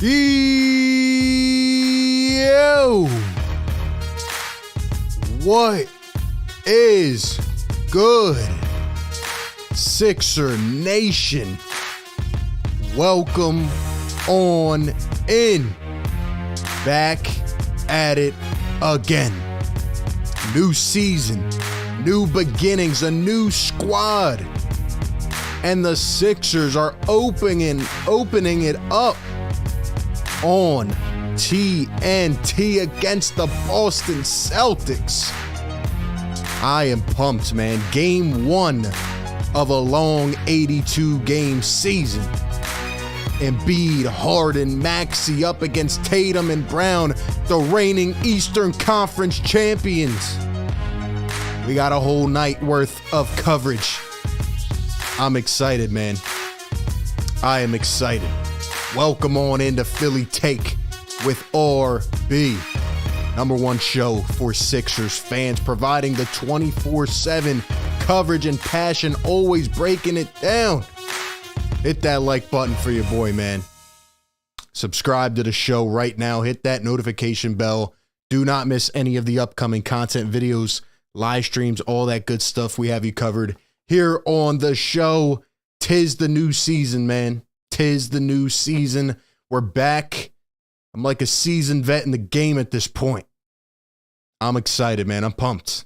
Yo! What is good, Sixer Nation? Welcome on in. Back at it again. New season, new beginnings, a new squad. And the Sixers are opening it up on TNT against the Boston Celtics. I am pumped, man. Game 1 of a long 82-game season. Embiid, Harden, Maxey up against Tatum and Brown, the reigning Eastern Conference champions. We got a whole night worth of coverage. I'm excited, man. I am excited. Welcome on into Philly Take with RB. Number one show for Sixers fans, providing the 24/7 coverage and passion, always breaking it down. Hit that like button for your boy, man. Subscribe to the show right now. Hit that notification bell. Do not miss any of the upcoming content, videos, live streams, all that good stuff. We have you covered here on the show. Tis the new season, man. Tis the new season. We're back. I'm like a seasoned vet in the game at this point. I'm excited, man. I'm pumped.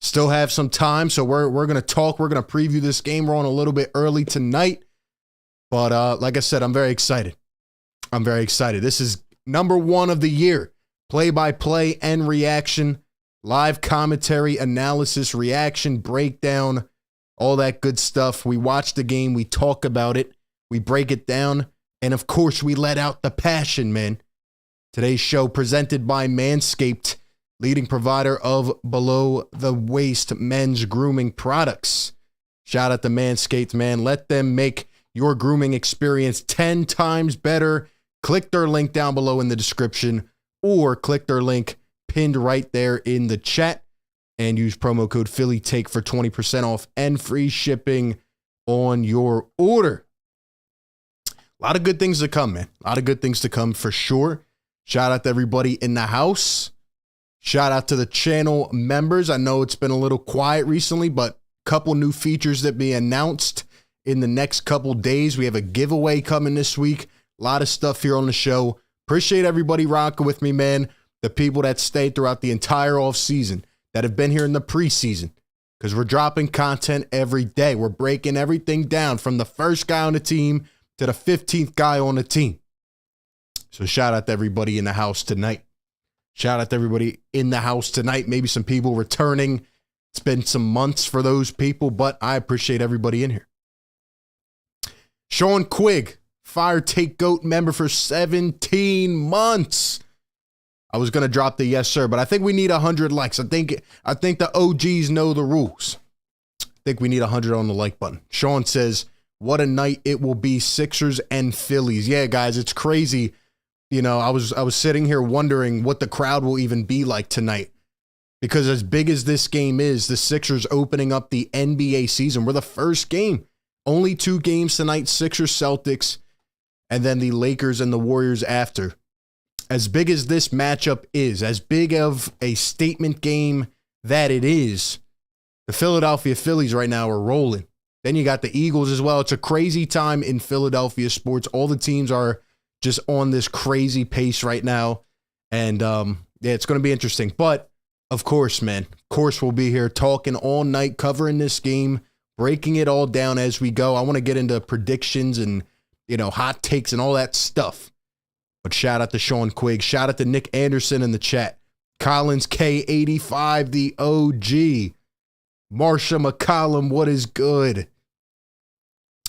Still have some time, so we're going to talk. We're going to preview this game. We're on a little bit early tonight. But like I said, I'm very excited. This is number 1 of the year. Play-by-play and reaction. Live commentary, analysis, reaction, breakdown, all that good stuff. We watch the game, we talk about it, we break it down, and of course, we let out the passion, man. Today's show presented by Manscaped, leading provider of below-the-waist men's grooming products. Shout out to Manscaped, man. Let them make your grooming experience 10 times better. Click their link down below in the description, or click their link pinned right there in the chat and use promo code PhillyTake for 20% off and free shipping on your order. A lot of good things to come, man. A lot of good things to come for sure. Shout out to everybody in the house. Shout out to the channel members. I know it's been a little quiet recently, but a couple new features that be announced in the next couple days. We have a giveaway coming this week. A lot of stuff here on the show. Appreciate everybody rocking with me, man. The people that stayed throughout the entire off season, that have been here in the preseason, because we're dropping content every day. We're breaking everything down from the first guy on the team to the 15th guy on the team. So shout out to everybody in the house tonight. Maybe some people returning. It's been some months for those people, but I appreciate everybody in here. Sean Quigg, Fire Take Goat member for 17 months. I was going to drop the yes, sir, but I think we need 100 likes. I think the OGs know the rules. I think we need 100 on the like button. Sean says, what a night it will be, Sixers and Phillies. Yeah, guys, it's crazy. You know, I was sitting here wondering what the crowd will even be like tonight. Because as big as this game is, the Sixers opening up the NBA season. We're the first game. Only 2 games tonight, Sixers, Celtics, and then the Lakers and the Warriors after. As big as this matchup is, as big of a statement game that it is, the Philadelphia Phillies right now are rolling. Then you got the Eagles as well. It's a crazy time in Philadelphia sports. All the teams are just on this crazy pace right now. And yeah, it's going to be interesting. But of course, man, we'll be here talking all night, covering this game, breaking it all down as we go. I want to get into predictions and, hot takes and all that stuff. But shout out to Sean Quigg. Shout out to Nick Anderson in the chat. Collins K85, the OG. Marsha McCollum, what is good?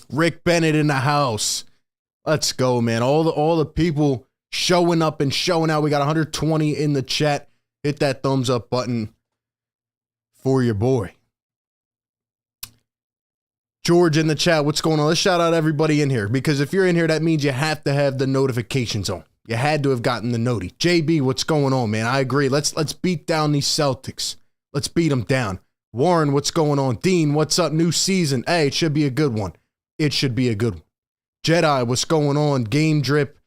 Rick Bennett in the house. Let's go, man. All the people showing up and showing out. We got 120 in the chat. Hit that thumbs up button for your boy. George in the chat, what's going on? Let's shout out everybody in here, because if you're in here, that means you have to have the notifications on. You had to have gotten the noti. JB, what's going on, man? I agree. Let's beat down these Celtics. Let's beat them down. Warren, what's going on? Dean, what's up? New season. Hey, it should be a good one. Jedi, what's going on? Game Drip.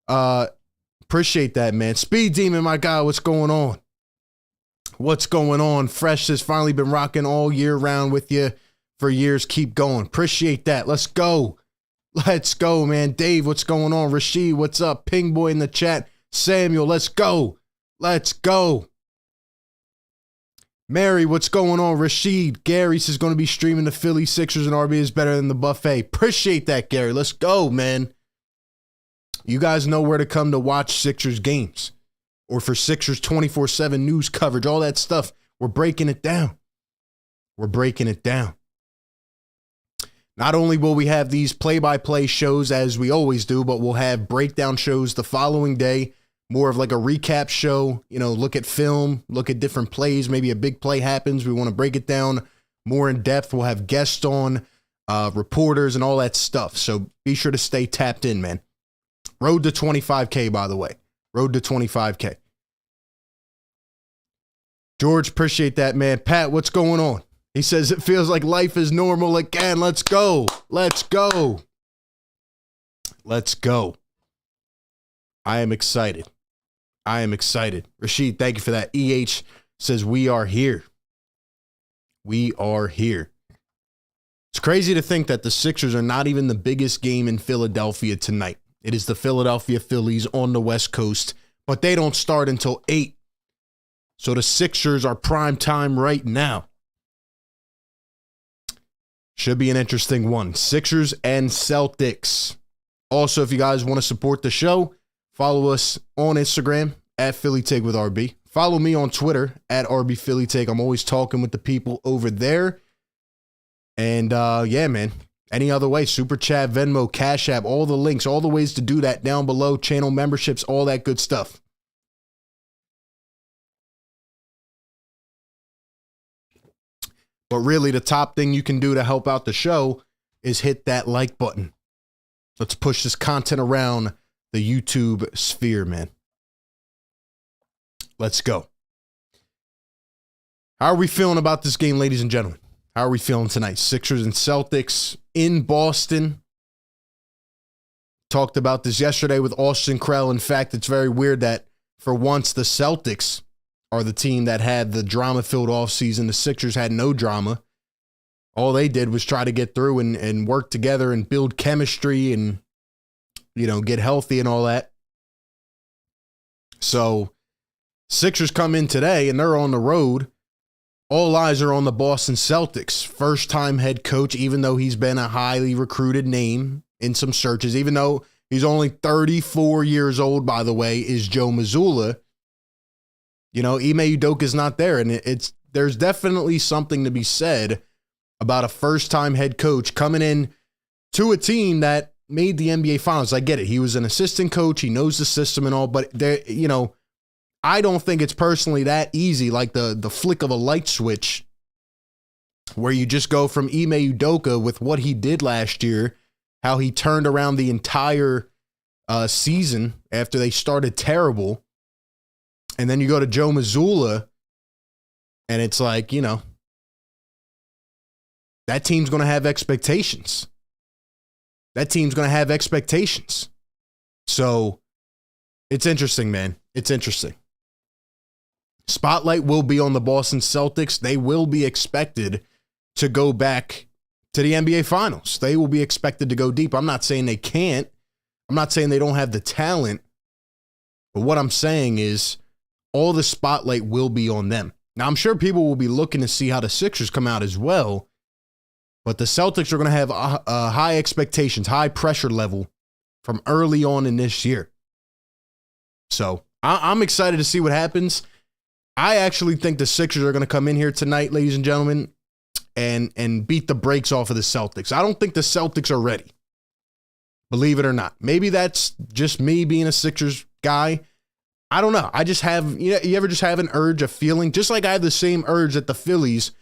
Appreciate that, man. Speed Demon, my guy, what's going on? What's going on? Fresh has finally been rocking all year round with you for years. Keep going. Appreciate that. Let's go. Let's go, man. Dave, what's going on? Rashid, what's up? Ping Boy in the chat. Samuel, let's go. Let's go. Mary, what's going on? Rashid, Gary says going to be streaming the Phillies, Sixers, and RB is better than the buffet. Appreciate that, Gary. Let's go, man. You guys know where to come to watch Sixers games or for Sixers 24/7 news coverage, all that stuff. We're breaking it down. We're breaking it down. Not only will we have these play-by-play shows as we always do, but we'll have breakdown shows the following day, more of like a recap show, you know, look at film, look at different plays. Maybe a big play happens. We want to break it down more in depth. We'll have guests on, reporters and all that stuff. So be sure to stay tapped in, man. Road to 25K, by the way. Road to 25K. George, appreciate that, man. Pat, what's going on? He says it feels like life is normal again. Let's go. Let's go. Let's go. I am excited. I am excited. Rashid, thank you for that. EH says we are here. We are here. It's crazy to think that the Sixers are not even the biggest game in Philadelphia tonight. It is the Philadelphia Phillies on the West Coast, but they don't start until 8. So the Sixers are prime time right now. Should be an interesting one. Sixers and Celtics. Also, if you guys want to support the show, follow us on Instagram at Philly Take with RB. Follow me on Twitter at RB Philly Take. I'm always talking with the people over there. And yeah, man. Any other way, Super Chat, Venmo, Cash App, all the links, all the ways to do that down below, channel memberships, all that good stuff. But really, the top thing you can do to help out the show is hit that like button. Let's push this content around the YouTube sphere, man. Let's go. How are we feeling about this game, ladies and gentlemen? How are we feeling tonight? Sixers and Celtics in Boston. Talked about this yesterday with Austin Krell. In fact, it's very weird that for once the Celtics are the team that had the drama-filled offseason. The Sixers had no drama. All they did was try to get through and work together and build chemistry and, you know, get healthy and all that. So Sixers come in today and they're on the road. All eyes are on the Boston Celtics. First-time head coach, even though he's been a highly recruited name in some searches, even though he's only 34 years old, by the way, is Joe Mazzulla. You know, Ime Udoka's not there, and there's definitely something to be said about a first-time head coach coming in to a team that made the NBA Finals. I get it. He was an assistant coach. He knows the system and all, but there, you know, I don't think it's personally that easy, like the flick of a light switch, where you just go from Ime Udoka with what he did last year, how he turned around the entire season after they started terrible. And then you go to Joe Mazzulla, and it's like, you know, that team's going to have expectations. That team's going to have expectations. So it's interesting, man. It's interesting. Spotlight will be on the Boston Celtics. They will be expected to go back to the NBA Finals. They will be expected to go deep. I'm not saying they can't. I'm not saying they don't have the talent. But what I'm saying is, all the spotlight will be on them. Now, I'm sure people will be looking to see how the Sixers come out as well, but the Celtics are going to have high expectations, high pressure level from early on in this year. So I'm excited to see what happens. I actually think the Sixers are going to come in here tonight, ladies and gentlemen, and beat the brakes off of the Celtics. I don't think the Celtics are ready, believe it or not. Maybe that's just me being a Sixers guy. I don't know. I just have, you ever just have an urge, a feeling, just like I have the same urge that the Phillies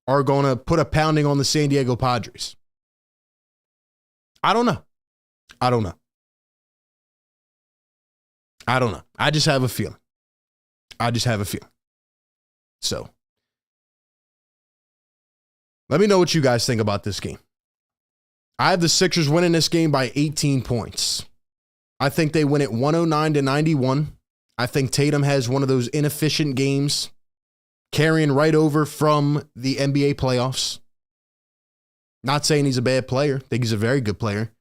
are going to put a pounding on the San Diego Padres. I don't know. I don't know. I don't know. I just have a feeling. I just have a feeling. So, let me know what you guys think about this game. I have the Sixers winning this game by 18 points. I think they win it 109-91. I think Tatum has one of those inefficient games carrying right over from the NBA playoffs. Not saying he's a bad player. I think he's a very good player.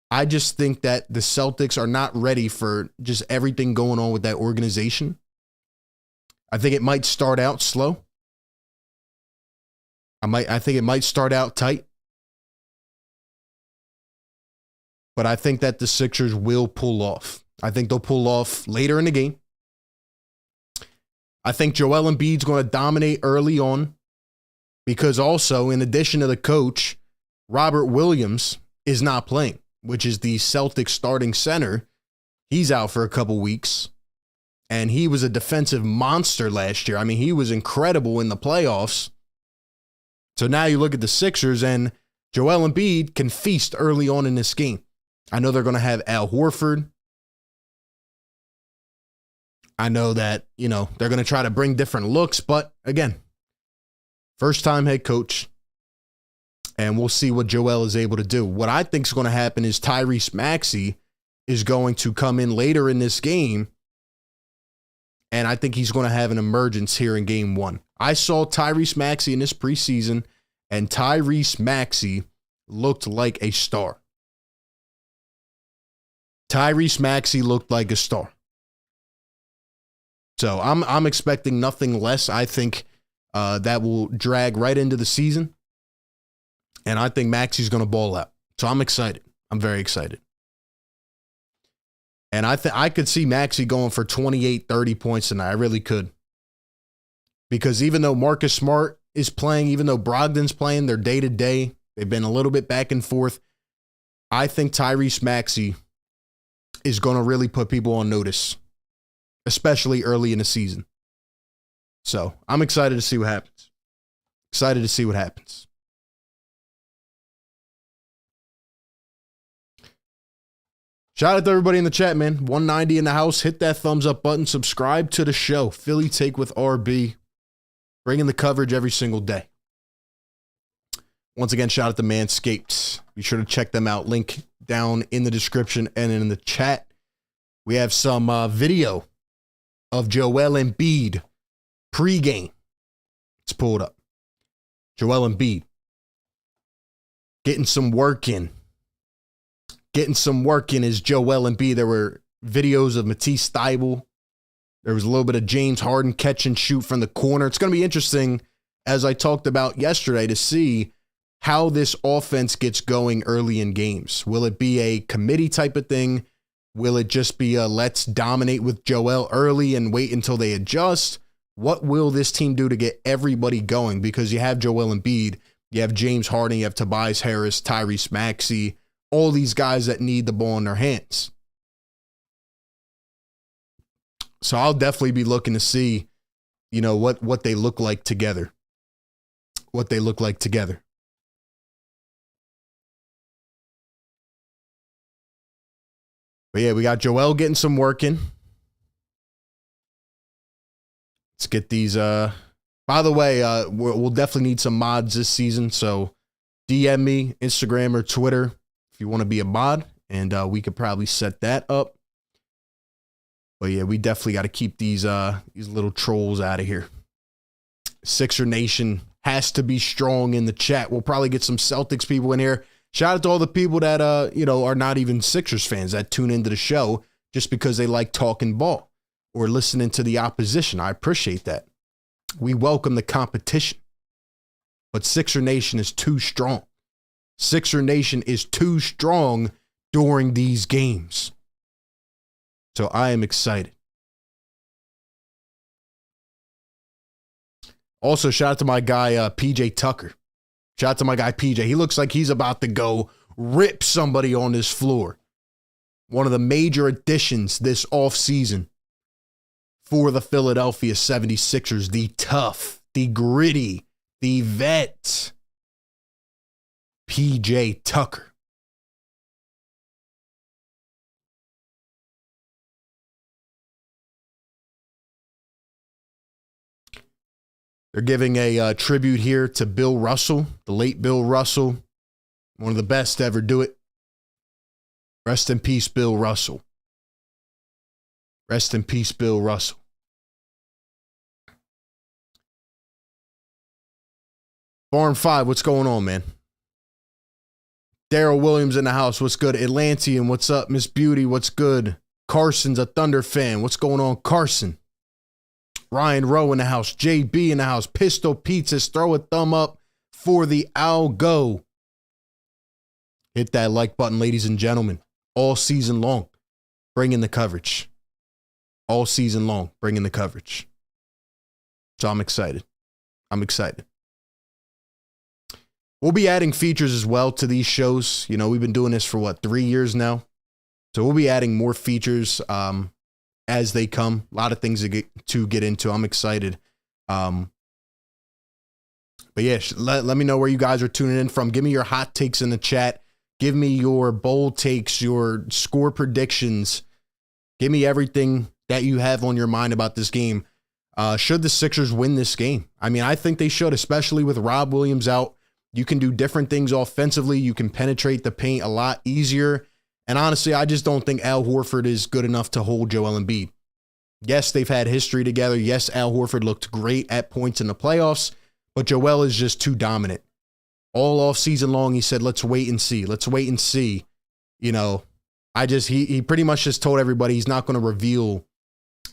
I just think that the Celtics are not ready for just everything going on with that organization. I think it might start out slow. I think it might start out tight. But I think that the Sixers will pull off. I think they'll pull off later in the game. I think Joel Embiid's going to dominate early on because also, in addition to the coach, Robert Williams is not playing, which is the Celtics starting center. He's out for a couple weeks, and he was a defensive monster last year. I mean, he was incredible in the playoffs. So now you look at the Sixers, and Joel Embiid can feast early on in this game. I know they're going to have Al Horford. I know that, they're going to try to bring different looks, but again, first-time head coach, and we'll see what Joel is able to do. What I think is going to happen is Tyrese Maxey is going to come in later in this game, and I think he's going to have an emergence here in game one. I saw Tyrese Maxey in this preseason, and Tyrese Maxey looked like a star. Tyrese Maxey looked like a star. So I'm expecting nothing less. I think that will drag right into the season. And I think Maxey's going to ball out. So I'm excited. I'm very excited. And I could see Maxey going for 28, 30 points tonight. I really could. Because even though Marcus Smart is playing, even though Brogdon's playing, they're day-to-day. They've been a little bit back and forth. I think Tyrese Maxey is going to really put people on notice, especially early in the season. So I'm excited to see what happens. Excited to see what happens. Shout out to everybody in the chat, man. 190 in the house. Hit that thumbs up button. Subscribe to the show. Philly Take with RB. Bringing the coverage every single day. Once again, shout out to Manscaped. Be sure to check them out. Link down in the description and in the chat. We have some video of Joel Embiid pregame. Let's pull it up. Joel Embiid getting some work in. Getting some work in is Joel Embiid. There were videos of Matisse Thybulle. There was a little bit of James Harden catch and shoot from the corner. It's going to be interesting, as I talked about yesterday, to see how this offense gets going early in games. Will it be a committee type of thing? Will it just be a let's dominate with Joel early and wait until they adjust? What will this team do to get everybody going? Because you have Joel Embiid, you have James Harden, you have Tobias Harris, Tyrese Maxey, all these guys that need the ball in their hands. So I'll definitely be looking to see, what they look like together. What they look like together. But yeah, we got Joel getting some work in. Let's get these. By the way, we'll definitely need some mods this season. So DM me, Instagram or Twitter, if you want to be a mod, and we could probably set that up. But yeah, we definitely got to keep these little trolls out of here. Sixer Nation has to be strong in the chat. We'll probably get some Celtics people in here. Shout out to all the people that are not even Sixers fans that tune into the show just because they like talking ball or listening to the opposition. I appreciate that. We welcome the competition. But Sixer Nation is too strong. Sixer Nation is too strong during these games. So I am excited. Also, shout out to my guy, PJ Tucker. Shout out to my guy, PJ. He looks like he's about to go rip somebody on this floor. One of the major additions this offseason for the Philadelphia 76ers. The tough, the gritty, the vet, PJ Tucker. They're giving a tribute here to Bill Russell, the late Bill Russell. One of the best to ever do it. Rest in peace, Bill Russell. Rest in peace, Bill Russell. Barn 5, what's going on, man? Daryl Williams in the house, what's good? Atlantean, what's up? Miss Beauty, what's good? Carson's a Thunder fan. What's going on, Carson? Ryan Rowe in the house. JB in the house. Pistol Pizzas, throw a thumb up for the Algo. Hit that like button, ladies and gentlemen. All season long, bringing the coverage. All season long, bringing the coverage. So I'm excited. I'm excited. We'll be adding features as well to these shows. You know, we've been doing this for 3 years now. So we'll be adding more features as they come. A lot of things to get into. I'm excited. But yeah, let me know where you guys are tuning in from. Give me your hot takes in the chat. Give me your bold takes, your score predictions. Give me everything that you have on your mind about this game. Should the Sixers win this game? I mean, I think they should, especially with Rob Williams out. You can do different things offensively. You can penetrate the paint a lot easier. And honestly, I just don't think Al Horford is good enough to hold Joel Embiid. Yes, they've had history together. Yes, Al Horford looked great at points in the playoffs, but Joel is just too dominant. All off season long, he said, let's wait and see. Let's wait and see. You know, he pretty much just told everybody he's not going to reveal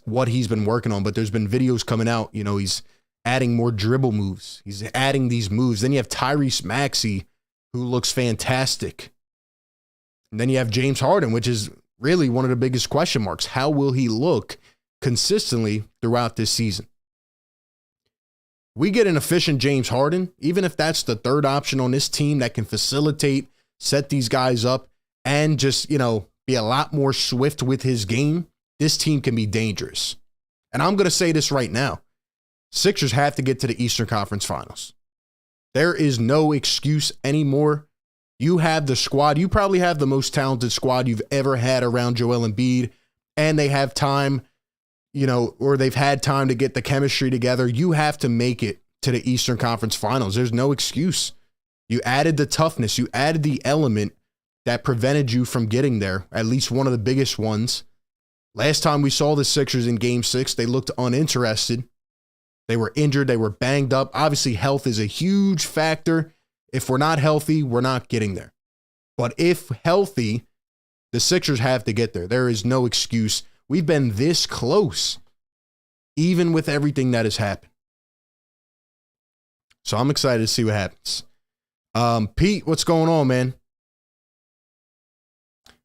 what he's been working on, but there's been videos coming out. You know, he's adding more dribble moves. He's adding these moves. Then you have Tyrese Maxey, who looks fantastic. And then you have James Harden, which is really one of the biggest question marks. How will he look consistently throughout this season? We get an efficient James Harden, even if that's the third option on this team that can facilitate, set these guys up, and just, you know, be a lot more swift with his game, this team can be dangerous. And I'm going to say this right now. Sixers have to get to the Eastern Conference Finals. There is no excuse anymore. You have the squad. You probably have the most talented squad you've ever had around Joel Embiid, and they have time, you know, or they've had time to get the chemistry together. You have to make it to the Eastern Conference Finals. There's no excuse. You added the toughness. You added the element that prevented you from getting there, at least one of the biggest ones. Last time we saw the Sixers in Game 6, they looked uninterested. They were injured. They were banged up. Obviously, health is a huge factor. If we're not healthy, we're not getting there. But if healthy, the Sixers have to get there. There is no excuse. We've been this close, even with everything that has happened. So I'm excited to see what happens. Pete, what's going on, man?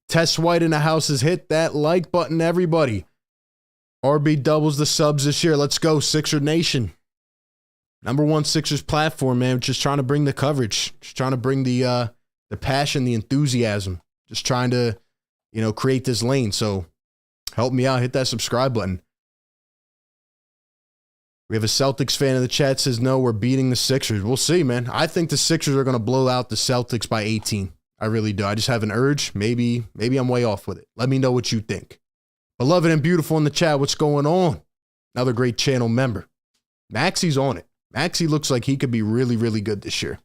Tess White in the house has hit that like button, everybody. RB doubles the subs this year. Let's go, Sixer Nation. Number one Sixers platform, man. Just trying to bring the coverage. Just trying to bring the passion, the enthusiasm. Just trying to, you know, create this lane. So help me out. Hit that subscribe button. We have a Celtics fan in the chat says, no, we're beating the Sixers. We'll see, man. I think the Sixers are going to blow out the Celtics by 18. I really do. I just have an urge. Maybe I'm way off with it. Let me know what you think. Beloved and beautiful in the chat, what's going on? Another great channel member. Maxey's on it. Maxey looks like he could be really, really good this year.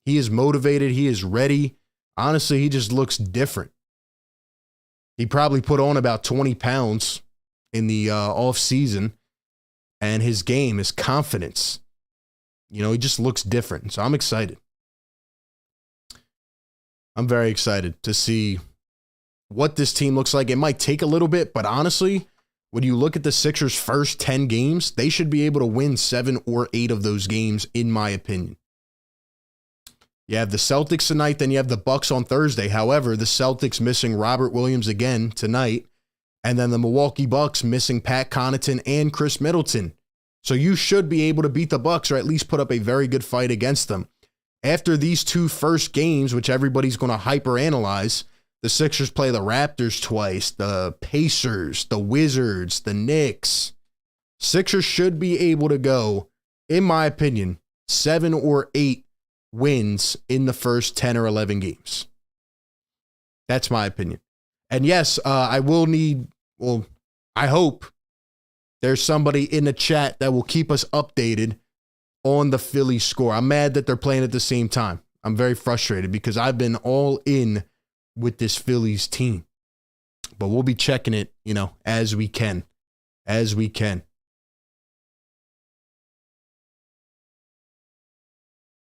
He is motivated. He is ready. Honestly, he just looks different. He probably put on about 20 pounds in the off season, and his game, his confidence, you know, he just looks different. So I'm excited. I'm very excited to see what this team looks like. It might take a little bit, but honestly, when you look at the Sixers' first 10 games, they should be able to win 7 or 8 of those games, in my opinion. You have the Celtics tonight, then you have the Bucks on Thursday. However, the Celtics missing Robert Williams again tonight, and then the Milwaukee Bucks missing Pat Connaughton and Chris Middleton. So you should be able to beat the Bucks, or at least put up a very good fight against them. After these two first games, which everybody's going to hyper-analyze, the Sixers play the Raptors twice, the Pacers, the Wizards, the Knicks. Sixers should be able to go, in my opinion, 7 or 8 wins in the first 10 or 11 games. That's my opinion. And yes, I hope there's somebody in the chat that will keep us updated on the Phillies score. I'm mad that they're playing at the same time. I'm very frustrated because I've been all in with this Phillies team. But we'll be checking it, as we can. As we can.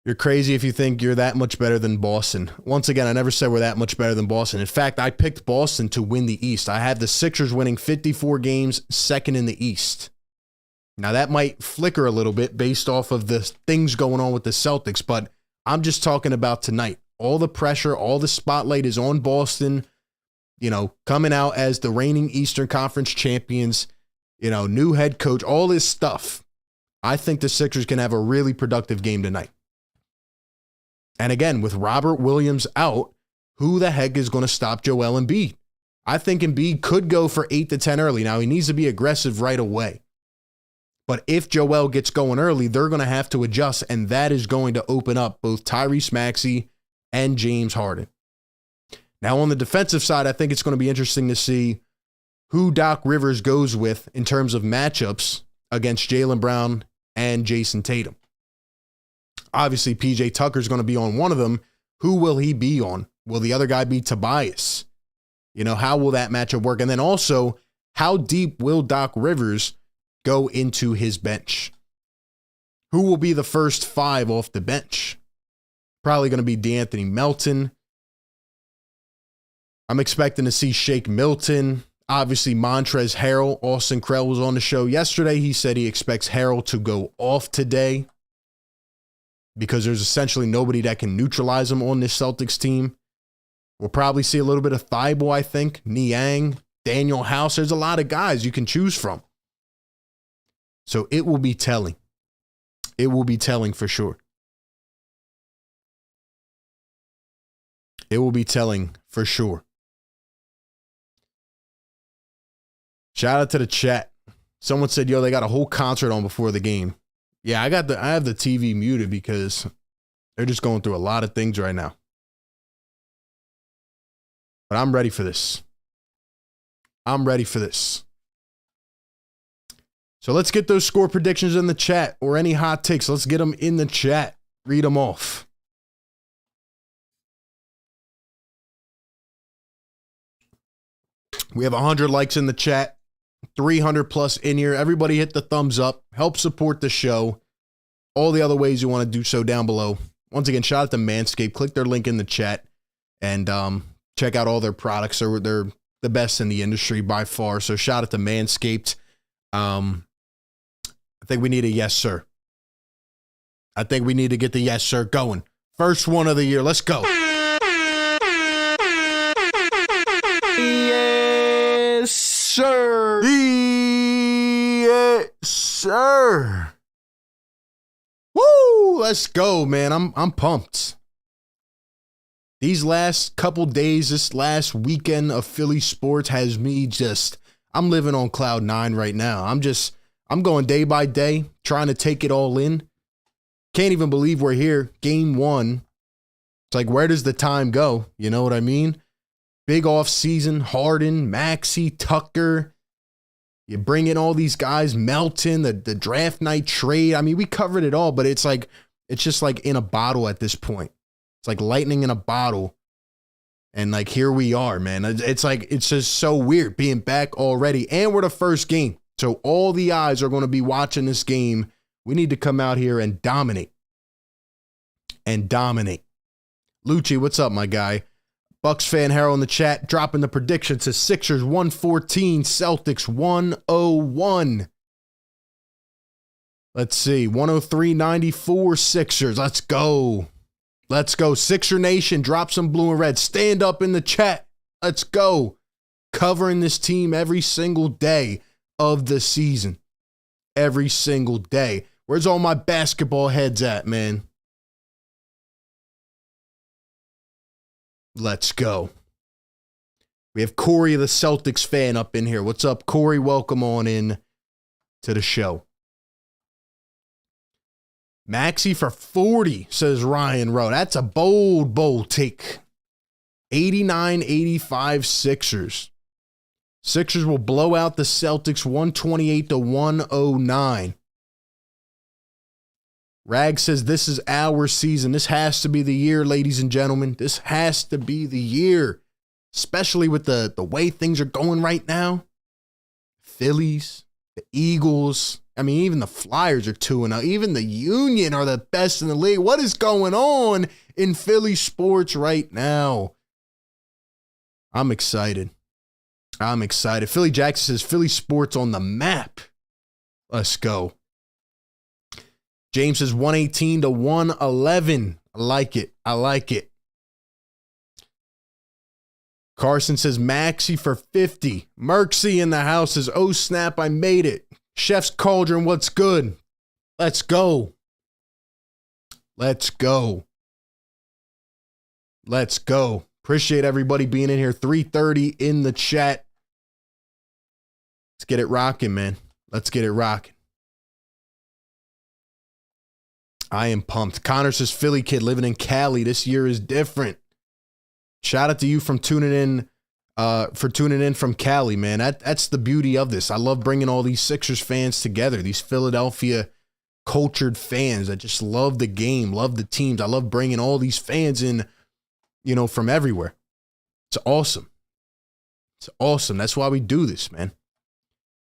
You're crazy if you think you're that much better than Boston. Once again, I never said we're that much better than Boston. In fact, I picked Boston to win the East. I had the Sixers winning 54 games, second in the East. Now, that might flicker a little bit based off of the things going on with the Celtics, but I'm just talking about tonight. All the pressure, all the spotlight is on Boston, coming out as the reigning Eastern Conference champions, new head coach, all this stuff. I think the Sixers can have a really productive game tonight. And again, with Robert Williams out, who the heck is going to stop Joel Embiid? I think Embiid could go for 8 to 10 early. Now, he needs to be aggressive right away. But if Joel gets going early, they're going to have to adjust, and that is going to open up both Tyrese Maxey and James Harden. Now, on the defensive side, I think it's going to be interesting to see who Doc Rivers goes with in terms of matchups against Jaylen Brown and Jason Tatum. Obviously, PJ Tucker's going to be on one of them. Who will he be on? Will the other guy be Tobias? How will that matchup work? And then also, how deep will Doc Rivers go into his bench? Who will be the first 5 off the bench? Probably going to be DeAnthony Melton. I'm expecting to see Shake Milton. Obviously, Montrezl Harrell. Austin Krell was on the show yesterday. He said he expects Harrell to go off today because there's essentially nobody that can neutralize him on this Celtics team. We'll probably see a little bit of Thibault, I think. Niang, Daniel House. There's a lot of guys you can choose from. So it will be telling. It will be telling for sure. It will be telling for sure. Shout out to the chat. Someone said, they got a whole concert on before the game. Yeah, I have the TV muted because they're just going through a lot of things right now. But I'm ready for this. I'm ready for this. So let's get those score predictions in the chat or any hot takes. Let's get them in the chat. Read them off. We have 100 likes in the chat, 300 plus in here. Everybody hit the thumbs up. Help support the show. All the other ways you want to do so down below. Once again, shout out to Manscaped. Click their link in the chat and check out all their products. They're the best in the industry by far. So shout out to Manscaped. I think we need a yes, sir. I think we need to get the yes, sir going. First one of the year. Let's go. Yes, sir. Yes, sir. Woo! Let's go, man. I'm pumped. These last couple days, this last weekend of Philly sports has me I'm living on cloud 9 right now. I'm going day by day, trying to take it all in. Can't even believe we're here. Game 1. It's like, where does the time go? You know what I mean? Big off season, Harden, Maxey, Tucker. You bring in all these guys, Melton, the draft night trade. I mean, we covered it all, but it's just like in a bottle at this point. It's like lightning in a bottle. And like, here we are, man. It's just so weird being back already. And we're the first game. So all the eyes are going to be watching this game. We need to come out here and dominate. And dominate. Lucci, what's up, my guy? Bucks fan Harold in the chat, dropping the prediction to Sixers 114, Celtics 101. Let's see, 103-94 Sixers. Let's go. Let's go. Sixer Nation, drop some blue and red. Stand up in the chat. Let's go. Covering this team every single day of the season. Every single day. Where's all my basketball heads at, man? Let's go. We have Corey, the Celtics fan, up in here. What's up, Corey? Welcome on in to the show. Maxey for 40, says Ryan Rowe. That's a bold take. 89-85 Sixers. Sixers will blow out the Celtics 128-109. Rag says this is our season. This has to be the year, ladies and gentlemen. This has to be the year, especially with the way things are going right now. Phillies, the Eagles, I mean, even the Flyers are 2-0. Even the Union are the best in the league. What is going on in Philly sports right now? I'm excited. Philly Jackson says Philly sports on the map. Let's go. James says 118 to 111. I like it. Carson says Maxey for 50. Merksy in the house says, oh snap, I made it. Chef's Cauldron, what's good? Let's go. Appreciate everybody being in here. 3:30 in the chat. Let's get it rocking, man. Let's get it rocking. I am pumped. Connor says, Philly kid living in Cali. This year is different. Shout out to you from tuning in from Cali, man. That's the beauty of this. I love bringing all these Sixers fans together, these Philadelphia cultured fans that just love the game, love the teams. I love bringing all these fans in, from everywhere. It's awesome. That's why we do this, man.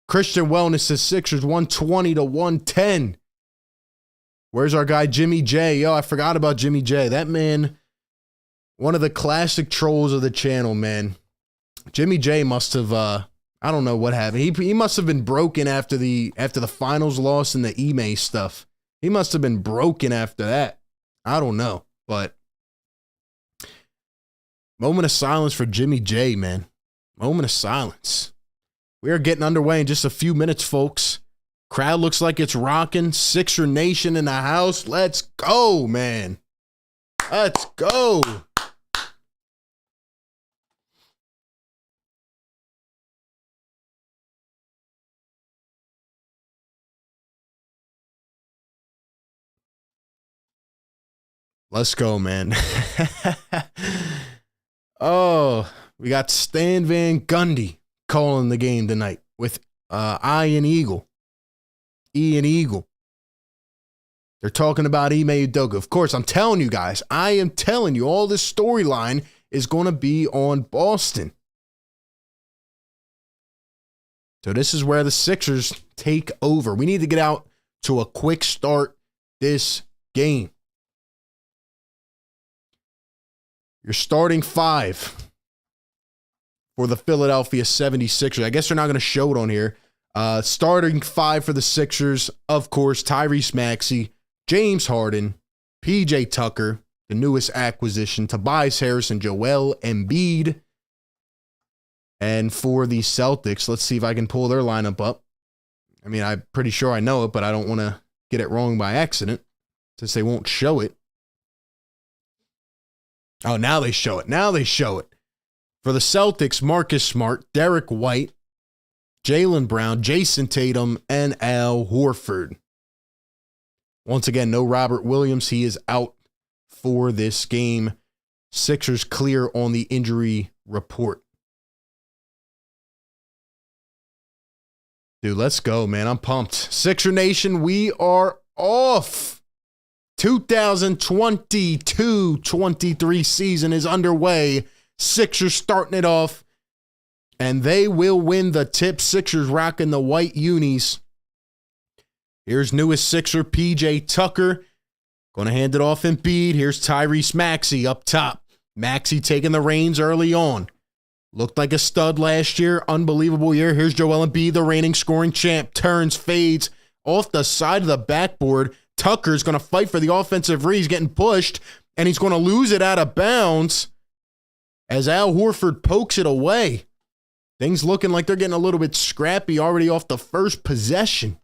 Christian Wellness says Sixers 120 to 110. Where's our guy Jimmy J? Yo, I forgot about Jimmy J. That man, one of the classic trolls of the channel, man. Jimmy J must have, I don't know what happened. He must have been broken after the finals loss and the Ime stuff. He must have been broken after that. I don't know, but moment of silence for Jimmy J, man. Moment of silence. We are getting underway in just a few minutes, folks. Crowd looks like it's rocking. Sixer Nation in the house. Let's go, man. Let's go. Let's go, man. Oh, we got Stan Van Gundy calling the game tonight with Ian Eagle. They're talking about Ime Udoka. Of course, I'm telling you guys, I am telling you, all this storyline is going to be on Boston. So this is where the Sixers take over. We need to get out to a quick start this game. Your starting five for the Philadelphia 76ers. I guess they're not going to show it on here. Starting five for the Sixers, of course, Tyrese Maxey, James Harden, PJ Tucker, the newest acquisition, Tobias Harris, and Joel Embiid. And for the Celtics, let's see if I can pull their lineup up. I mean, I'm pretty sure I know it, but I don't want to get it wrong by accident since they won't show it. Oh, now they show it. For the Celtics, Marcus Smart, Derek White, Jaylen Brown, Jason Tatum, and Al Horford. Once again, no Robert Williams. He is out for this game. Sixers clear on the injury report. Dude, let's go, man. I'm pumped. Sixer Nation, we are off. 2022-23 season is underway. Sixers starting it off. And they will win the tip. Sixers rocking the white unis. Here's newest Sixer, PJ Tucker. Going to hand it off Embiid. Here's Tyrese Maxey up top. Maxey taking the reins early on. Looked like a stud last year. Unbelievable year. Here's Joel Embiid, the reigning scoring champ. Turns, fades off the side of the backboard. Tucker's going to fight for the offensive read. He's getting pushed, and he's going to lose it out of bounds as Al Horford pokes it away. Things looking like they're getting a little bit scrappy already off the first possession.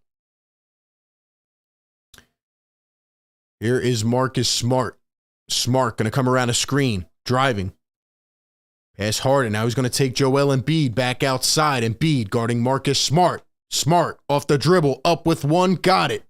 Here is Marcus Smart. Smart going to come around a screen, driving. Pass Harden. Now he's going to take Joel Embiid back outside. Embiid guarding Marcus Smart. Smart off the dribble, up with one, got it.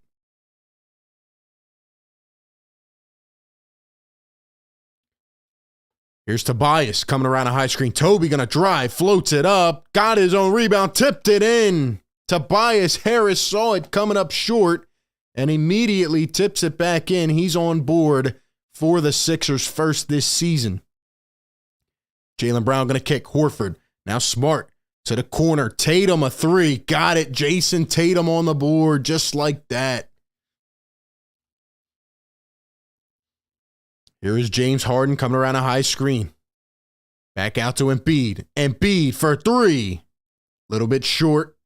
Here's Tobias coming around a high screen. Toby going to drive, floats it up, got his own rebound, tipped it in. Tobias Harris saw it coming up short, and immediately tips it back in. He's on board for the Sixers first this season. Jaylen Brown going to kick. Horford. Now Smart to the corner. Tatum a three. Got it. Jason Tatum on the board just like that. Here is James Harden coming around a high screen. Back out to Embiid. Embiid for three. Little bit short.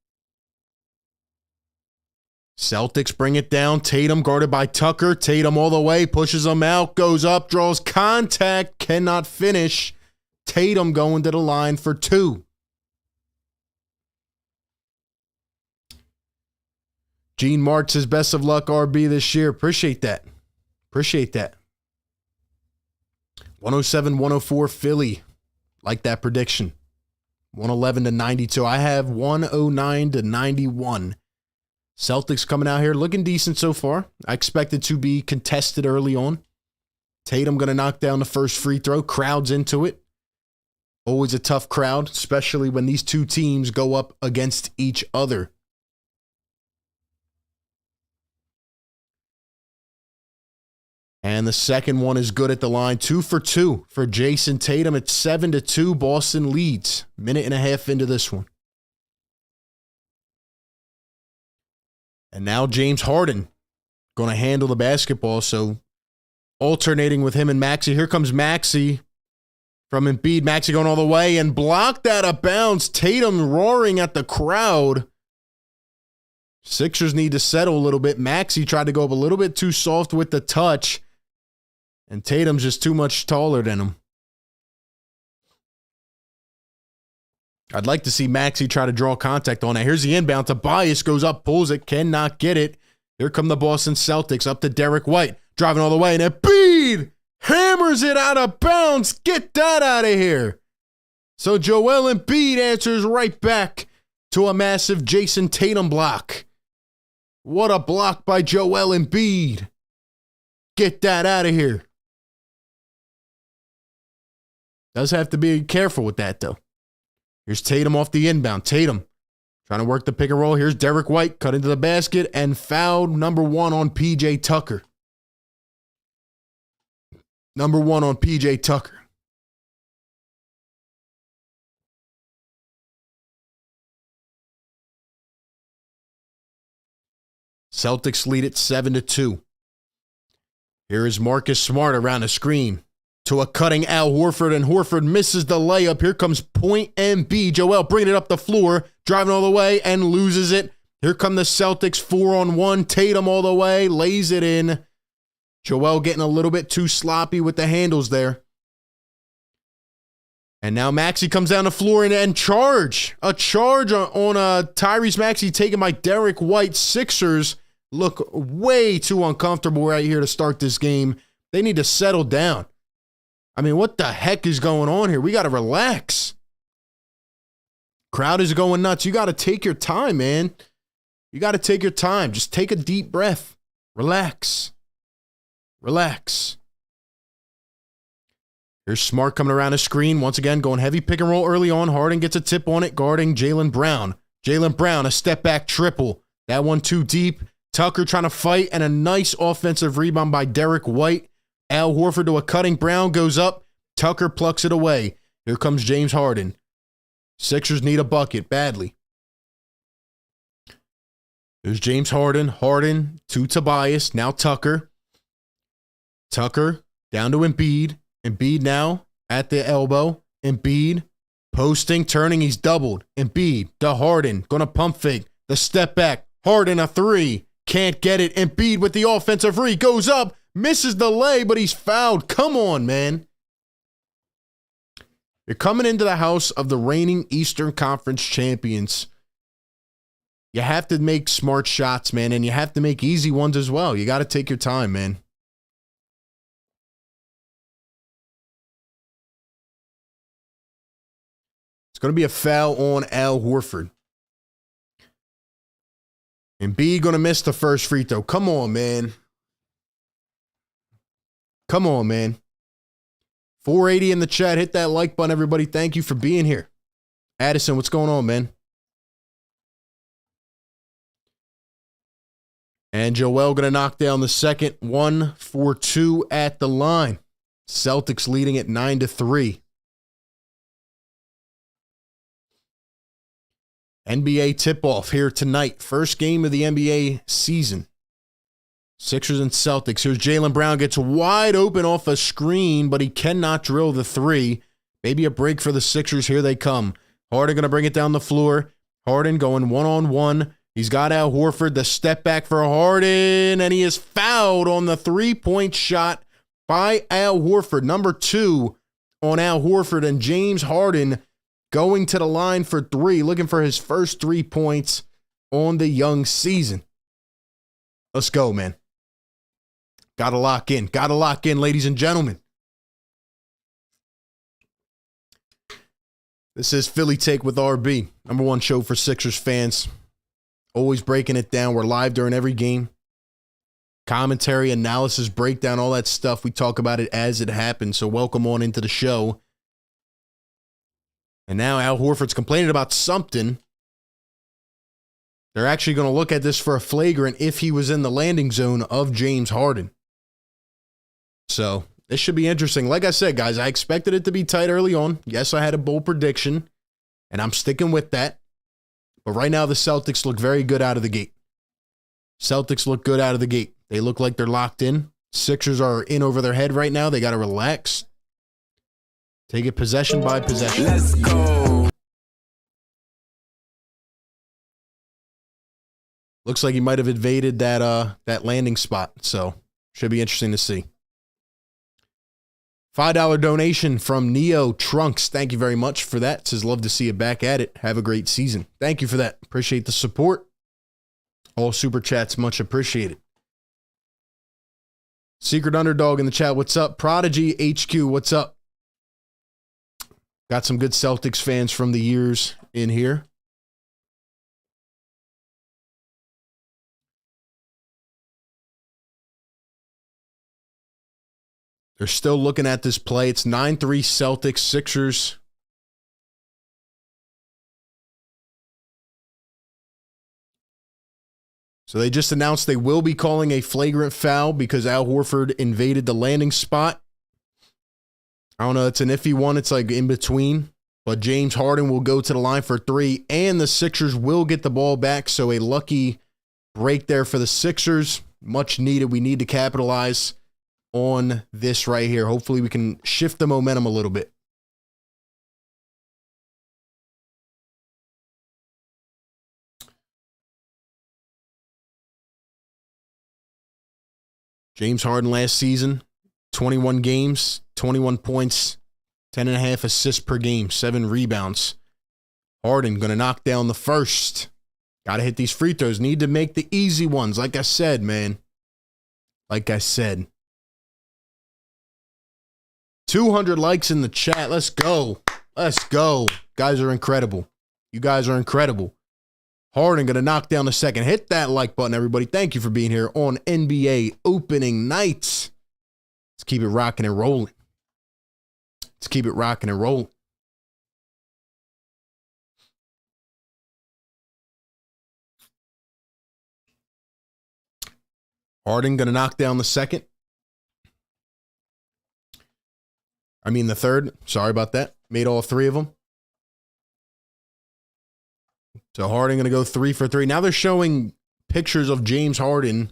Celtics bring it down. Tatum guarded by Tucker. Tatum all the way. Pushes him out. Goes up. Draws contact. Cannot finish. Tatum going to the line for two. Gene Marks says best of luck RB this year. Appreciate that. Appreciate that. 107-104 Philly. Like that prediction. 111-92. I have 109-91. Celtics coming out here looking decent so far. I expect it to be contested early on. Tatum going to knock down the first free throw. Crowd's into it. Always a tough crowd, especially when these two teams go up against each other. And the second one is good at the line. 2 for 2 for Jason Tatum. It's 7-2. Boston leads. Minute and a half into this one. And now James Harden going to handle the basketball. So alternating with him and Maxey. Here comes Maxey from Embiid. Maxey going all the way and blocked out of bounds. Tatum roaring at the crowd. Sixers need to settle a little bit. Maxey tried to go up a little bit too soft with the touch. And Tatum's just too much taller than him. I'd like to see Maxey try to draw contact on that. Here's the inbound. Tobias goes up, pulls it, cannot get it. Here come the Boston Celtics up to Derek White. Driving all the way, and Embiid hammers it out of bounds. Get that out of here. So Joel Embiid answers right back to a massive Jason Tatum block. What a block by Joel Embiid. Get that out of here. Does have to be careful with that, though. Here's Tatum off the inbound. Tatum trying to work the pick and roll. Here's Derek White, cut into the basket, and fouled number 1 on P.J. Tucker. Number 1 on P.J. Tucker. Celtics lead it 7-2. Here is Marcus Smart around the screen to a cutting Al Horford, and Horford misses the layup. Here comes Point Embiid. Joel bringing it up the floor, driving all the way, and loses it. Here come the Celtics 4-on-1. Tatum all the way, lays it in. Joel getting a little bit too sloppy with the handles there. And now Maxey comes down the floor and charge. A charge on Tyrese Maxey taken by Derek White. Sixers look way too uncomfortable right here to start this game. They need to settle down. I mean, what the heck is going on here? We got to relax. Crowd is going nuts. You got to take your time, man. You got to take your time. Just take a deep breath. Relax. Relax. Here's Smart coming around the screen. Once again, going heavy pick and roll early on. Harden gets a tip on it, guarding Jaylen Brown. Jaylen Brown, a step back triple. That one too deep. Tucker trying to fight, and a nice offensive rebound by Derek White. Al Horford to a cutting. Brown goes up. Tucker plucks it away. Here comes James Harden. Sixers need a bucket badly. There's James Harden. Harden to Tobias. Now Tucker. Tucker down to Embiid. Embiid now at the elbow. Embiid posting, turning. He's doubled. Embiid to Harden. Gonna pump fake. The step back. Harden a three. Can't get it. Embiid with the offensive free. Goes up. Misses the lay, but he's fouled. Come on, man. You're coming into the house of the reigning Eastern Conference champions. You have to make smart shots, man, and you have to make easy ones as well. You got to take your time, man. It's going to be a foul on Al Horford. Embiid going to miss the first free throw. Come on, man. Come on, man. 480 in the chat. Hit that like button, everybody. Thank you for being here. Addison, what's going on, man? And Joel going to knock down the second. 1-4-2 at the line. Celtics leading at 9-3. NBA tip-off here tonight. First game of the NBA season. Sixers and Celtics. Here's Jaylen Brown. Gets wide open off a screen, but he cannot drill the three. Maybe a break for the Sixers. Here they come. Harden going to bring it down the floor. Harden going one-on-one. He's got Al Horford. The step back for Harden, and he is fouled on the three-point shot by Al Horford. Number 2 on Al Horford, and James Harden going to the line for 3, looking for his first 3 points on the young season. Let's go, man. Got to lock in. Got to lock in, ladies and gentlemen. This is Philly Take with RB. Number 1 show for Sixers fans. Always breaking it down. We're live during every game. Commentary, analysis, breakdown, all that stuff. We talk about it as it happens. So welcome on into the show. And now Al Horford's complaining about something. They're actually going to look at this for a flagrant if he was in the landing zone of James Harden. So this should be interesting. Like I said, guys, I expected it to be tight early on. Yes, I had a bold prediction, and I'm sticking with that. But right now, the Celtics look very good out of the gate. Celtics look good out of the gate. They look like they're locked in. Sixers are in over their head right now. They got to relax. Take it possession by possession. Let's go. Looks like he might have invaded that landing spot. So should be interesting to see. $5 donation from Neo Trunks. Thank you very much for that. Says, love to see you back at it. Have a great season. Thank you for that. Appreciate the support. All super chats, much appreciated. Secret Underdog in the chat, what's up? Prodigy HQ, what's up? Got some good Celtics fans from the years in here. They're still looking at this play. It's 9-3 Celtics, Sixers. So they just announced they will be calling a flagrant foul because Al Horford invaded the landing spot. I don't know. It's an iffy one. It's like in between. But James Harden will go to the line for 3, and the Sixers will get the ball back. So a lucky break there for the Sixers. Much needed. We need to capitalize on this right here. Hopefully we can shift the momentum a little bit. James Harden last season, 21 games, 21 points, 10.5 assists per game, 7 rebounds. Harden going to knock down the first. Got to hit these free throws. Need to make the easy ones. Like I said, man. Like I said. 200 likes in the chat. Let's go. Let's go. Guys are incredible. You guys are incredible. Harden going to knock down the second. Hit that like button, everybody. Thank you for being here on NBA opening night. Let's keep it rocking and rolling. Let's keep it rocking and rolling. Harden going to knock down the second. I mean the third. Sorry about that. Made all 3 of them. So Harden going to go 3 for 3. Now they're showing pictures of James Harden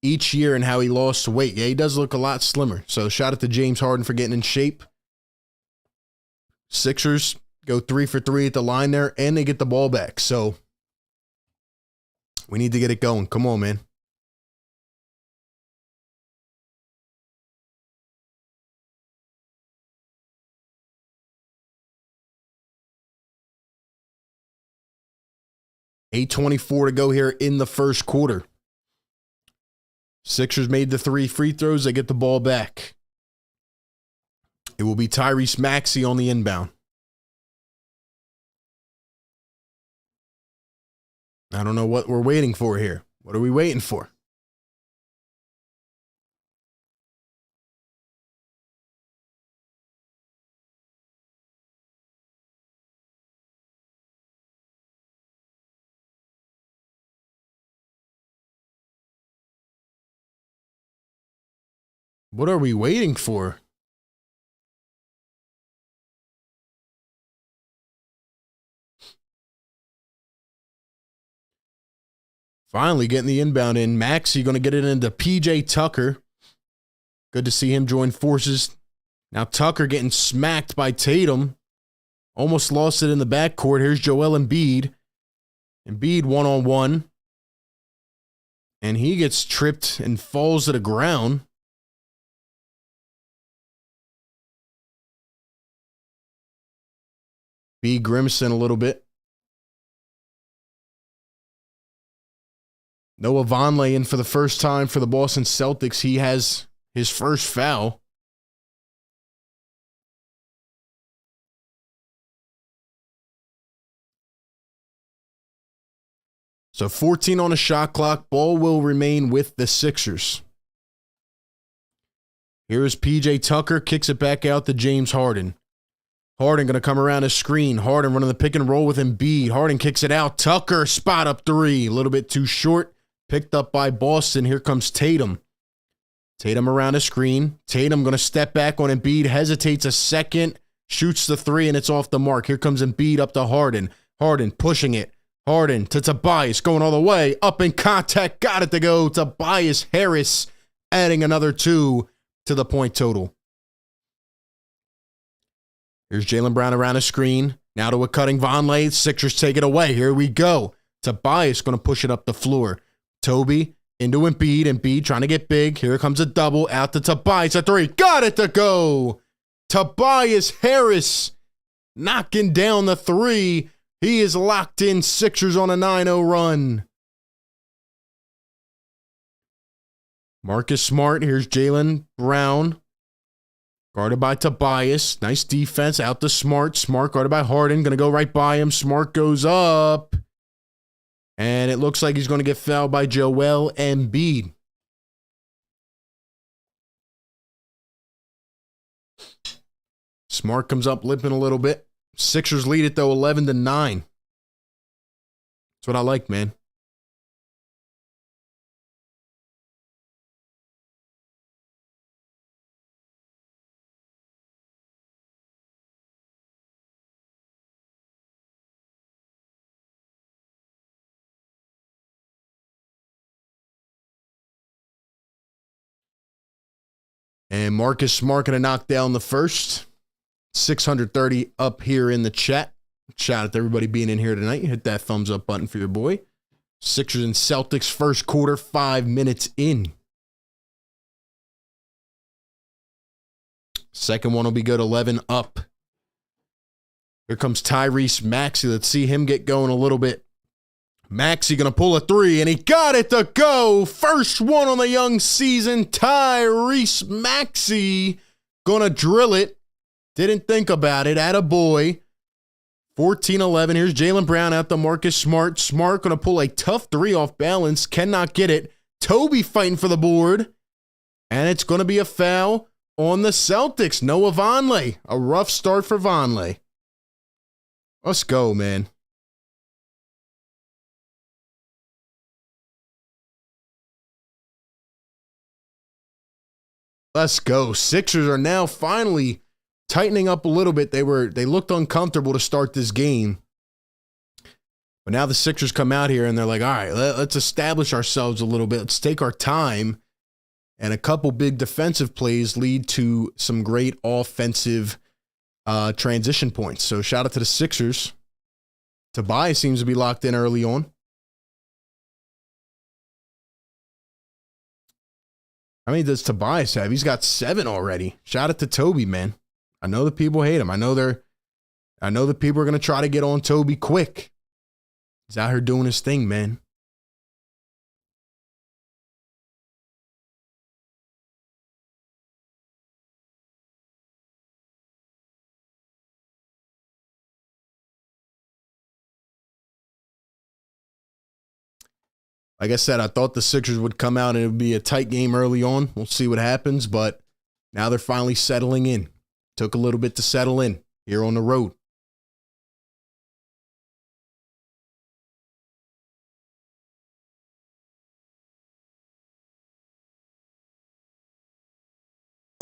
each year and how he lost weight. Yeah, he does look a lot slimmer. So shout out to James Harden for getting in shape. Sixers go 3 for 3 at the line there, and they get the ball back. So we need to get it going. Come on, man. $8:24 to go here in the first quarter. Sixers made the 3 free throws. They get the ball back. It will be Tyrese Maxey on the inbound. I don't know what we're waiting for here. What are we waiting for? What are we waiting for? Finally getting the inbound in. Maxey going to get it into PJ Tucker. Good to see him join forces. Now Tucker getting smacked by Tatum. Almost lost it in the backcourt. Here's Joel Embiid. Embiid one-on-one. And he gets tripped and falls to the ground. B grimacing a little bit. Noah Vonleh in for the first time for the Boston Celtics. He has his first foul. So 14 on the shot clock. Ball will remain with the Sixers. Here's PJ Tucker. Kicks it back out to James Harden. Harden going to come around his screen. Harden running the pick and roll with Embiid. Harden kicks it out. Tucker, spot up three. A little bit too short. Picked up by Boston. Here comes Tatum. Tatum around the screen. Tatum going to step back on Embiid. Hesitates a second. Shoots the three, and it's off the mark. Here comes Embiid up to Harden. Harden pushing it. Harden to Tobias. Going all the way. Up in contact. Got it to go. Tobias Harris adding another 2 to the point total. Here's Jaylen Brown around the screen. Now to a cutting Vonleh. Sixers take it away. Here we go. Tobias going to push it up the floor. Toby into Embiid. Embiid trying to get big. Here comes a double. Out to Tobias. A 3. Got it to go. Tobias Harris knocking down the 3. He is locked in. Sixers on a 9-0 run. Marcus Smart. Here's Jaylen Brown. Guarded by Tobias. Nice defense. Out to Smart. Smart guarded by Harden. Going to go right by him. Smart goes up. And it looks like he's going to get fouled by Joel Embiid. Smart comes up limping a little bit. Sixers lead it, though, 11-9. That's what I like, man. And Marcus Smart going to knock down the first. 630 up here in the chat. Shout out to everybody being in here tonight. Hit that thumbs up button for your boy. Sixers and Celtics first quarter, 5 minutes in. Second one will be good, 11 up. Here comes Tyrese Maxey. Let's see him get going a little bit. Maxey going to pull a 3, and he got it to go. First one on the young season. Tyrese Maxey going to drill it. Didn't think about it. Attaboy. 14-11. Here's Jaylen Brown out to Marcus Smart. Smart going to pull a tough 3 off balance. Cannot get it. Toby fighting for the board. And it's going to be a foul on the Celtics. Noah Vonleh. A rough start for Vonleh. Let's go, man. Let's go. Sixers are now finally tightening up a little bit. They looked uncomfortable to start this game. But now the Sixers come out here and they're like, all right, let's establish ourselves a little bit. Let's take our time. And a couple big defensive plays lead to some great offensive transition points. So shout out to the Sixers. Tobias seems to be locked in early on. How many does Tobias have? He's got 7 already. Shout out to Toby, man. I know the people hate him. I know the people are going to try to get on Toby quick. He's out here doing his thing, man. Like I said, I thought the Sixers would come out and it would be a tight game early on. We'll see what happens, but now they're finally settling in. Took a little bit to settle in here on the road.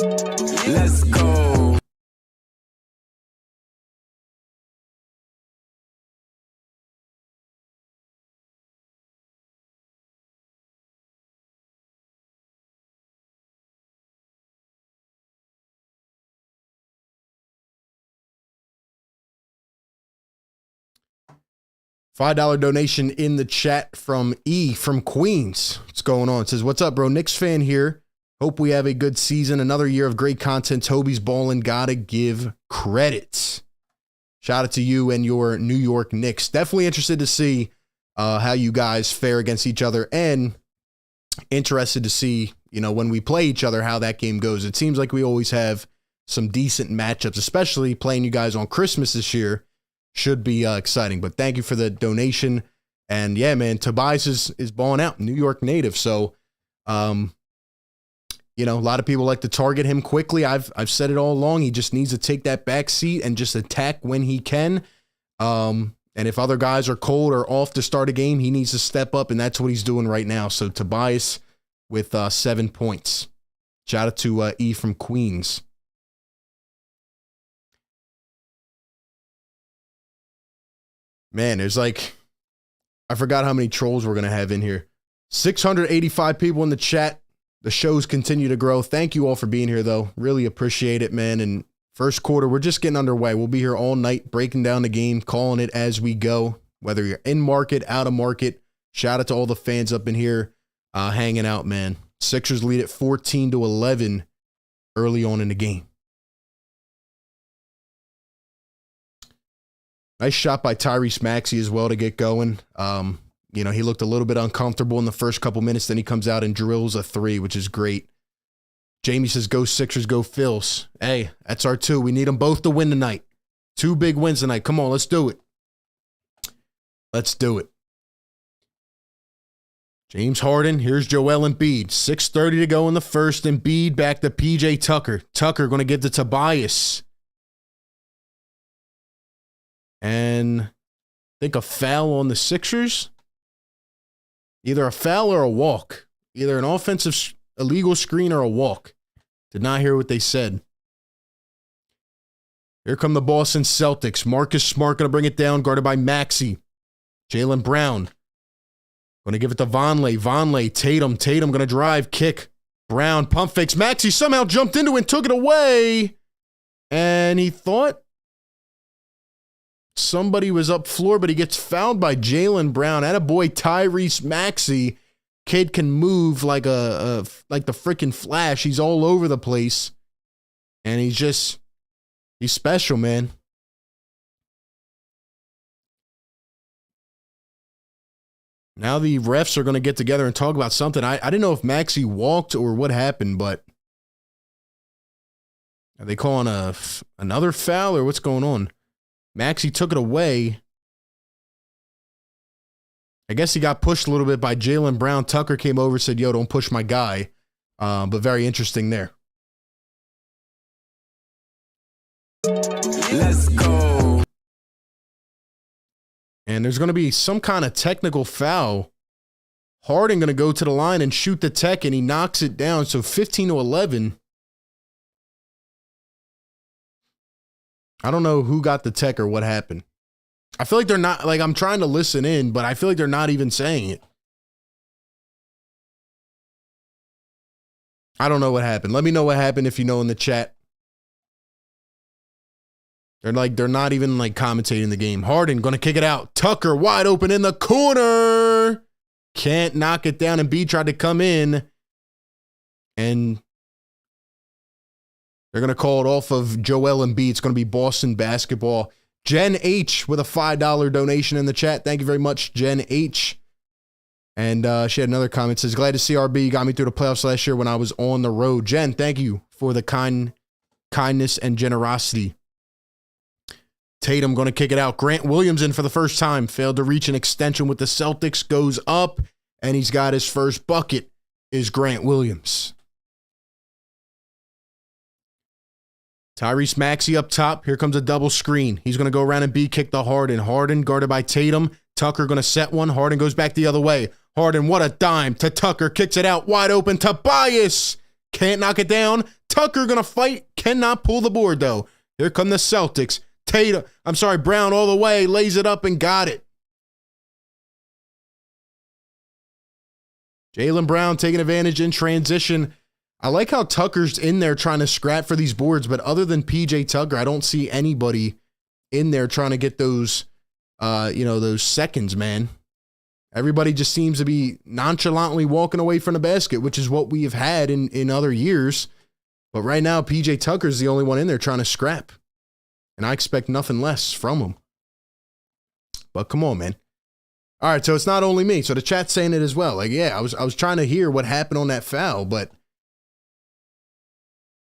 Let's go. $5 donation in the chat from E from Queens. What's going on? It says, what's up, bro? Knicks fan here. Hope we have a good season. Another year of great content. Toby's balling. Gotta give credit. Shout out to you and your New York Knicks. Definitely interested to see how you guys fare against each other, and interested to see, when we play each other, how that game goes. It seems like we always have some decent matchups, especially playing you guys on Christmas this year. Should be exciting. But thank you for the donation. And yeah, man, Tobias is balling out, New York native. So, a lot of people like to target him quickly. I've said it all along. He just needs to take that back seat and just attack when he can. And if other guys are cold or off to start a game, he needs to step up, and that's what he's doing right now. So Tobias with 7 points. Shout out to E from Queens. Man, there's I forgot how many trolls we're going to have in here. 685 people in the chat. The shows continue to grow. Thank you all for being here, though. Really appreciate it, man. And first quarter, we're just getting underway. We'll be here all night, breaking down the game, calling it as we go, whether you're in market, out of market. Shout out to all the fans up in here hanging out, man. Sixers lead at 14-11 early on in the game. Nice shot by Tyrese Maxey as well to get going. He looked a little bit uncomfortable in the first couple minutes. Then he comes out and drills a three, which is great. Jamie says, go Sixers, go Phils. Hey, that's our two. We need them both to win tonight. 2 big wins tonight. Come on, let's do it. Let's do it. James Harden. Here's Joel Embiid. 6:30 to go in the first. Embiid back to PJ Tucker. Tucker going to give to Tobias. And I think a foul on the Sixers. Either a foul or a walk. Either an offensive illegal screen or a walk. Did not hear what they said. Here come the Boston Celtics. Marcus Smart going to bring it down, guarded by Maxey. Jaylen Brown going to give it to Vonleh. Vonleh, Tatum going to drive, kick. Brown, pump fakes. Maxey somehow jumped into it and took it away. And he thought somebody was up floor, but he gets fouled by Jaylen Brown. Attaboy Tyrese Maxey. Kid can move like the freaking Flash. He's all over the place. And he's special, man. Now the refs are going to get together and talk about something. I didn't know if Maxey walked or what happened, but are they calling another foul or what's going on? Maxey took it away. I guess he got pushed a little bit by Jaylen Brown. Tucker came over and said, yo, don't push my guy. But very interesting there. Let's go. And there's going to be some kind of technical foul. Harden going to go to the line and shoot the tech, and he knocks it down. So 15-11. I don't know who got the tech or what happened. I feel like they're not, I'm trying to listen in, but I feel like they're not even saying it. I don't know what happened. Let me know what happened if you know in the chat. They're not even commentating the game. Harden going to kick it out. Tucker wide open in the corner. Can't knock it down. And B tried to come in. And they're going to call it off of Joel Embiid. It's going to be Boston basketball. Jen H with a $5 donation in the chat. Thank you very much, Jen H. And she had another comment. Says, glad to see RB. You got me through the playoffs last year when I was on the road. Jen, thank you for the kindness and generosity. Tatum going to kick it out. Grant Williams in for the first time. Failed to reach an extension with the Celtics. Goes up, and he's got his first bucket. Is Grant Williams. Tyrese Maxey up top. Here comes a double screen. He's going to go around and kick to Harden. Harden guarded by Tatum. Tucker going to set one. Harden goes back the other way. Harden, what a dime to Tucker. Kicks it out wide open. Tobias can't knock it down. Tucker going to fight. Cannot pull the board, though. Here come the Celtics. Brown all the way. Lays it up and got it. Jaylen Brown taking advantage in transition. I like how Tucker's in there trying to scrap for these boards, but other than PJ Tucker, I don't see anybody in there trying to get those, those seconds, man. Everybody just seems to be nonchalantly walking away from the basket, which is what we have had in other years. But right now, PJ Tucker's the only one in there trying to scrap. And I expect nothing less from him. But come on, man. All right, so it's not only me. So the chat's saying it as well. Like, yeah, I was trying to hear what happened on that foul, but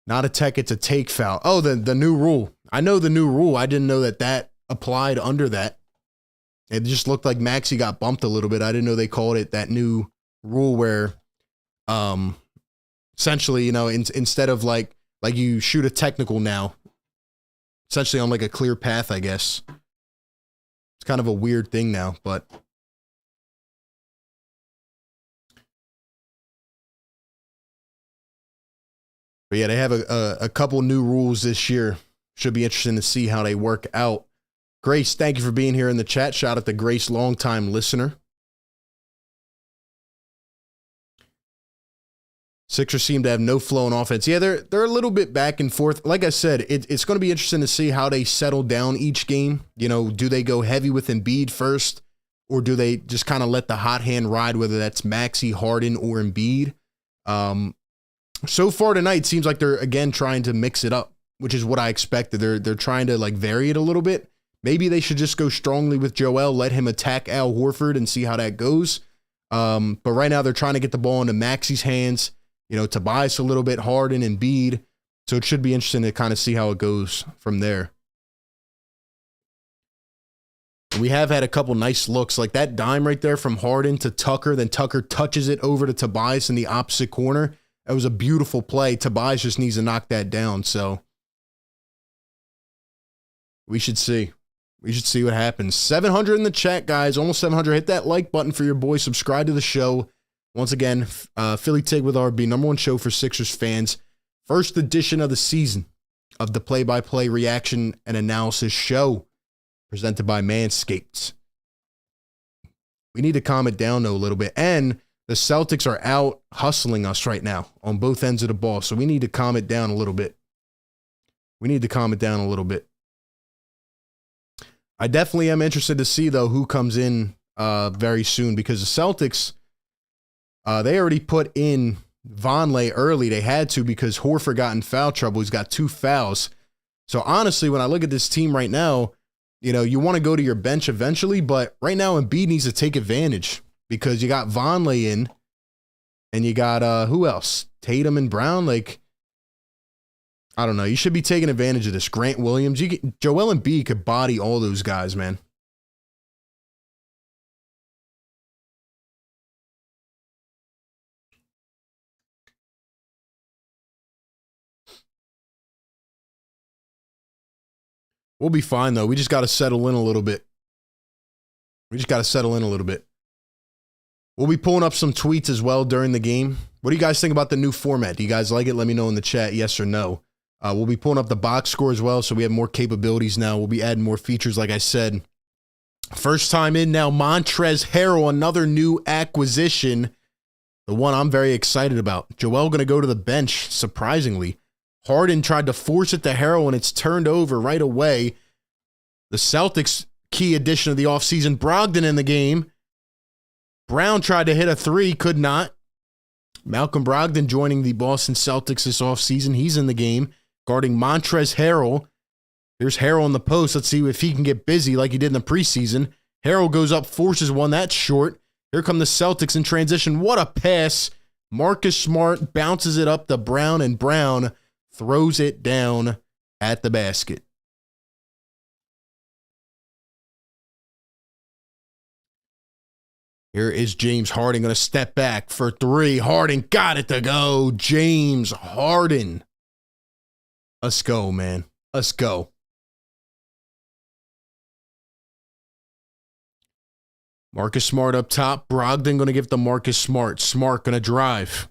not a tech, it's a take foul. Oh, the new rule. I know the new rule. I didn't know that applied under that. It just looked like Maxey got bumped a little bit. I didn't know they called it that new rule where essentially, instead of like you shoot a technical now, essentially on like a clear path, I guess. It's kind of a weird thing now, but yeah, they have a couple new rules this year. Should be interesting to see how they work out. Grace, thank you for being here in the chat. Shout out to Grace, longtime listener. Sixers seem to have no flow in offense. Yeah, they're a little bit back and forth. Like I said, it's going to be interesting to see how they settle down each game. Do they go heavy with Embiid first, or do they just kind of let the hot hand ride, whether that's Maxey, Harden, or Embiid? So far tonight, it seems like they're, again, trying to mix it up, which is what I expected. They're trying to, vary it a little bit. Maybe they should just go strongly with Joel, let him attack Al Horford and see how that goes. But right now, they're trying to get the ball into Maxey's hands, Tobias a little bit, Harden, and Embiid. So it should be interesting to kind of see how it goes from there. And we have had a couple nice looks, like that dime right there from Harden to Tucker. Then Tucker touches it over to Tobias in the opposite corner. That was a beautiful play. Tobias just needs to knock that down. So we should see. We should see what happens. 700 in the chat, guys. Almost 700. Hit that like button for your boy. Subscribe to the show. Once again, Philly Tig with RB, number one show for Sixers fans. First edition of the season of the play-by-play reaction and analysis show presented by Manscaped. We need to calm it down, though, a little bit. And the Celtics are out hustling us right now on both ends of the ball, so we need to calm it down a little bit. I definitely am interested to see, though, who comes in very soon, because the Celtics, they already put in Vonleh early. They had to because Horford got in foul trouble. He's got 2 fouls. So honestly, when I look at this team right now, you want to go to your bench eventually, but right now Embiid needs to take advantage because you got Vonleh in and you got, who else? Tatum and Brown. I don't know. You should be taking advantage of this. Grant Williams. Joel Embiid could body all those guys, man. We'll be fine, though. We just got to settle in a little bit. We'll be pulling up some tweets as well during the game. What do you guys think about the new format? Do you guys like it? Let me know in the chat, yes or no. We'll be pulling up the box score as well, so we have more capabilities now. We'll be adding more features, like I said. First time in now, Montrezl Harrell, another new acquisition. The one I'm very excited about. Joel going to go to the bench, surprisingly. Harden tried to force it to Harrell, and it's turned over right away. The Celtics' key addition of the offseason, Brogdon in the game. Brown tried to hit a 3, could not. Malcolm Brogdon joining the Boston Celtics this offseason. He's in the game, guarding Montrezl Harrell. Here's Harrell in the post. Let's see if he can get busy like he did in the preseason. Harrell goes up, forces one. That's short. Here come the Celtics in transition. What a pass. Marcus Smart bounces it up to Brown, and Brown throws it down at the basket. Here is James Harden going to step back for 3. Harden got it to go. James Harden. Let's go, man. Let's go. Marcus Smart up top. Brogdon going to give to Marcus Smart. Smart going to drive.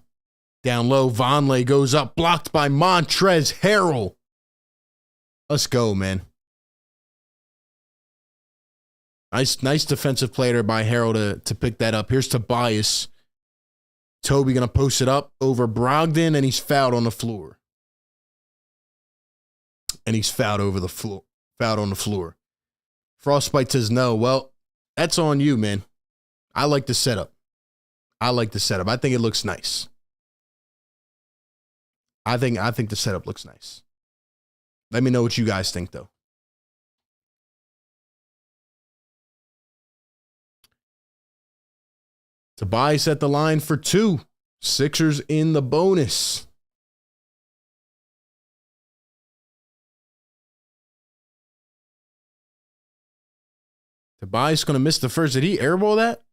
Down low, Vonleh goes up, blocked by Montrezl Harrell. Let's go, man. Nice defensive player by Harrell to pick that up. Here's Tobias. Toby going to post it up over Brogdon, and he's fouled on the floor. And he's fouled over the floor. Fouled on the floor. Frostbite says no. Well, that's on you, man. I like the setup. I think it looks nice. I think the setup looks nice. Let me know what you guys think, though. Tobias at the line for 2. Sixers in the bonus. Tobias going to miss the first. Did he airball that?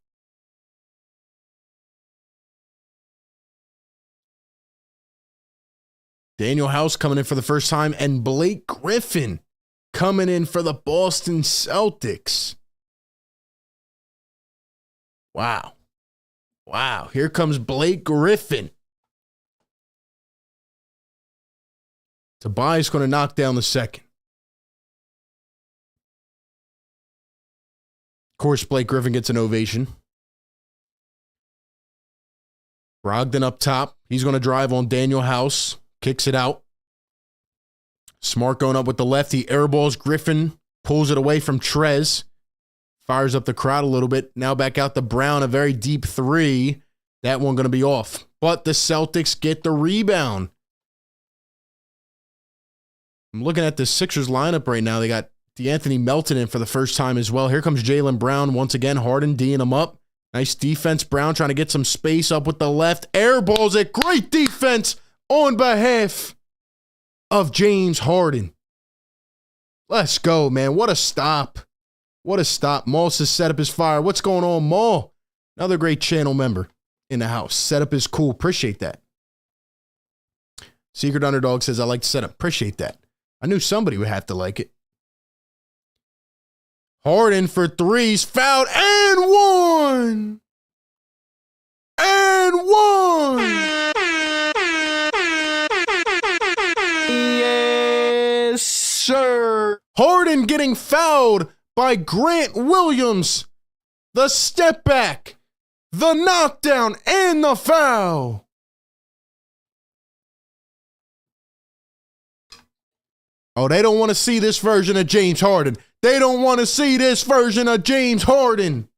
Daniel House coming in for the first time, and Blake Griffin coming in for the Boston Celtics. Wow. Here comes Blake Griffin. Tobias going to knock down the second. Of course, Blake Griffin gets an ovation. Brogdon up top. He's going to drive on Daniel House. Kicks it out. Smart going up with the left. He airballs Griffin. Pulls it away from Trez. Fires up the crowd a little bit. Now back out to Brown. A very deep 3. That one going to be off. But the Celtics get the rebound. I'm looking at the Sixers lineup right now. They got DeAnthony Melton in for the first time as well. Here comes Jaylen Brown once again. Harden D'ing him up. Nice defense. Brown trying to get some space up with the left. Airballs it. Great defense on behalf of James Harden. Let's go, man. What a stop. Maul says setup is fire. What's going on, Maul? Another great channel member in the house. Setup is cool. Appreciate that. Secret Underdog says, I like the setup. Appreciate that. I knew somebody would have to like it. Harden for 3s. Fouled and 1. And 1. Yes, sir. Harden getting fouled by Grant Williams. The step back, the knockdown, and the foul. Oh, they don't want to see this version of James Harden. They don't want to see this version of James Harden.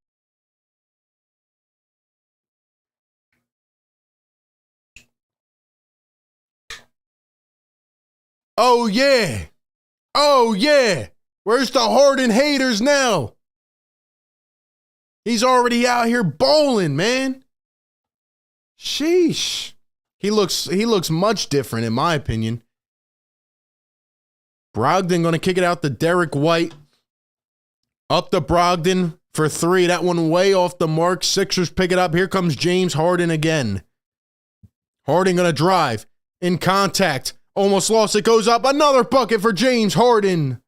Oh, yeah. Oh, yeah. Where's the Harden haters now? He's already out here bowling, man. Sheesh. He looks much different, in my opinion. Brogdon going to kick it out to Derek White. Up to Brogdon for 3. That one way off the mark. Sixers pick it up. Here comes James Harden again. Harden going to drive. In contact. Almost lost it. Goes up. Another bucket for James Harden.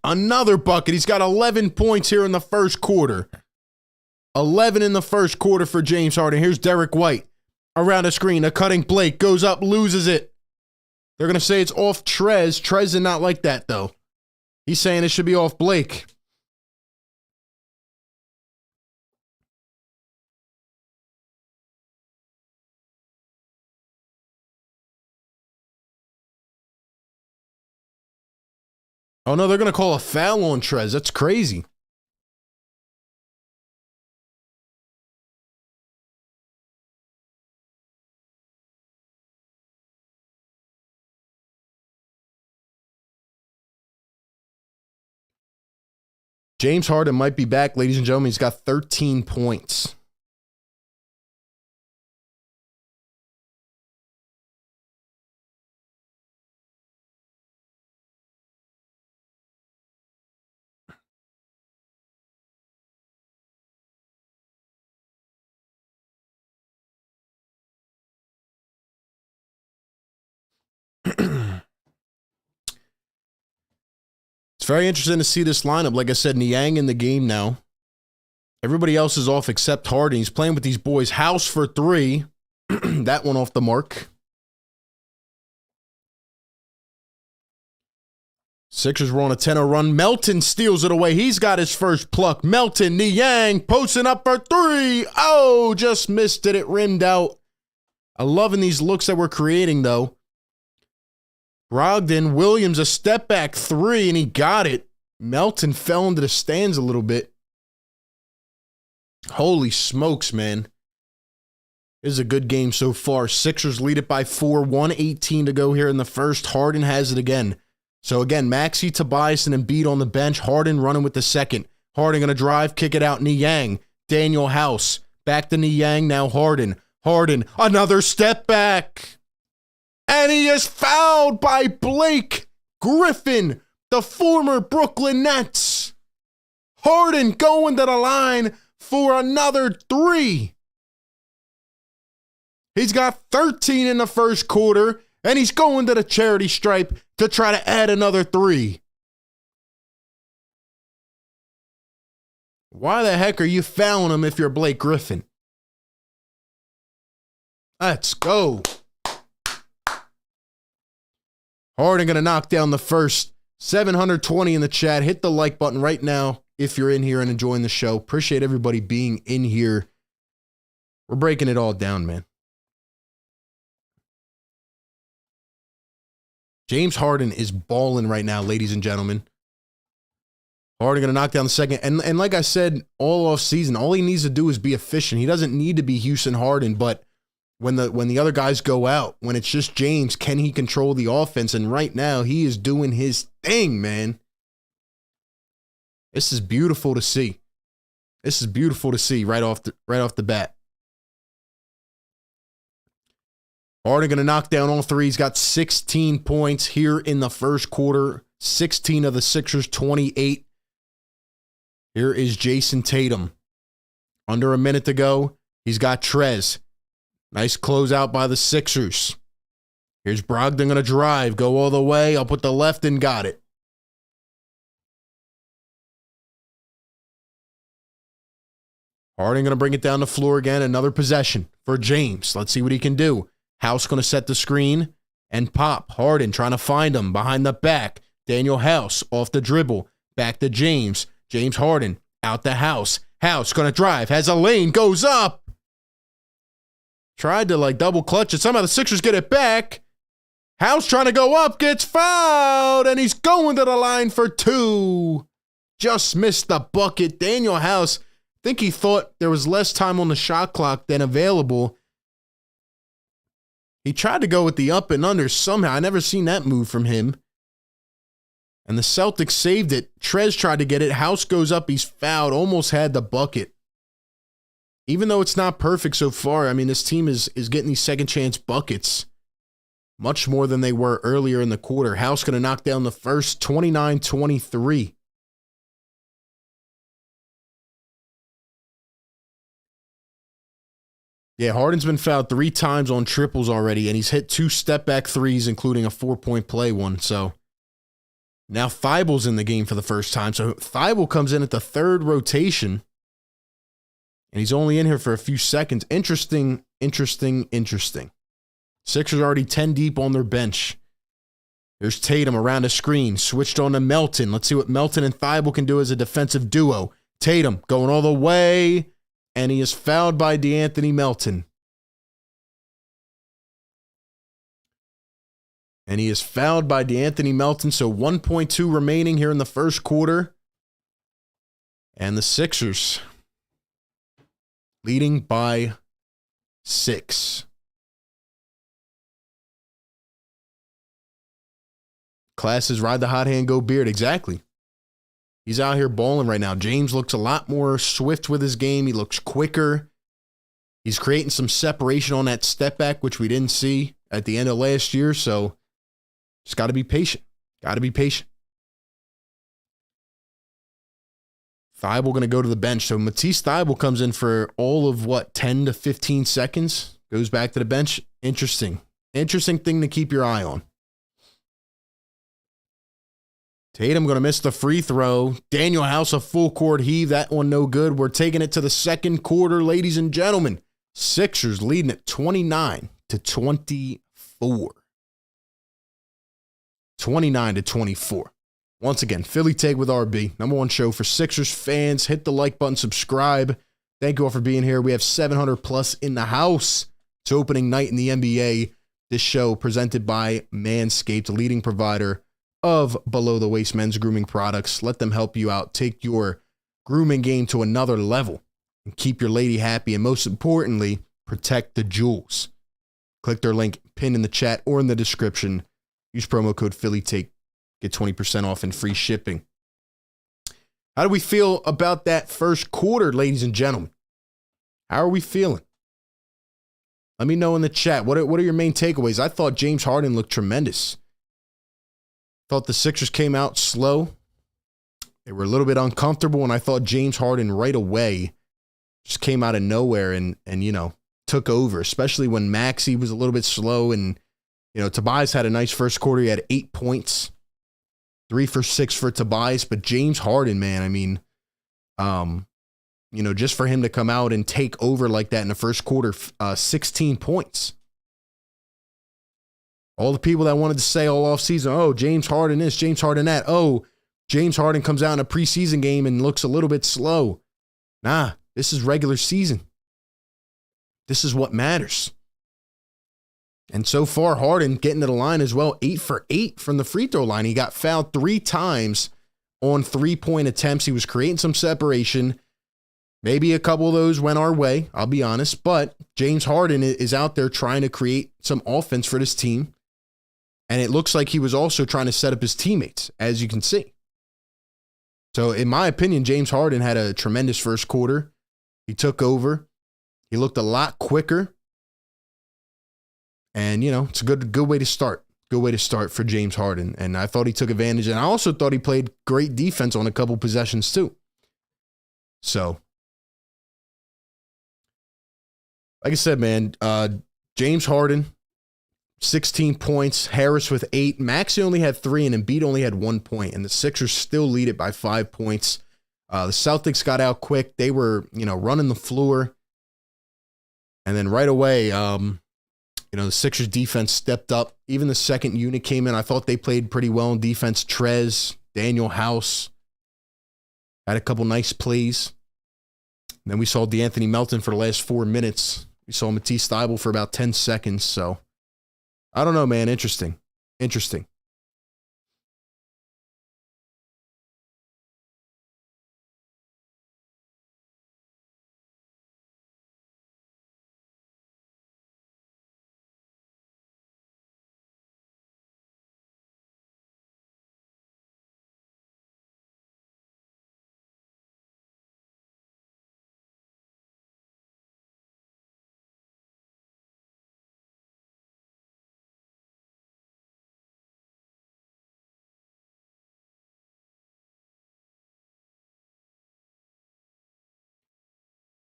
Another bucket. He's got 11 points here in the first quarter. 11 in the first quarter for James Harden. Here's Derek White. Around the screen. A cutting Blake. Goes up. Loses it. They're going to say it's off Trez. Trez did not like that, though. He's saying it should be off Blake. Oh, no, they're going to call a foul on Trez. That's crazy. James Harden might be back, ladies and gentlemen. He's got 13 points. It's very interesting to see this lineup. Like I said, Niang in the game now. Everybody else is off except Harden. He's playing with these boys. House for 3. That one off the mark. Sixers were on a 10-0 run. Melton steals it away. He's got his first pluck. Melton, Niang, posting up for 3. Oh, just missed it. It rimmed out. I'm loving these looks that we're creating, though. Brogdon, Williams, a step back 3, and he got it. Melton fell into the stands a little bit. Holy smokes, man. This is a good game so far. Sixers lead it by 4. 1:18 to go here in the first. Harden has it again. So again, Maxey, Tobias, and Embiid on the bench. Harden running with the second. Harden going to drive, kick it out. Niang, Daniel House. Back to Niang, now Harden. Harden, another step back. And he is fouled by Blake Griffin, the former Brooklyn Nets. Harden going to the line for another 3. He's got 13 in the first quarter, and he's going to the charity stripe to try to add another 3. Why the heck are you fouling him if you're Blake Griffin? Let's go. Harden going to knock down the first. 720 in the chat. Hit the like button right now if you're in here and enjoying the show. Appreciate everybody being in here. We're breaking it all down, man. James Harden is balling right now, ladies and gentlemen. Harden going to knock down the second. And like I said, all off season, all he needs to do is be efficient. He doesn't need to be Houston Harden, but when the other guys go out, when it's just James, can he control the offense? And right now, he is doing his thing, man. This is beautiful to see. This is beautiful to see right off the bat. Harden going to knock down all 3. He's got 16 points here in the first quarter. 16 of the Sixers, 28. Here is Jason Tatum. Under a minute to go. He's got Trez. Nice closeout by the Sixers. Here's Brogdon going to drive. Go all the way. Up with the left and got it. Harden going to bring it down the floor again. Another possession for James. Let's see what he can do. House going to set the screen and pop. Harden trying to find him behind the back. Daniel House off the dribble. Back to James. James Harden out the House. House going to drive. Has a lane. Goes up. Tried to double clutch it. Somehow the Sixers get it back. House trying to go up. Gets fouled. And he's going to the line for 2. Just missed the bucket. Daniel House, I think he thought there was less time on the shot clock than available. He tried to go with the up and under somehow. I never seen that move from him. And the Celtics saved it. Trez tried to get it. House goes up. He's fouled. Almost had the bucket. Even though it's not perfect so far, I mean, this team is getting these second chance buckets much more than they were earlier in the quarter. House going to knock down the first, 29-23. Yeah, Harden's been fouled 3 times on triples already, and he's hit 2 step-back threes, including a 4-point play one. So now Thibel's in the game for the first time. So Thibel comes in at the 3rd rotation, and he's only in here for a few seconds. Interesting. Sixers already 10 deep on their bench. Here's Tatum around a screen, switched on to Melton. Let's see what Melton and Thibel can do as a defensive duo. Tatum going all the way. And he is fouled by DeAnthony Melton. So 1.2 remaining here in the first quarter. And the Sixers leading by 6. Classes ride the hot hand, go Beard. Exactly. He's out here balling right now. James looks a lot more swift with his game. He looks quicker. He's creating some separation on that step back, which we didn't see at the end of last year. So just got to be patient. Thibault going to go to the bench. So Matisse Thibault comes in for all of 10 to 15 seconds. Goes back to the bench. Interesting thing to keep your eye on. Tatum going to miss the free throw. Daniel House, a full court heave. That one no good. We're taking it to the second quarter, ladies and gentlemen. Sixers leading at 29-24. 29-24. Once again, Philly Take with RB. Number one show for Sixers fans. Hit the like button, subscribe. Thank you all for being here. We have 700 plus in the house. It's opening night in the NBA. This show presented by Manscaped, a leading provider of below-the-waist men's grooming products. Let them help you out. Take your grooming game to another level and keep your lady happy. And most importantly, protect the jewels. Click their link pinned in the chat or in the description. Use promo code PhillyTake. Get 20% off and free shipping. How do we feel about that first quarter, ladies and gentlemen? How are we feeling? Let me know in the chat. What are your main takeaways? I thought James Harden looked tremendous. Thought the Sixers came out slow. They were a little bit uncomfortable, and I thought James Harden right away just came out of nowhere and took over, especially when Maxey was a little bit slow. And, Tobias had a nice first quarter. He had 8 points, 3 for 6 for Tobias. But James Harden, man, just for him to come out and take over like that in the first quarter, 16 points. All the people that wanted to say all offseason, oh, James Harden this, James Harden that. Oh, James Harden comes out in a preseason game and looks a little bit slow. Nah, this is regular season. This is what matters. And so far, Harden getting to the line as well, 8 for 8 from the free throw line. He got fouled 3 times on 3-point attempts. He was creating some separation. Maybe a couple of those went our way, I'll be honest. But James Harden is out there trying to create some offense for this team. And it looks like he was also trying to set up his teammates, as you can see. So, in my opinion, James Harden had a tremendous first quarter. He took over. He looked a lot quicker. And, it's a good way to start. Good way to start for James Harden. And I thought he took advantage. And I also thought he played great defense on a couple possessions, too. So, like I said, man, James Harden, 16 points, Harris with 8. Maxey only had 3, and Embiid only had 1 point. And the Sixers still lead it by 5 points. The Celtics got out quick. They were, running the floor. And then right away, the Sixers defense stepped up. Even the second unit came in. I thought they played pretty well in defense. Trez, Daniel House had a couple nice plays. And then we saw D'Anthony Melton for the last 4 minutes. We saw Matisse Thybulle for about 10 seconds. So, I don't know, man. Interesting.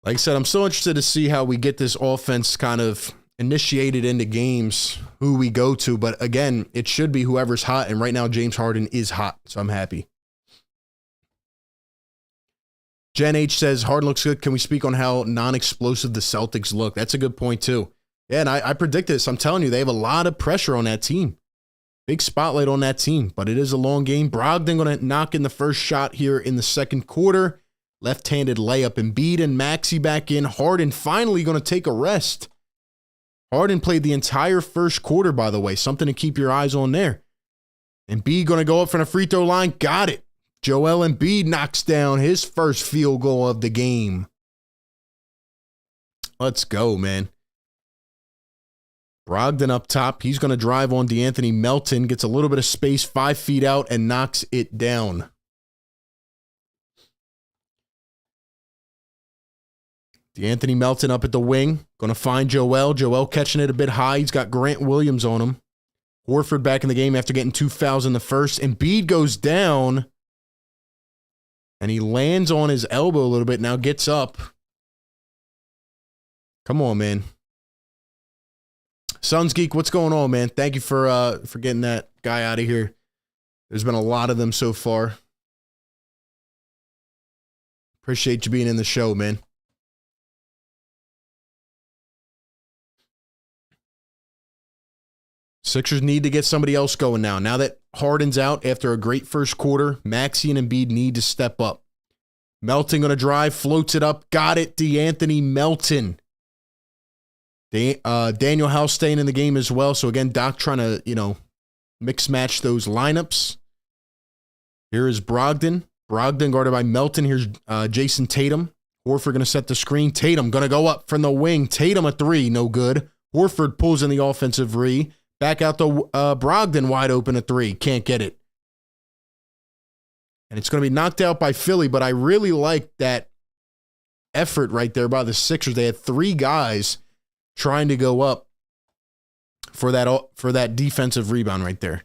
Like I said, I'm so interested to see how we get this offense kind of initiated into games, who we go to. But again, it should be whoever's hot. And right now, James Harden is hot. So I'm happy. Jen H says, Harden looks good. Can we speak on how non-explosive the Celtics look? That's a good point, too. Yeah, and I predict this. I'm telling you, they have a lot of pressure on that team. Big spotlight on that team. But it is a long game. Brogdon going to knock in the first shot here in the second quarter. Left-handed layup. Embiid and Maxey back in. Harden finally going to take a rest. Harden played the entire first quarter, by the way. Something to keep your eyes on there. Embiid going to go up from the free throw line. Got it. Joel Embiid knocks down his first field goal of the game. Let's go, man. Brogdon up top. He's going to drive on D'Anthony Melton. Gets a little bit of space, 5 feet out, and knocks it down. D'Anthony Melton up at the wing. Going to find Joel. Joel catching it a bit high. He's got Grant Williams on him. Horford back in the game after getting 2 fouls in the first. Embiid goes down. And he lands on his elbow a little bit. Now gets up. Come on, man. Suns Geek, what's going on, man? Thank you for getting that guy out of here. There's been a lot of them so far. Appreciate you being in the show, man. Sixers need to get somebody else going now. Now that Harden's out after a great first quarter, Maxey and Embiid need to step up. Melton going to drive, floats it up, got it, DeAnthony Melton. Daniel House staying in the game as well. So again, Doc trying to, mix match those lineups. Here is Brogdon. Brogdon guarded by Melton. Here's Jason Tatum. Horford going to set the screen. Tatum going to go up from the wing. Tatum a three, no good. Horford pulls in the offensive re. Back out to Brogdon, wide open a three. Can't get it. And it's going to be knocked out by Philly, but I really like that effort right there by the Sixers. They had three guys trying to go up for that defensive rebound right there.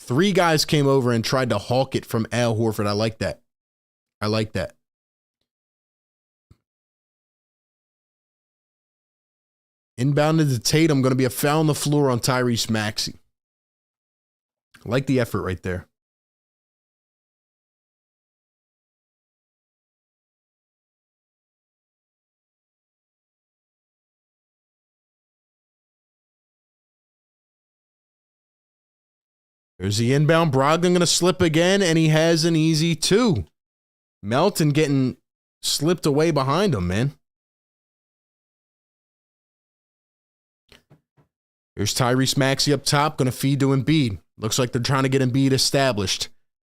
Three guys came over and tried to hawk it from Al Horford. I like that. I like that. Inbounded to Tatum, going to be a foul on the floor on Tyrese Maxey. I like the effort right there. There's the inbound. Brogdon going to slip again, and he has an easy two. Melton getting slipped away behind him, man. Here's Tyrese Maxey up top, going to feed to Embiid. Looks like they're trying to get Embiid established.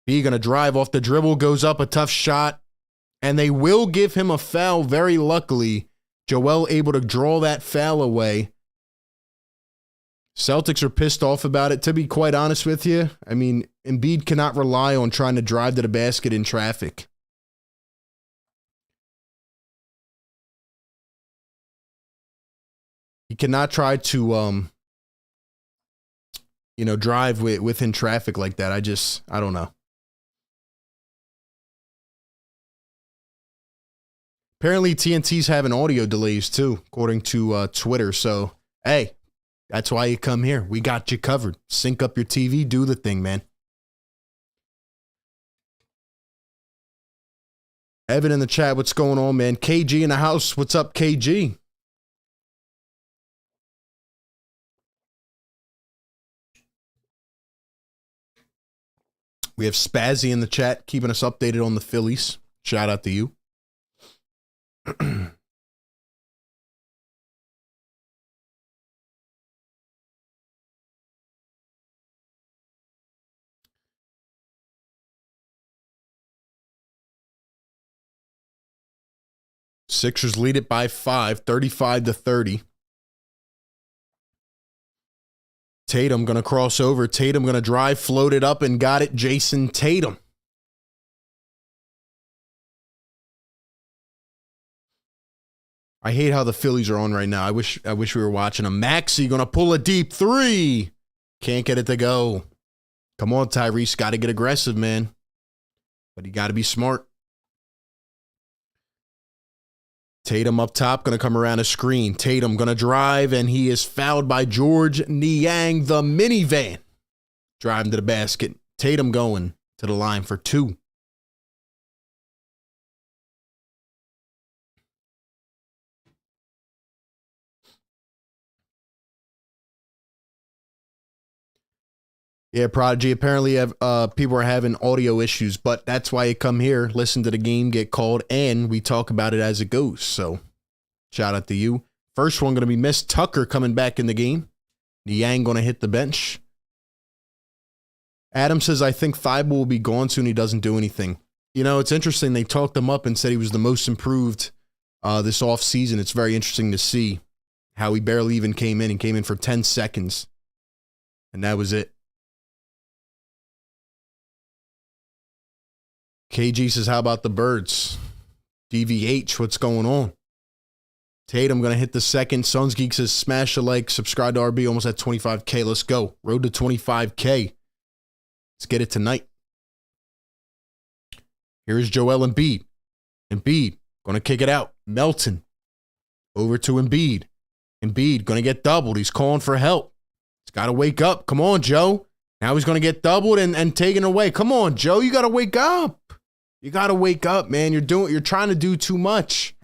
B going to drive off the dribble, goes up, a tough shot, and they will give him a foul, very luckily. Joel able to draw that foul away. Celtics are pissed off about it, to be quite honest with you. I mean, Embiid cannot rely on trying to drive to the basket in traffic. He cannot try to, drive within traffic like that. I don't know. Apparently, TNT's having audio delays too, according to Twitter. So, hey. That's why you come here. We got you covered. Sync up your TV. Do the thing, man. Evan in the chat. What's going on, man? KG in the house. What's up, KG? We have Spazzy in the chat, keeping us updated on the Phillies. Shout out to you. Sixers lead it by 5, 35-30. Tatum going to cross over. Tatum going to drive, float it up, and got it. Jason Tatum. I hate how the Phillies are on right now. I wish we were watching them. Maxey going to pull a deep three. Can't get it to go. Come on, Tyrese. Got to get aggressive, man. But you got to be smart. Tatum up top, going to come around a screen. Tatum going to drive, and he is fouled by George Niang, the minivan. Driving to the basket. Tatum going to the line for two. Yeah, Prodigy, apparently people are having audio issues, but that's why you come here, listen to the game, get called, and we talk about it as it goes. So, shout out to you. First one going to be Miss Tucker coming back in the game. Niang going to hit the bench. Adam says, I think Thibault will be gone soon. He doesn't do anything. You know, it's interesting. They talked him up and said he was the most improved this offseason. It's very interesting to see how he barely even came in. He came in for 10 seconds, and that was it. KG says, how about the birds? DVH, what's going on? Tatum going to hit the second. Suns Geek says, smash a like, subscribe to RB, almost at 25K. Let's go. Road to 25K. Let's get it tonight. Here is Joel Embiid. Embiid going to kick it out. Melton over to Embiid. Embiid going to get doubled. He's calling for help. He's got to wake up. Come on, Joe. Now he's going to get doubled and taken away. Come on, Joe. You got to wake up. You got to wake up, man. You're trying to do too much.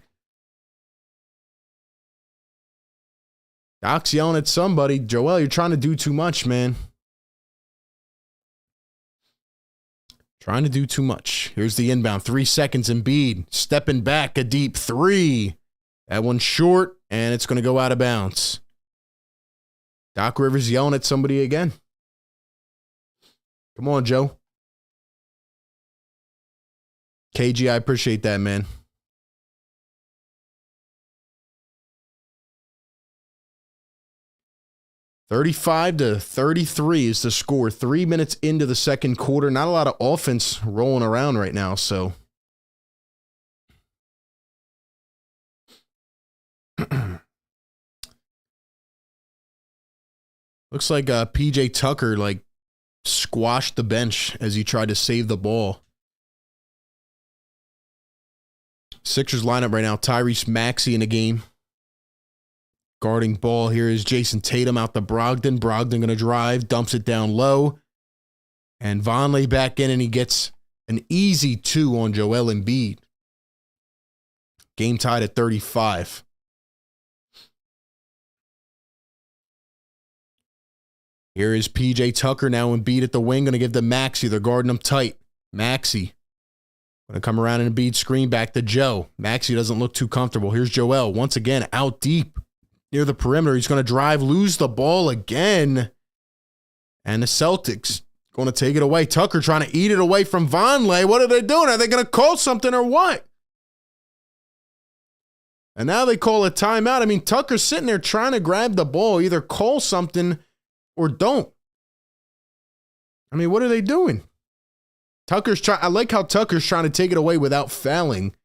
Doc's yelling at somebody. Joel, you're trying to do too much, man. Trying to do too much. Here's the inbound. 3 seconds. Embiid stepping back. A deep three. That one's short, and it's going to go out of bounds. Doc Rivers yelling at somebody again. Come on, Joe. KG, I appreciate that, man. $35-33 is the score. 3 minutes into the second quarter. Not a lot of offense rolling around right now, so. Looks like PJ Tucker squashed the bench as he tried to save the ball. Sixers lineup right now. Tyrese Maxey in the game. Guarding ball here is Jason Tatum out to Brogdon. Brogdon going to drive, dumps it down low. And Vonleh back in, and he gets an easy 2 on Joel Embiid. Game tied at 35. Here is PJ Tucker now. Embiid at the wing, going to give to Maxey. They're guarding him tight. Maxey going to come around and Embiid screen back to Joe. Maxey doesn't look too comfortable. Here's Joel once again out deep near the perimeter. He's going to drive, lose the ball again. And the Celtics going to take it away. Tucker trying to eat it away from Vonleh. What are they doing? Are they going to call something or what? And now they call a timeout. I mean, Tucker's sitting there trying to grab the ball. Either call something or don't. I mean, what are they doing? I like how Tucker's trying to take it away without fouling,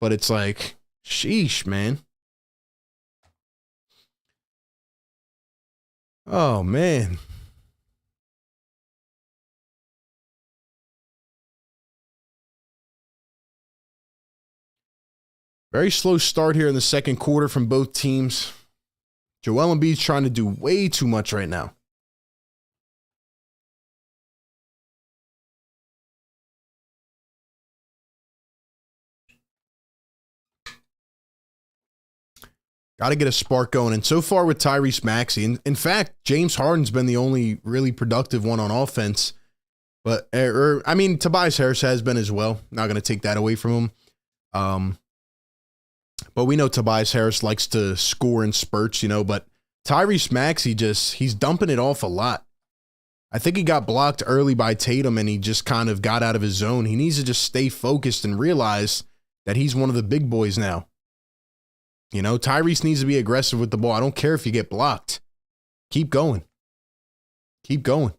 but it's like, sheesh, man. Oh, man. Very slow start here in the second quarter from both teams. Joel Embiid's trying to do way too much right now. Got to get a spark going. And so far with Tyrese Maxey, in fact, James Harden's been the only really productive one on offense. But, Tobias Harris has been as well. Not going to take that away from him. But we know Tobias Harris likes to score in spurts, but Tyrese Maxey he's dumping it off a lot. I think he got blocked early by Tatum and he just kind of got out of his zone. He needs to just stay focused and realize that he's one of the big boys now. Tyrese needs to be aggressive with the ball. I don't care if you get blocked. Keep going. Keep going.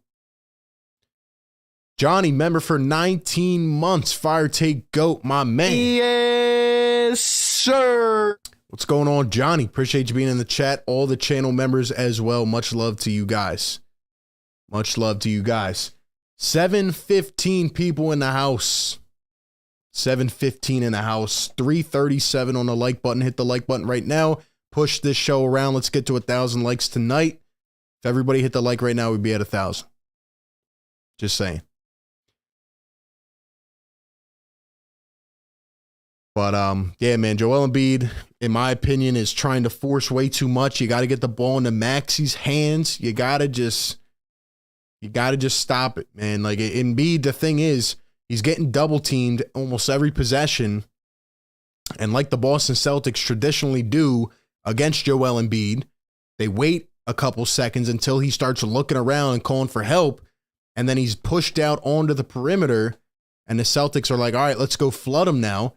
Johnny, member for 19 months. Fire take GOAT, my man. Yes, sir. What's going on, Johnny? Appreciate you being in the chat. All the channel members as well. Much love to you guys. Much love to you guys. 715 people in the house. 715 in the house. 337 on the like button. Hit the like button right now. Push this show around. Let's get to 1,000 likes tonight. If everybody hit the like right now, we'd be at 1,000. Just saying. But, yeah, man, Joel Embiid, in my opinion, is trying to force way too much. You got to get the ball into Maxey's hands. You got to just stop it, man. Like, Embiid, the thing is, he's getting double teamed almost every possession. And like the Boston Celtics traditionally do against Joel Embiid, they wait a couple seconds until he starts looking around and calling for help. And then he's pushed out onto the perimeter. And the Celtics are like, all right, let's go flood him now.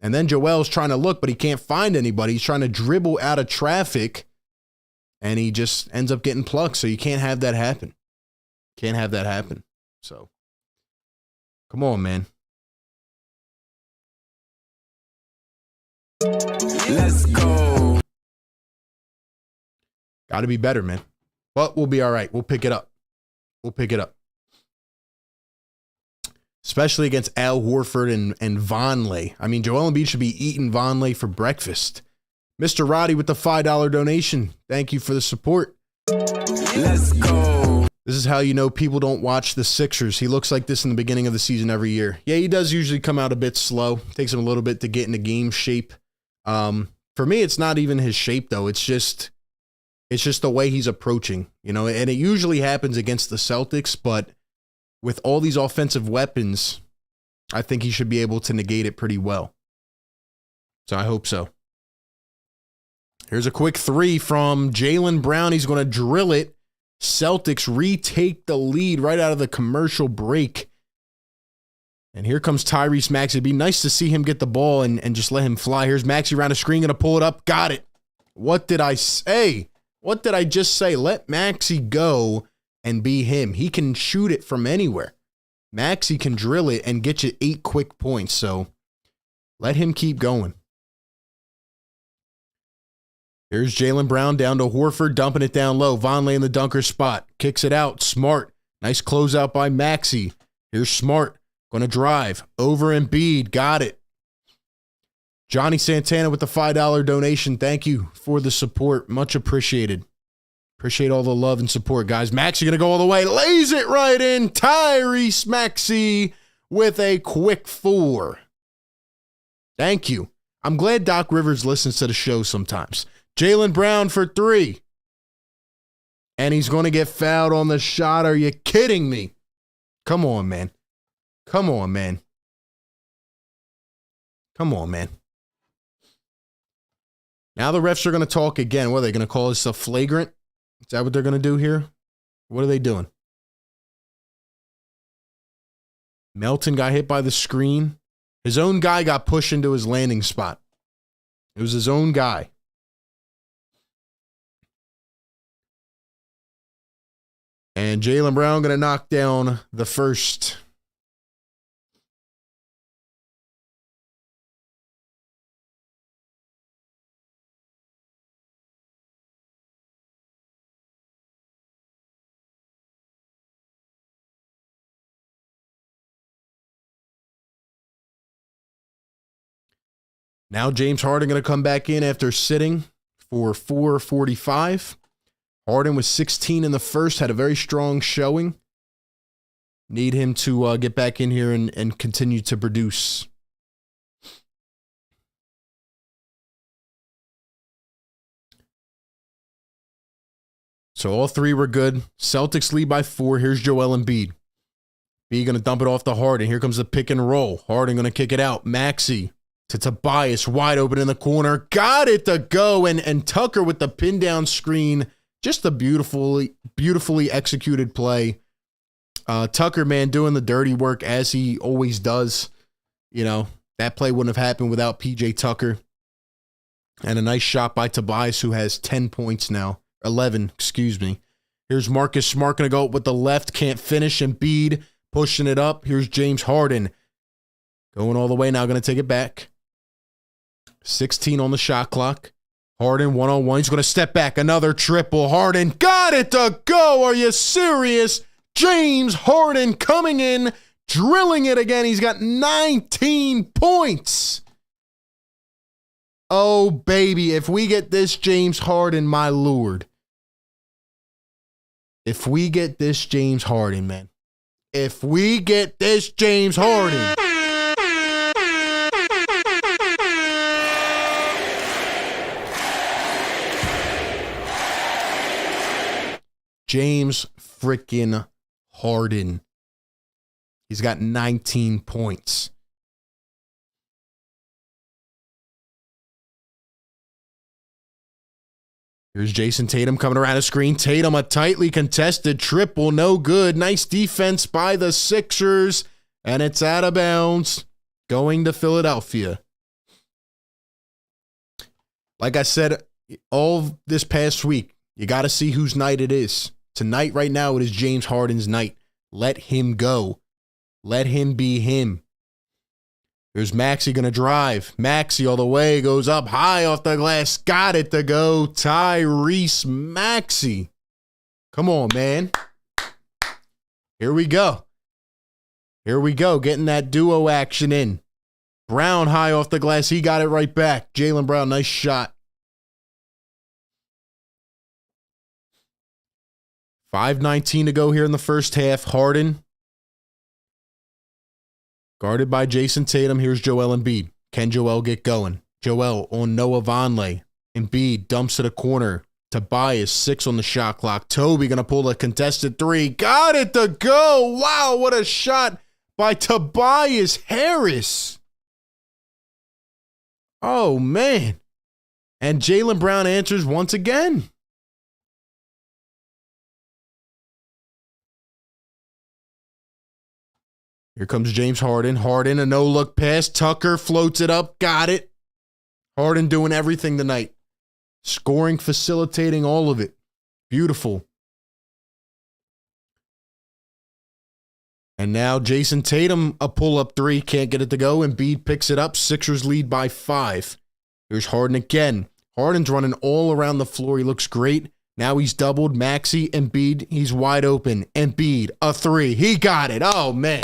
And then Joel's trying to look, but he can't find anybody. He's trying to dribble out of traffic. And he just ends up getting plucked. So you can't have that happen. Can't have that happen. So, come on, man. Let's go. Got to be better, man. But we'll be all right. We'll pick it up. We'll pick it up. Especially against Al Horford and Vonleh. I mean, Joel Embiid should be eating Vonleh for breakfast. Mr. Roddy with the $5 donation. Thank you for the support. Let's go. This is how you know people don't watch the Sixers. He looks like this in the beginning of the season every year. Yeah, he does usually come out a bit slow. Takes him a little bit to get into game shape. For me, it's not even his shape, though. It's just the way he's approaching, and it usually happens against the Celtics, but with all these offensive weapons, I think he should be able to negate it pretty well. So I hope so. Here's a quick three from Jaylen Brown. He's going to drill it. Celtics retake the lead right out of the commercial break. And here comes Tyrese Maxey. It'd be nice to see him get the ball and just let him fly. Here's Maxey around the screen, going to pull it up. Got it. What did I say? What did I just say? Let Maxey go and be him. He can shoot it from anywhere. Maxey can drill it and get you 8 quick points. So let him keep going. Here's Jaylen Brown down to Horford, dumping it down low. Vonleh in the dunker spot. Kicks it out. Smart. Nice closeout by Maxey. Here's Smart. Going to drive. Over Embiid. Got it. Johnny Santana with the $5 donation. Thank you for the support. Much appreciated. Appreciate all the love and support, guys. Maxey going to go all the way. Lays it right in. Tyrese Maxey with a quick 4. Thank you. I'm glad Doc Rivers listens to the show sometimes. Jaylen Brown for 3. And he's going to get fouled on the shot. Are you kidding me? Come on, man. Come on, man. Come on, man. Now the refs are going to talk again. What are they going to call this a flagrant? Is that what they're going to do here? What are they doing? Melton got hit by the screen. His own guy got pushed into his landing spot. It was his own guy. And Jaylen Brown going to knock down the first. Now James Harden going to come back in after sitting for 4:45. Harden was 16 in the first, had a very strong showing. Need him to get back in here and continue to produce. So all three were good. Celtics lead by 4. Here's Joel Embiid. B going to dump it off to Harden. Here comes the pick and roll. Harden going to kick it out. Maxey to Tobias, wide open in the corner. Got it to go. And Tucker with the pin down screen. Just a beautifully executed play. Tucker, man, doing the dirty work as he always does. That play wouldn't have happened without PJ Tucker. And a nice shot by Tobias, who has 10 points now. 11, excuse me. Here's Marcus Smart going to go with the left. Can't finish. Embiid pushing it up. Here's James Harden. Going all the way now. Going to take it back. 16 on the shot clock. Harden one-on-one. He's going to step back. Another triple. Harden got it to go. Are you serious? James Harden coming in, drilling it again. He's got 19 points. Oh, baby. If we get this James Harden, my Lord. If we get this James Harden, man. If we get this James Harden. James freaking Harden. He's got 19 points. Here's Jason Tatum coming around the screen. Tatum, a tightly contested triple. No good. Nice defense by the Sixers. And it's out of bounds. Going to Philadelphia. Like I said, all this past week, you got to see whose night it is. Tonight, right now, it is James Harden's night. Let him go. Let him be him. Here's Maxey going to drive. Maxey all the way, goes up high off the glass. Got it to go. Tyrese Maxey. Come on, man. Here we go. Here we go. Getting that duo action in. Brown high off the glass. He got it right back. Jaylen Brown, nice shot. 5:19 to go here in the first half. Harden guarded by Jason Tatum. Here's Joel Embiid. Can Joel get going? Joel on Noah Vonleh. Embiid dumps to the corner. Tobias, 6 on the shot clock. Toby going to pull a contested 3. Got it to go. Wow, what a shot by Tobias Harris. Oh, man. And Jaylen Brown answers once again. Here comes James Harden. Harden, a no-look pass. Tucker floats it up. Got it. Harden doing everything tonight. Scoring, facilitating, all of it. Beautiful. And now Jason Tatum, a pull-up 3. Can't get it to go. Embiid picks it up. Sixers lead by 5. Here's Harden again. Harden's running all around the floor. He looks great. Now he's doubled. Maxey, Embiid, he's wide open. Embiid, a 3. He got it. Oh, man.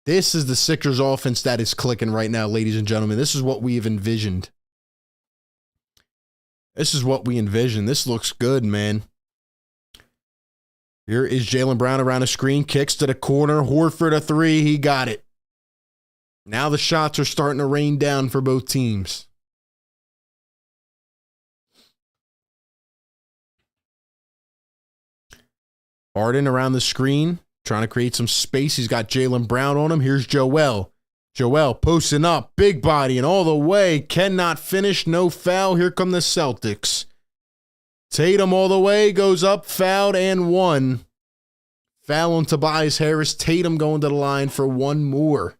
This is the Sixers offense that is clicking right now, ladies and gentlemen. This is what we've envisioned. This is what we envisioned. This looks good, man. Here is Jaylen Brown around the screen. Kicks to the corner. Horford, a 3. He got it. Now the shots are starting to rain down for both teams. Harden around the screen. Trying to create some space. He's got Jaylen Brown on him. Here's Joel. Joel posting up. Big body and all the way. Cannot finish. No foul. Here come the Celtics. Tatum all the way. Goes up. Fouled and 1. Foul on Tobias Harris. Tatum going to the line for 1 more.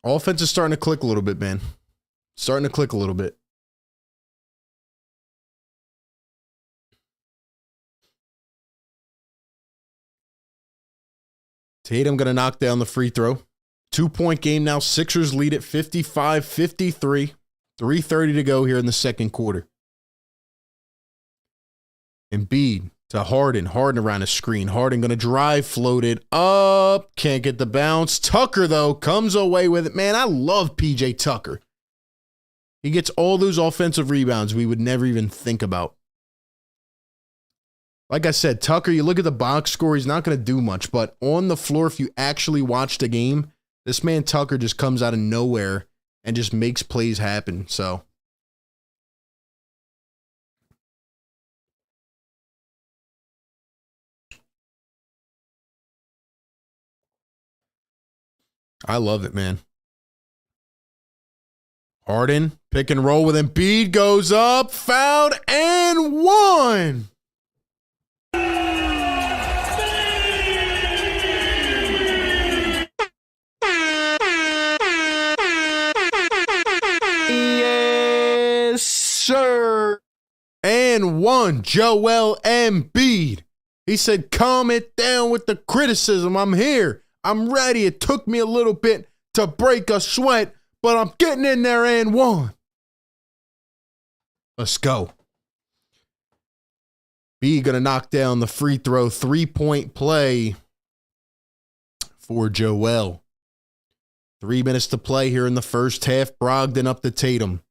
Offense is starting to click a little bit, man. Starting to click a little bit. Tatum going to knock down the free throw. 2-point game now. Sixers lead at 55-53. 3:30 to go here in the second quarter. Embiid to Harden. Harden around the screen. Harden going to drive, floated up. Can't get the bounce. Tucker, though, comes away with it. Man, I love PJ Tucker. He gets all those offensive rebounds we would never even think about. Like I said, Tucker, you look at the box score, he's not going to do much. But on the floor, if you actually watch the game, this man Tucker just comes out of nowhere and just makes plays happen. So I love it, man. Harden, pick and roll with Embiid, goes up, fouled, and 1. Yes, sir. And 1, Joel Embiid. He said, calm it down with the criticism. I'm here. I'm ready. It took me a little bit to break a sweat, but I'm getting in there and 1. Let's go. B going to knock down the free throw. 3-point play for Joel. 3 minutes to play here in the first half. Brogdon up to Tatum.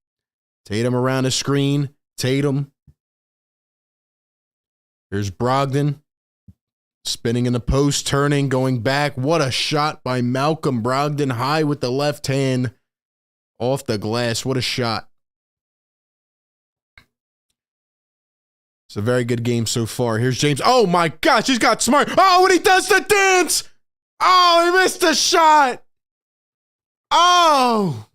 Tatum around the screen. Tatum. Here's Brogdon. Spinning in the post, turning, going back. What a shot by Malcolm Brogdon. High with the left hand. Off the glass. What a shot. It's a very good game so far. Here's James. Oh, my gosh. He's got smart. Oh, when he does the dance. Oh, he missed the shot. Oh.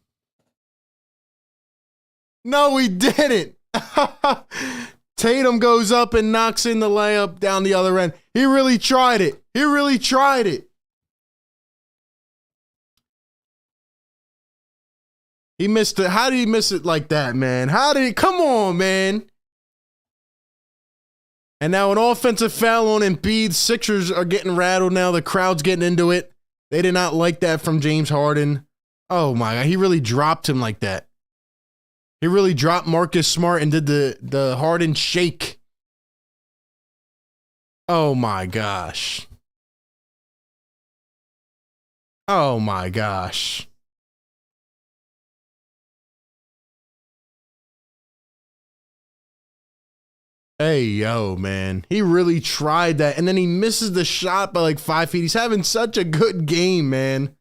No, he didn't. Tatum goes up and knocks in the layup down the other end. He really tried it. He really tried it. He missed it. How did he miss it like that, man? How did he? Come on, man. And now an offensive foul on Embiid. Sixers are getting rattled now. The crowd's getting into it. They did not like that from James Harden. Oh, my God. He really dropped him like that. He really dropped Marcus Smart and did the Harden shake. Oh, my gosh. Oh, my gosh. Hey, yo, man. He really tried that. And then he misses the shot by like 5 feet. He's having such a good game, man.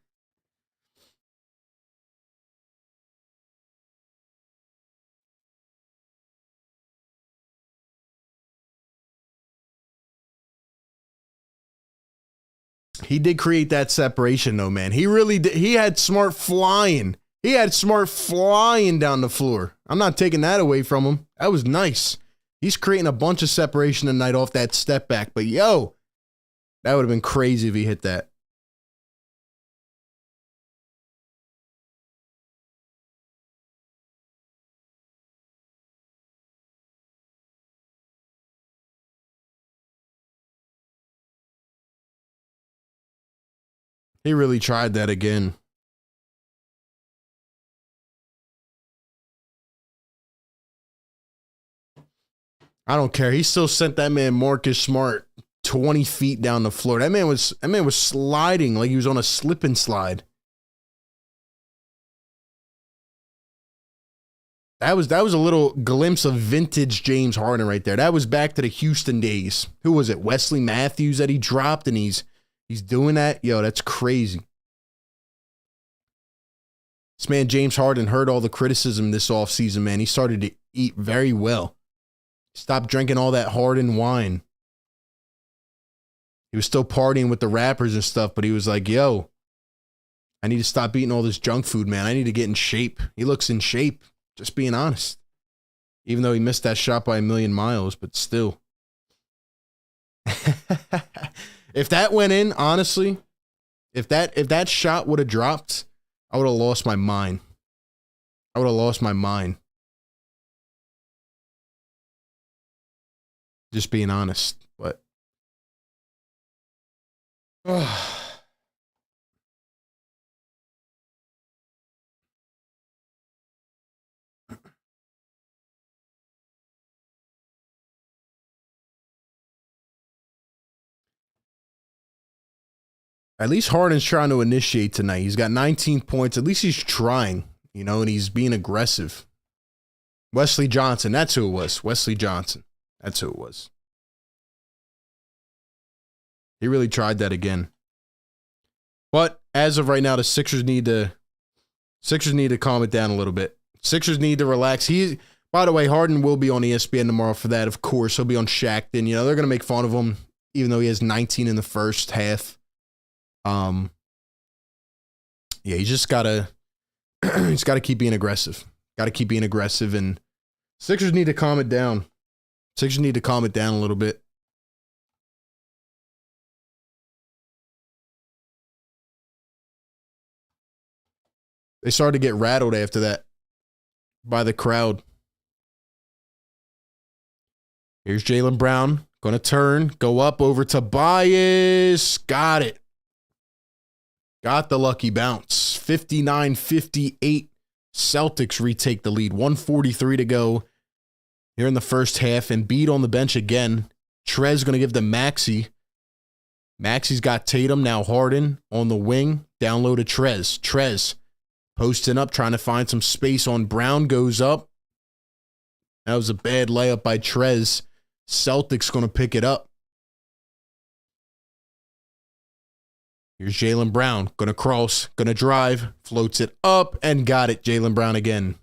He did create that separation, though, man. He really did. He had Smart flying. He had Smart flying down the floor. I'm not taking that away from him. That was nice. He's creating a bunch of separation tonight off that step back. But, yo, that would have been crazy if he hit that. He really tried that again. I don't care. He still sent that man Marcus Smart 20 feet down the floor. That man was sliding like he was on a slip and slide. That was a little glimpse of vintage James Harden right there. That was back to the Houston days. Who was it? Wesley Matthews that he dropped, and he's doing that. Yo, that's crazy. This man James Harden heard all the criticism this offseason, man. He started to eat very well. Stop drinking all that Harden wine. He was still partying with the rappers and stuff, but he was like, yo, I need to stop eating all this junk food, man. I need to get in shape. He looks in shape, just being honest. Even though he missed that shot by a million miles, but still. If that went in, honestly, if that shot would have dropped, I would have lost my mind. I would have lost my mind. Just being honest, but at least Harden's trying to initiate tonight. He's got 19 points. At least he's trying, and he's being aggressive. Wesley Johnson, that's who it was. Wesley Johnson. That's who it was. He really tried that again. But as of right now, the Sixers need to calm it down a little bit. Sixers need to relax. By the way, Harden will be on ESPN tomorrow for that, of course. He'll be on Shaqtin'. They're going to make fun of him, even though he has 19 in the first half. Yeah, he's just gotta keep being aggressive. Got to keep being aggressive, and Sixers need to calm it down. Sixers need to calm it down a little bit. They started to get rattled after that by the crowd. Here's Jaylen Brown. Going to turn. Go up over Tobias. Got it. Got the lucky bounce. 59-58. Celtics retake the lead. 1:43 to go here in the first half. Embiid on the bench again. Trez going to give to Maxey. Maxey's got Tatum. Now Harden on the wing. Down low to Trez. Trez posting up, trying to find some space on Brown. Goes up. That was a bad layup by Trez. Celtics going to pick it up. Here's Jaylen Brown. Going to cross. Going to drive. Floats it up and got it. Jaylen Brown again.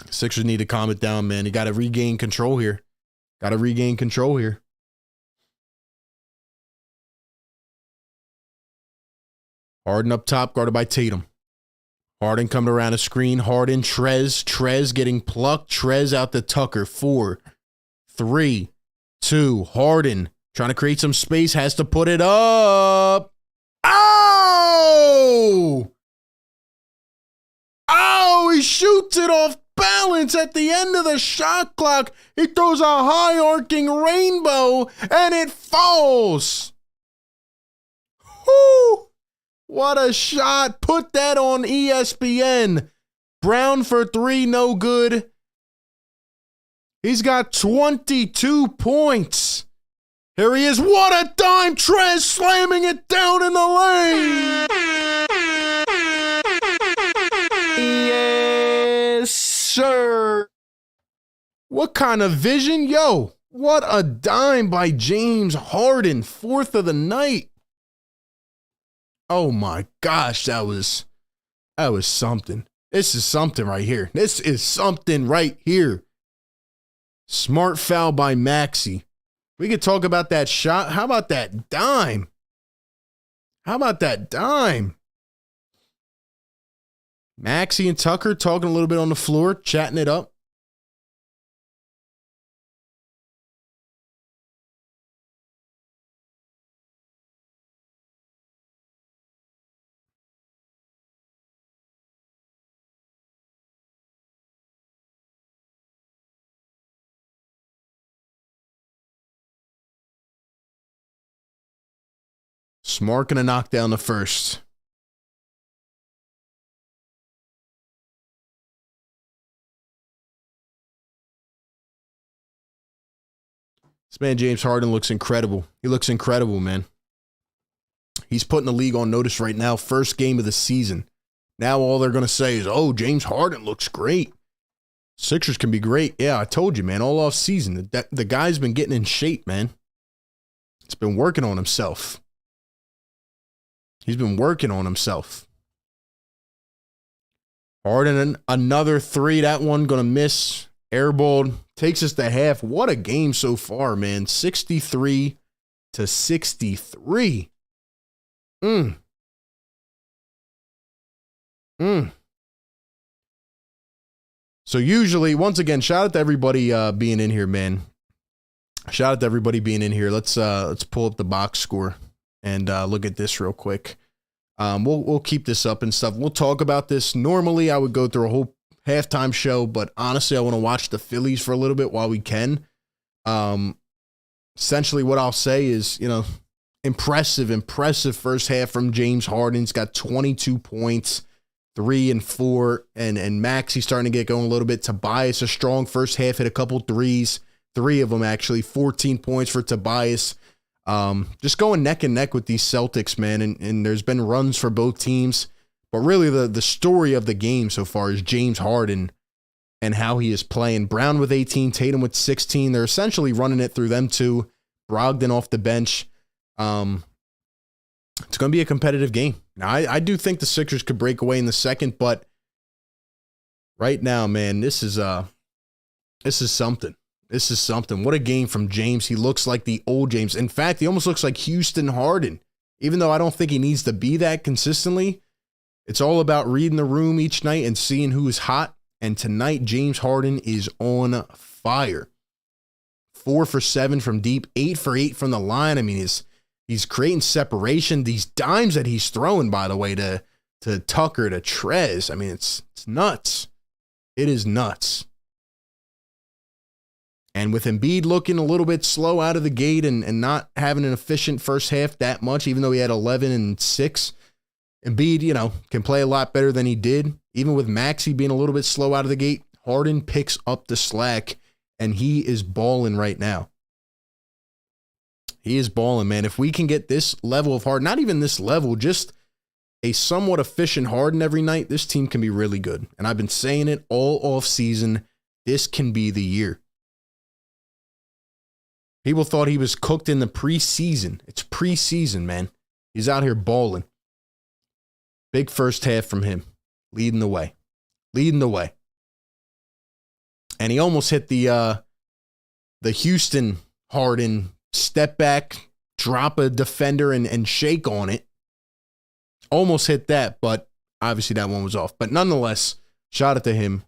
Sixers need to calm it down, man. You got to regain control here. Got to regain control here. Harden up top, guarded by Tatum. Harden coming around a screen. Harden, Trez getting plucked. Trez out to Tucker. 4, 3, 2. Harden trying to create some space. Has to put it up. Oh! he shoots it off balance at the end of the shot clock. He throws a high arcing rainbow and it falls. Whoo! What a shot. Put that on ESPN. Brown for three, no good. He's got 22 points. Here he is. What a dime. Trez slamming it down in the lane. Yes, sir. What kind of vision? Yo, what a dime by James Harden. Fourth of the night. Oh my gosh, that was something. This is something right here. This is something right here. Smart foul by Maxey. We could talk about that shot. How about that dime? How about that dime? Maxey and Tucker talking a little bit on the floor, chatting it up. Smart gonna knock down the first. This man, James Harden, looks incredible. He looks incredible, man. He's putting the league on notice right now. First game of the season. Now all they're going to say is, oh, James Harden looks great. Sixers can be great. Yeah, I told you, man, all off season. The guy's been getting in shape, man. He's been working on himself. He's been working on himself. Harden, another three. That one going to miss. Airballed. Takes us to half. What a game so far, man. 63-63. So usually, once again, shout out to everybody being in here, man. Shout out to everybody being in here. Let's pull up the box score and look at this real quick. We'll keep this up and stuff. We'll talk about this. Normally, I would go through a whole halftime show, but honestly, I want to watch the Phillies for a little bit while we can. Essentially, what I'll say is, impressive first half from James Harden. He's got 22 points, 3 and 4, and Maxey's starting to get going a little bit. Tobias, a strong first half, hit a couple threes, 3 of them actually, 14 points for Tobias. Just going neck and neck with these Celtics, man, and there's been runs for both teams. But really, the story of the game so far is James Harden and how he is playing. Brown with 18, Tatum with 16. They're essentially running it through them two. Brogdon off the bench. It's going to be a competitive game. Now, I do think the Sixers could break away in the second, but right now, man, this is something. This is something. What a game from James. He looks like the old James. In fact, he almost looks like Houston Harden. Even though I don't think he needs to be that consistently, it's all about reading the room each night and seeing who is hot. And tonight, James Harden is on fire. 4 for 7 from deep, 8 for 8 from the line. I mean, he's creating separation. These dimes that he's throwing, by the way, to Tucker, to Trez. I mean, it's nuts. It is nuts. And with Embiid looking a little bit slow out of the gate and not having an efficient first half that much, even though he had 11 and 6, Embiid, can play a lot better than he did. Even with Maxey being a little bit slow out of the gate, Harden picks up the slack, and he is balling right now. He is balling, man. If we can get this level of Harden, not even this level, just a somewhat efficient Harden every night, this team can be really good. And I've been saying it all off season. This can be the year. People thought he was cooked in the preseason. It's preseason, man. He's out here balling. Big first half from him. Leading the way. And he almost hit the Houston Harden step back, drop a defender and shake on it. Almost hit that, but obviously that one was off. But nonetheless, shout out to him.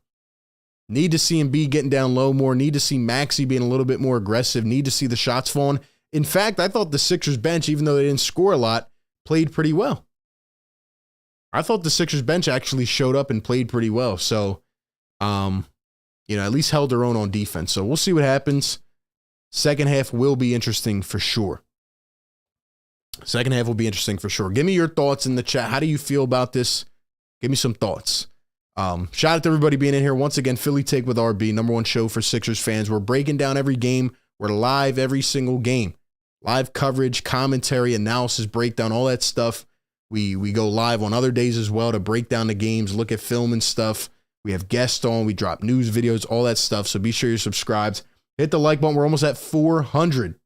Need to see Embiid getting down low more. Need to see Maxey being a little bit more aggressive. Need to see the shots falling. In fact, I thought the Sixers bench, even though they didn't score a lot, played pretty well. I thought the Sixers bench actually showed up and played pretty well. So, at least held their own on defense. So we'll see what happens. Second half will be interesting for sure. Second half will be interesting for sure. Give me your thoughts in the chat. How do you feel about this? Give me some thoughts. Shout out to everybody being in here. Once again, Philly Take with RB, number one show for Sixers fans. We're breaking down every game. We're live every single game. Live coverage, commentary, analysis, breakdown, all that stuff. We go live on other days as well to break down the games, look at film and stuff. We have guests on. We drop news videos, all that stuff. So be sure you're subscribed. Hit the like button. We're almost at 400.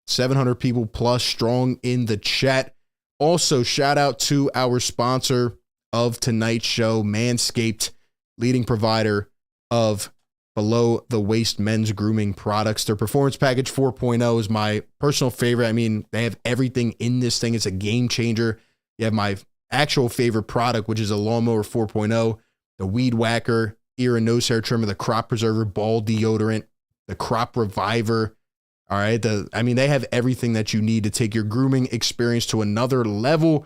700 people plus strong in the chat. Also, shout out to our sponsor of tonight's show, Manscaped, leading provider of below the waist men's grooming products. Their Performance Package 4.0 is my personal favorite. I mean, they have everything in this thing. It's a game changer. You have my actual favorite product, which is a Lawnmower 4.0, the Weed Whacker, ear and nose hair trimmer, the Crop Preserver, ball deodorant, the Crop Reviver. All right. They have everything that you need to take your grooming experience to another level.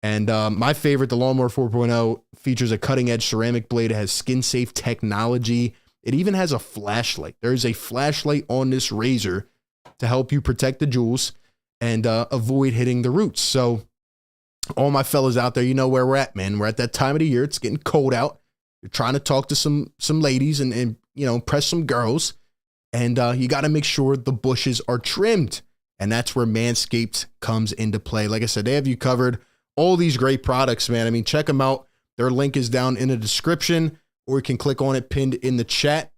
And my favorite, the Lawnmower 4.0, features a cutting-edge ceramic blade. It has skin-safe technology. It even has a flashlight. There's a flashlight on this razor to help you protect the jewels and avoid hitting the roots. So all my fellas out there, you know where we're at, man. We're at that time of the year. It's getting cold out. You're trying to talk to some ladies and impress some girls. And you got to make sure the bushes are trimmed. And that's where Manscaped comes into play. Like I said, they have you covered. All these great products, man. I mean, check them out. Their link is down in the description, or you can click on it pinned in the chat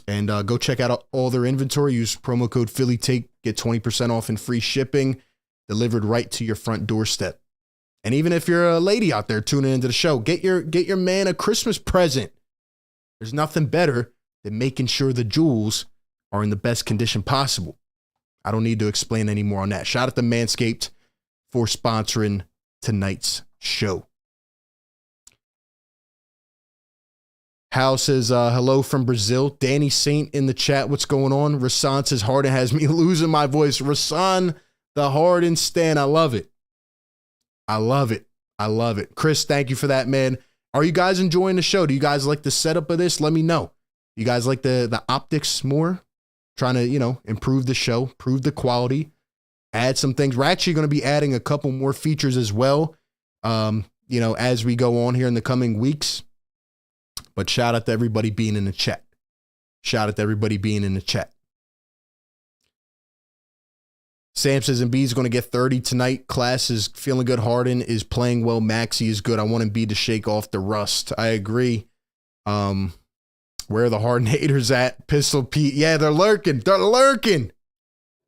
and go check out all their inventory. Use promo code PhillyTake, get 20% off and free shipping delivered right to your front doorstep. And even if you're a lady out there tuning into the show, get your man a Christmas present. There's nothing better than making sure the jewels are in the best condition possible. I don't need to explain any more on that. Shout out to Manscaped for sponsoring tonight's show. Hal says, hello from Brazil. Danny Saint in the chat. What's going on? Rasan says, Harden has me losing my voice. Rasan, the Harden stan. I love it. I love it. I love it. Chris, thank you for that, man. Are you guys enjoying the show? Do you guys like the setup of this? Let me know. You guys like the optics more? Trying to, improve the show, improve the quality, add some things. We're actually going to be adding a couple more features as well, as we go on here in the coming weeks. But shout out to everybody being in the chat. Shout out to everybody being in the chat. Sam says Embiid's going to get 30 tonight. Class is feeling good. Harden is playing well. Maxey is good. I want Embiid to shake off the rust. I agree. Where are the Harden haters at? Pistol Pete. Yeah, they're lurking. They're lurking.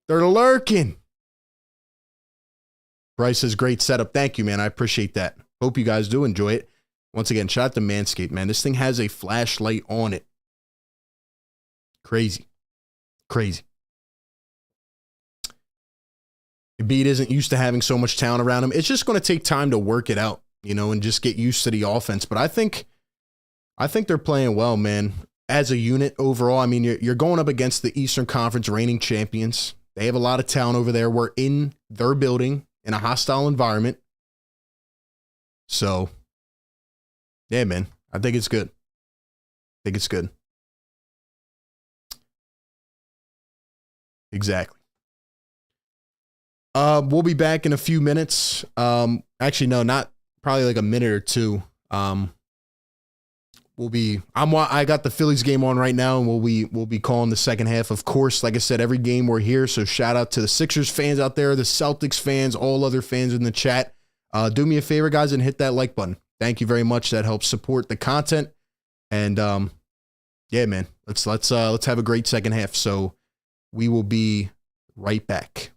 They're lurking. Bryce says, great setup. Thank you, man. I appreciate that. Hope you guys do enjoy it. Once again, shout out to Manscaped, man. This thing has a flashlight on it. Crazy. Crazy. Embiid isn't used to having so much talent around him. It's just going to take time to work it out, and just get used to the offense. But I think they're playing well, man. As a unit overall, I mean, you're going up against the Eastern Conference reigning champions. They have a lot of talent over there. We're in their building in a hostile environment. So, yeah, man, I think it's good. I think it's good. Exactly. We'll be back in a few minutes. Actually, no, not probably like a minute or two. I got the Phillies game on right now, and we'll be calling the second half. Of course, like I said, every game we're here. So shout out to the Sixers fans out there, the Celtics fans, all other fans in the chat. Do me a favor, guys, and hit that like button. Thank you very much. That helps support the content. And yeah, man, let's have a great second half. So we will be right back.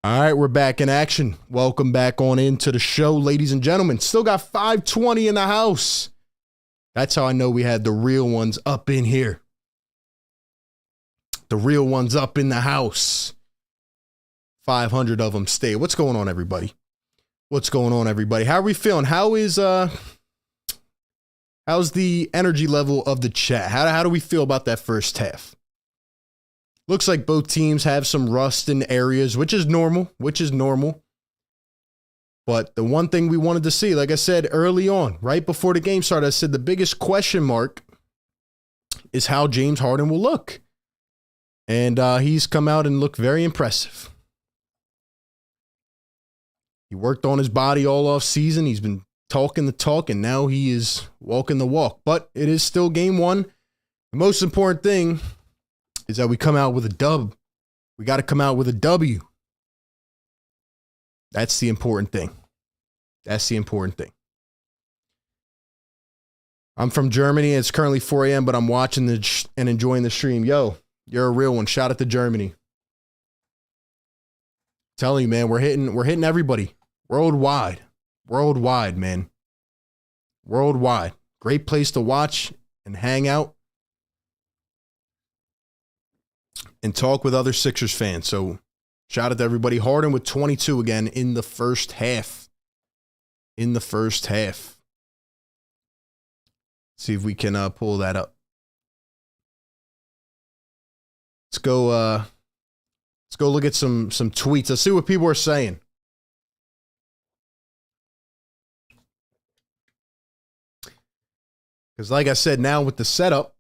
All right, we're back in action. Welcome back on into the show, ladies and gentlemen. Still got 520 in the house. That's how I know we had the real ones up in here. The real ones up in the house. 500 of them stay. What's going on, everybody? What's going on, everybody? How are we feeling? How's the energy level of the chat? How do we feel about that first half? Looks like both teams have some rust in areas, which is normal. But the one thing we wanted to see, like I said early on, right before the game started, I said the biggest question mark is how James Harden will look. And he's come out and looked very impressive. He worked on his body all off season. He's been talking the talk, and now he is walking the walk. But it is still game one. The most important thing is that we come out with a dub. We got to come out with a W. That's the important thing. I'm from Germany. It's currently 4 a.m., but I'm watching and enjoying the stream. Yo, you're a real one. Shout out to Germany. Telling you, man, we're hitting everybody. Worldwide, man. Worldwide. Great place to watch and hang out and talk with other Sixers fans. So shout out to everybody. Harden with 22 again in the first half. See if we can pull that up. Let's go look at some tweets. Let's see what people are saying. Because like I said, now with the setup,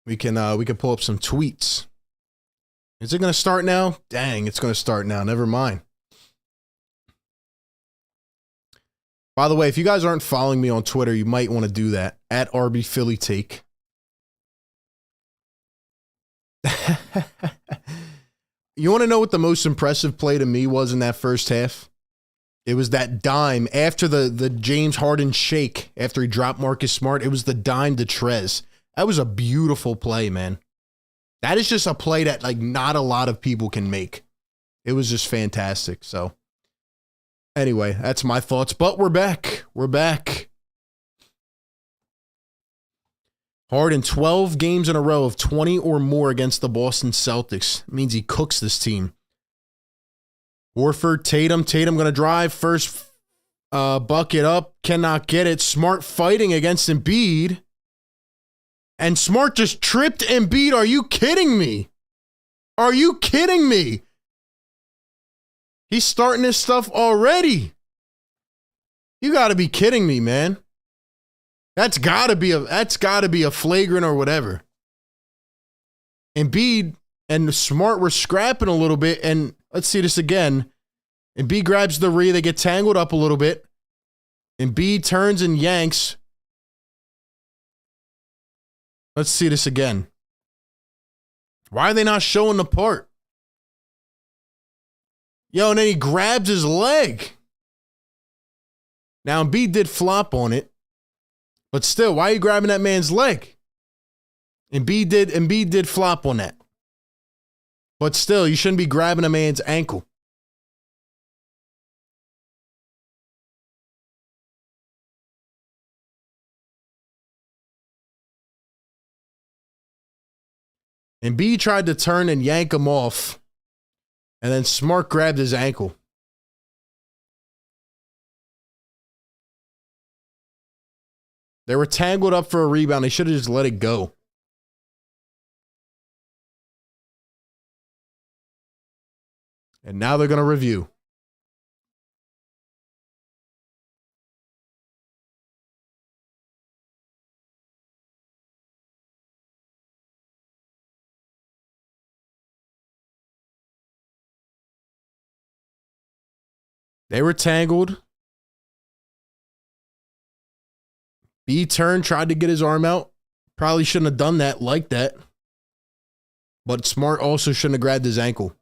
we can pull up some tweets. Is it going to start now? Dang, it's going to start now. Never mind. By the way, if you guys aren't following me on Twitter, you might want to do that. At RB Philly Take. You want to know what the most impressive play to me was in that first half? It was that dime after the James Harden shake after he dropped Marcus Smart. It was the dime to Trez. That was a beautiful play, man. That is just a play that like not a lot of people can make. It was just fantastic. So anyway, that's my thoughts. But we're back. Harden, 12 games in a row of 20 or more against the Boston Celtics. It means he cooks this team. Horford, Tatum going to drive. First bucket up. Cannot get it. Smart fighting against Embiid. And Smart just tripped Embiid. Are you kidding me? He's starting this stuff already. You got to be kidding me, man. That's got to be a flagrant or whatever. Embiid and Smart were scrapping a little bit, and let's see this again. Embiid grabs the re, they get tangled up a little bit. Embiid turns and yanks. Let's see this again. Why are they not showing the part? Yo, and then he grabs his leg. Now Embiid did flop on it. But still, why are you grabbing that man's leg? Embiid did flop on that. But still, you shouldn't be grabbing a man's ankle. Embiid tried to turn and yank him off. And then Smart grabbed his ankle. They were tangled up for a rebound. They should have just let it go. And now they're going to review. They were tangled. B turned, tried to get his arm out. Probably shouldn't have done that like that. But Smart also shouldn't have grabbed his ankle.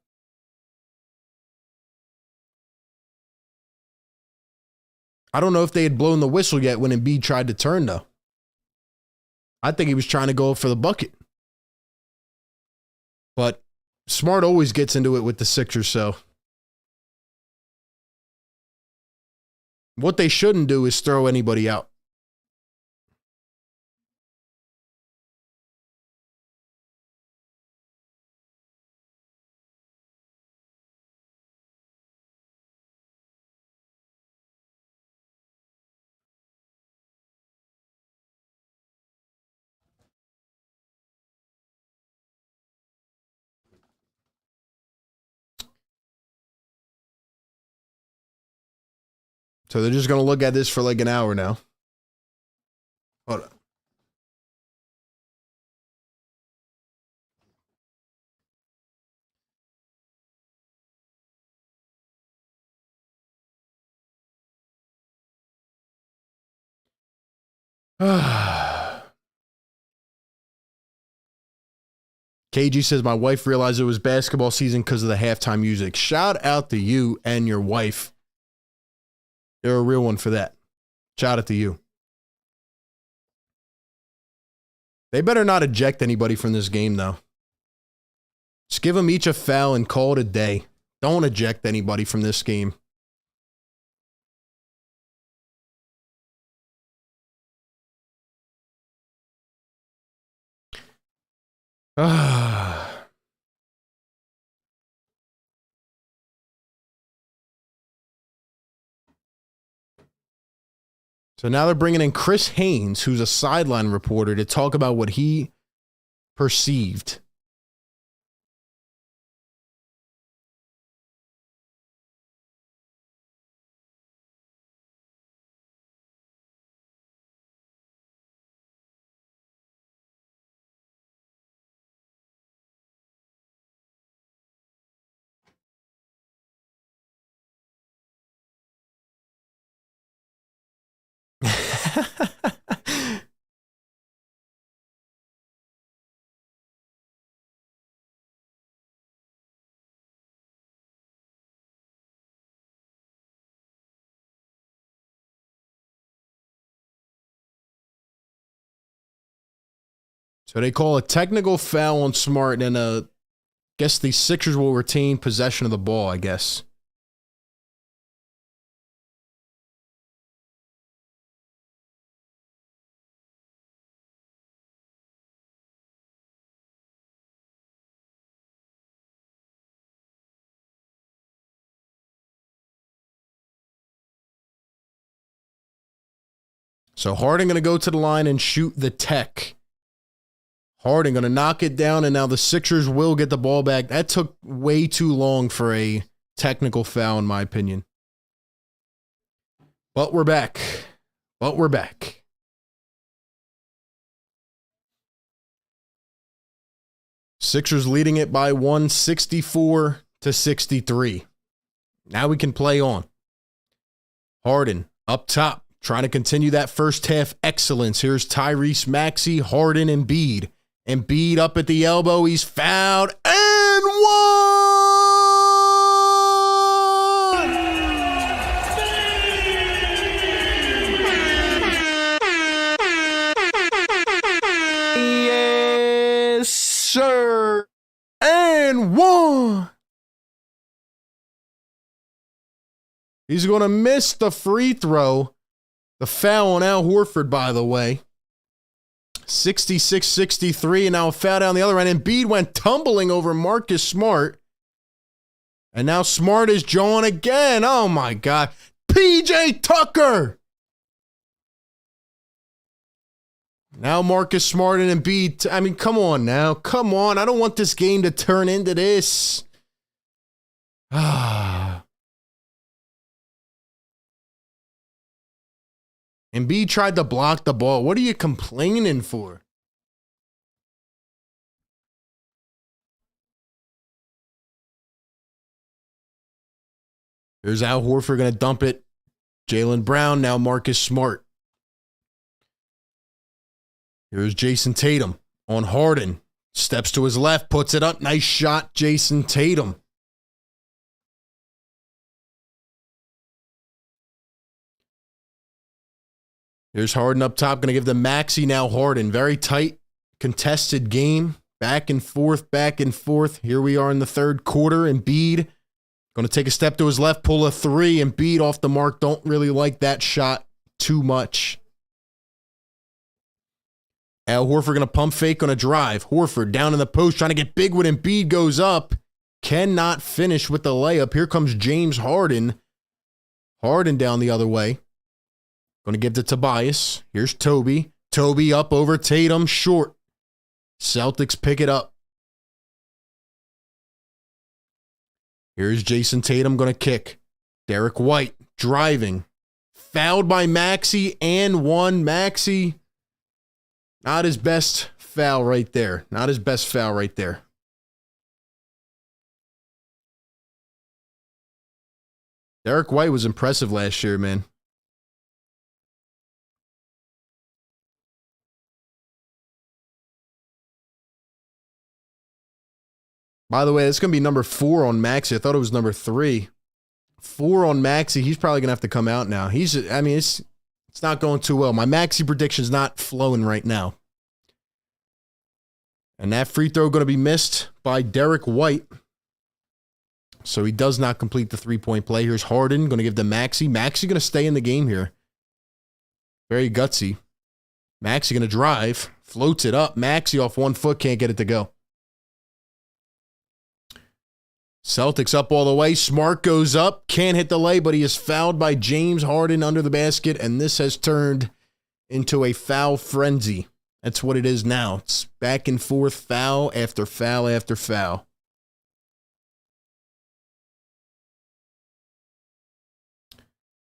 I don't know if they had blown the whistle yet when Embiid tried to turn, though. I think he was trying to go for the bucket. But Smart always gets into it with the Sixers, so What they shouldn't do is throw anybody out. So they're just going to look at this for like an hour now. Hold on. KG says, my wife realized it was basketball season because of the halftime music. Shout out to you and your wife. You're a real one for that. Shout out to you. They better not eject anybody from this game, though. Just give them each a foul and call it a day. Don't eject anybody from this game. So now they're bringing in Chris Haynes, who's a sideline reporter, to talk about what he perceived. So they call a technical foul on Smart, and guess the Sixers will retain possession of the ball, I guess. So Harden going to go to the line and shoot the tech. Harden going to knock it down, and now the Sixers will get the ball back. That took way too long for a technical foul, in my opinion. But we're back. Sixers leading it by 164-63. Now we can play on. Harden up top, trying to continue that first half excellence. Here's Tyrese Maxey, Harden, and Embiid. Embiid up at the elbow. He's fouled and one! Yes, sir. And one! He's going to miss the free throw. The foul on Al Horford, by the way. 66-63, and now a foul down the other end. Embiid went tumbling over Marcus Smart. And now Smart is jawing again. Oh, my God. PJ Tucker! Now Marcus Smart and Embiid. I mean, come on now. Come on. I don't want this game to turn into this. Embiid tried to block the ball. What are you complaining for? Here's Al Horford going to dump it. Jaylen Brown, now Marcus Smart. Here's Jason Tatum on Harden. Steps to his left, puts it up. Nice shot, Jason Tatum. Here's Harden up top, going to give the Maxey, now Harden. Very tight, contested game. Back and forth, back and forth. Here we are in the third quarter. Embiid Going to take a step to his left, pull a three, and Embiid off the mark. Don't really like that shot too much. Al Horford going to pump fake, going to drive. Horford down in the post, trying to get big when Embiid goes up. Cannot finish with the layup. Here comes James Harden. Harden down the other way. Going to give to Tobias. Here's Toby. Toby up over Tatum, short. Celtics pick it up. Here's Jason Tatum going to kick. Derek White driving. Fouled by Maxey and one. Maxey, not his best foul right there. Not his best foul right there. Derek White was impressive last year, man. By the way, it's going to be number 4 on Maxey. I thought it was number 3. 4 on Maxey. He's probably going to have to come out now. It's not going too well. My Maxey prediction's not flowing right now. And that free throw going to be missed by Derek White. So he does not complete the three-point play. Here's Harden going to give to Maxey. Maxey going to stay in the game here. Very gutsy. Maxey going to drive. Floats it up. Maxey off one foot. Can't get it to go. Celtics up all the way. Smart goes up. Can't hit the lay, but he is fouled by James Harden under the basket, and this has turned into a foul frenzy. That's what it is now. It's back and forth, foul after foul after foul.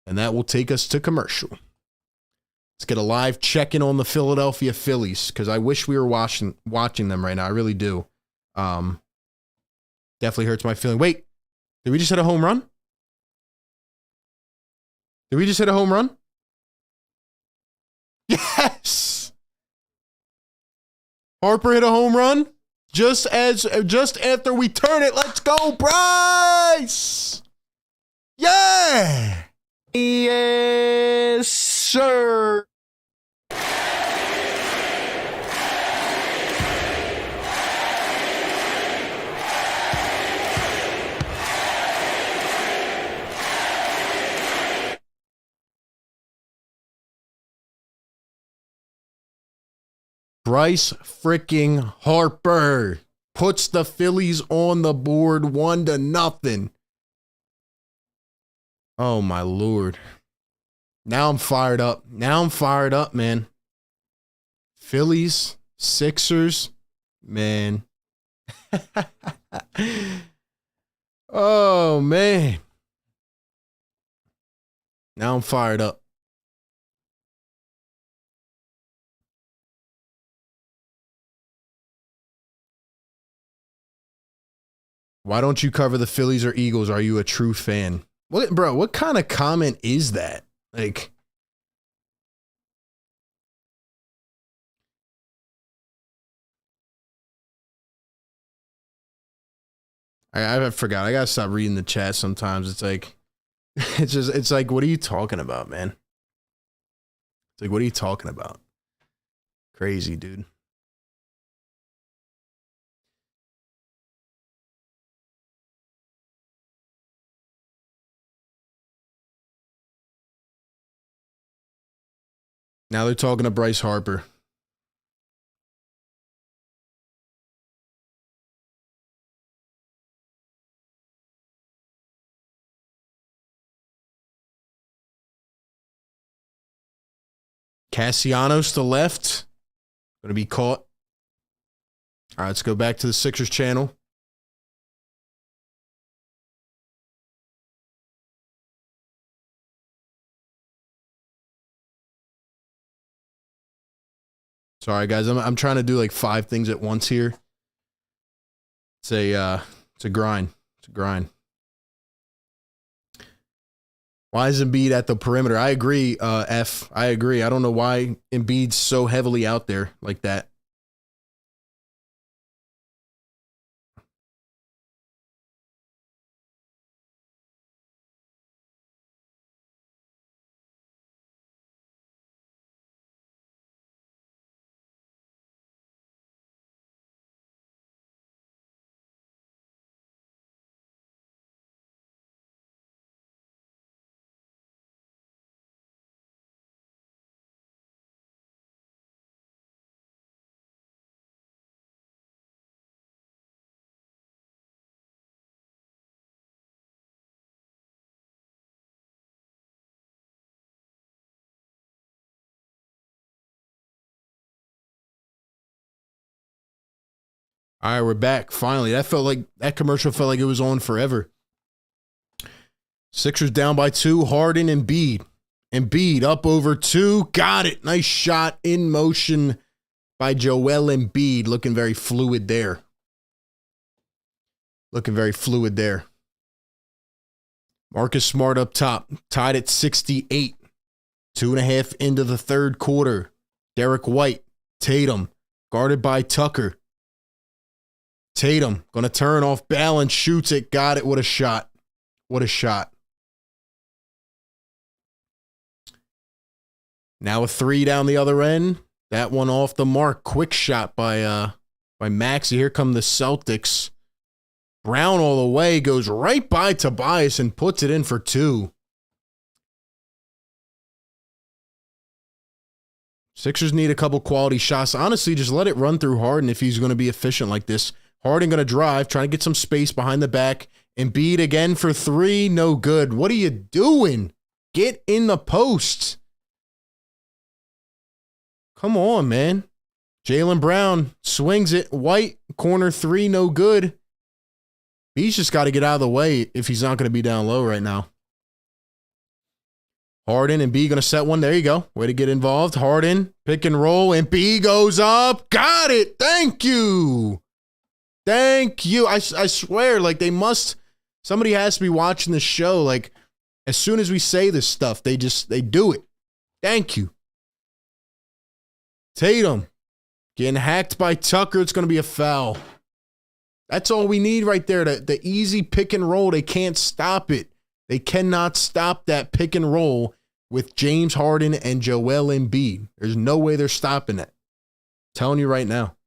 And that will take us to commercial. Let's get a live check-in on the Philadelphia Phillies, because I wish we were watching them right now. I really do. Definitely hurts my feeling. Wait, did we just hit a home run? Did we just hit a home run? Yes! Harper hit a home run just after we turn it. Let's go, Bryce! Yeah! Yes, sir. Bryce freaking Harper puts the Phillies on the board 1-0. Oh, my Lord. Now I'm fired up. Man. Phillies, Sixers, man. Oh, man. Now I'm fired up. Why don't you cover the Phillies or Eagles? Are you a true fan? What kind of comment is that? Like, I forgot. I gotta stop reading the chat sometimes. It's like, it's like, what are you talking about, man? It's like, what are you talking about? Crazy, dude. Now they're talking to Bryce Harper. Cassianos to left. Going to be caught. All right, let's go back to the Sixers channel. Sorry, guys. I'm trying to do like 5 things at once here. It's a grind. It's a grind. Why is Embiid at the perimeter? I agree, F. I agree. I don't know why Embiid's so heavily out there like that. All right, we're back. Finally. That commercial felt like it was on forever. Sixers down by 2. Harden and Embiid. Embiid up over 2. Got it. Nice shot in motion by Joel Embiid. Looking very fluid there. Marcus Smart up top. Tied at 68. 2.5 into the third quarter. Derek White. Tatum. Guarded by Tucker. Tatum going to turn off balance. Shoots it. Got it. What a shot. Now a 3 down the other end. That one off the mark. Quick shot by Maxey. Here come the Celtics. Brown all the way. Goes right by Tobias and puts it in for 2. Sixers need a couple quality shots. Honestly, just let it run through Harden if he's going to be efficient like this. Harden going to drive, trying to get some space behind the back. Embiid again for 3. No good. What are you doing? Get in the post. Come on, man. Jaylen Brown swings it. White, corner 3, no good. He's just got to get out of the way if he's not going to be down low right now. Harden and B going to set one. There you go. Way to get involved. Harden, pick and roll, and B goes up. Got it. Thank you. I swear, like somebody has to be watching this show. Like, as soon as we say this stuff, they do it. Thank you. Tatum getting hacked by Tucker. It's going to be a foul. That's all we need right there. The easy pick and roll. They can't stop it. They cannot stop that pick and roll with James Harden and Joel Embiid. There's no way they're stopping it. I'm telling you right now.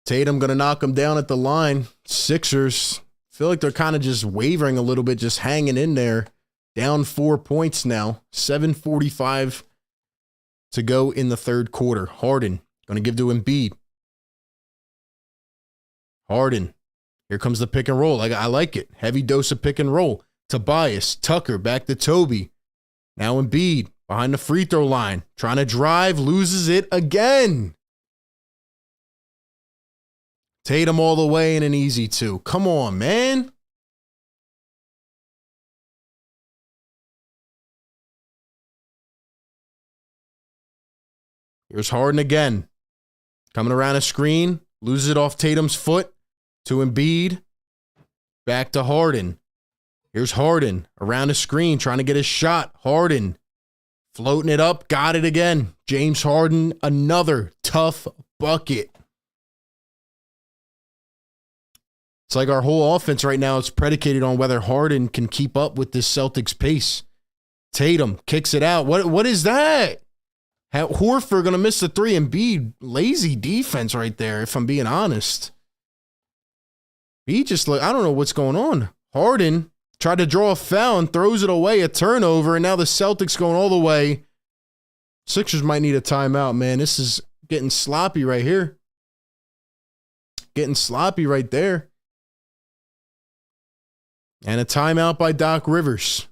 Tatum going to knock him down at the line. Sixers feel like they're kind of just wavering a little bit, just hanging in there. Down 4 points now. 7:45 to go in the third quarter. Harden going to give to Embiid. Harden. Here comes the pick and roll. I like it. Heavy dose of pick and roll. Tobias. Tucker back to Toby. Now Embiid behind the free throw line. Trying to drive. Loses it again. Tatum all the way in an easy 2. Come on, man. Here's Harden again. Coming around a screen. Loses it off Tatum's foot to Embiid. Back to Harden. Here's Harden around a screen trying to get his shot. Harden floating it up. Got it again. James Harden, another tough bucket. It's like our whole offense right now is predicated on whether Harden can keep up with this Celtics pace. Tatum kicks it out. What is that? Horford going to miss the 3. Embiid, lazy defense right there, if I'm being honest. He just, I don't know what's going on. Harden tried to draw a foul and throws it away, a turnover, and now the Celtics going all the way. Sixers might need a timeout, man. This is getting sloppy right here. Getting sloppy right there. And a timeout by Doc Rivers.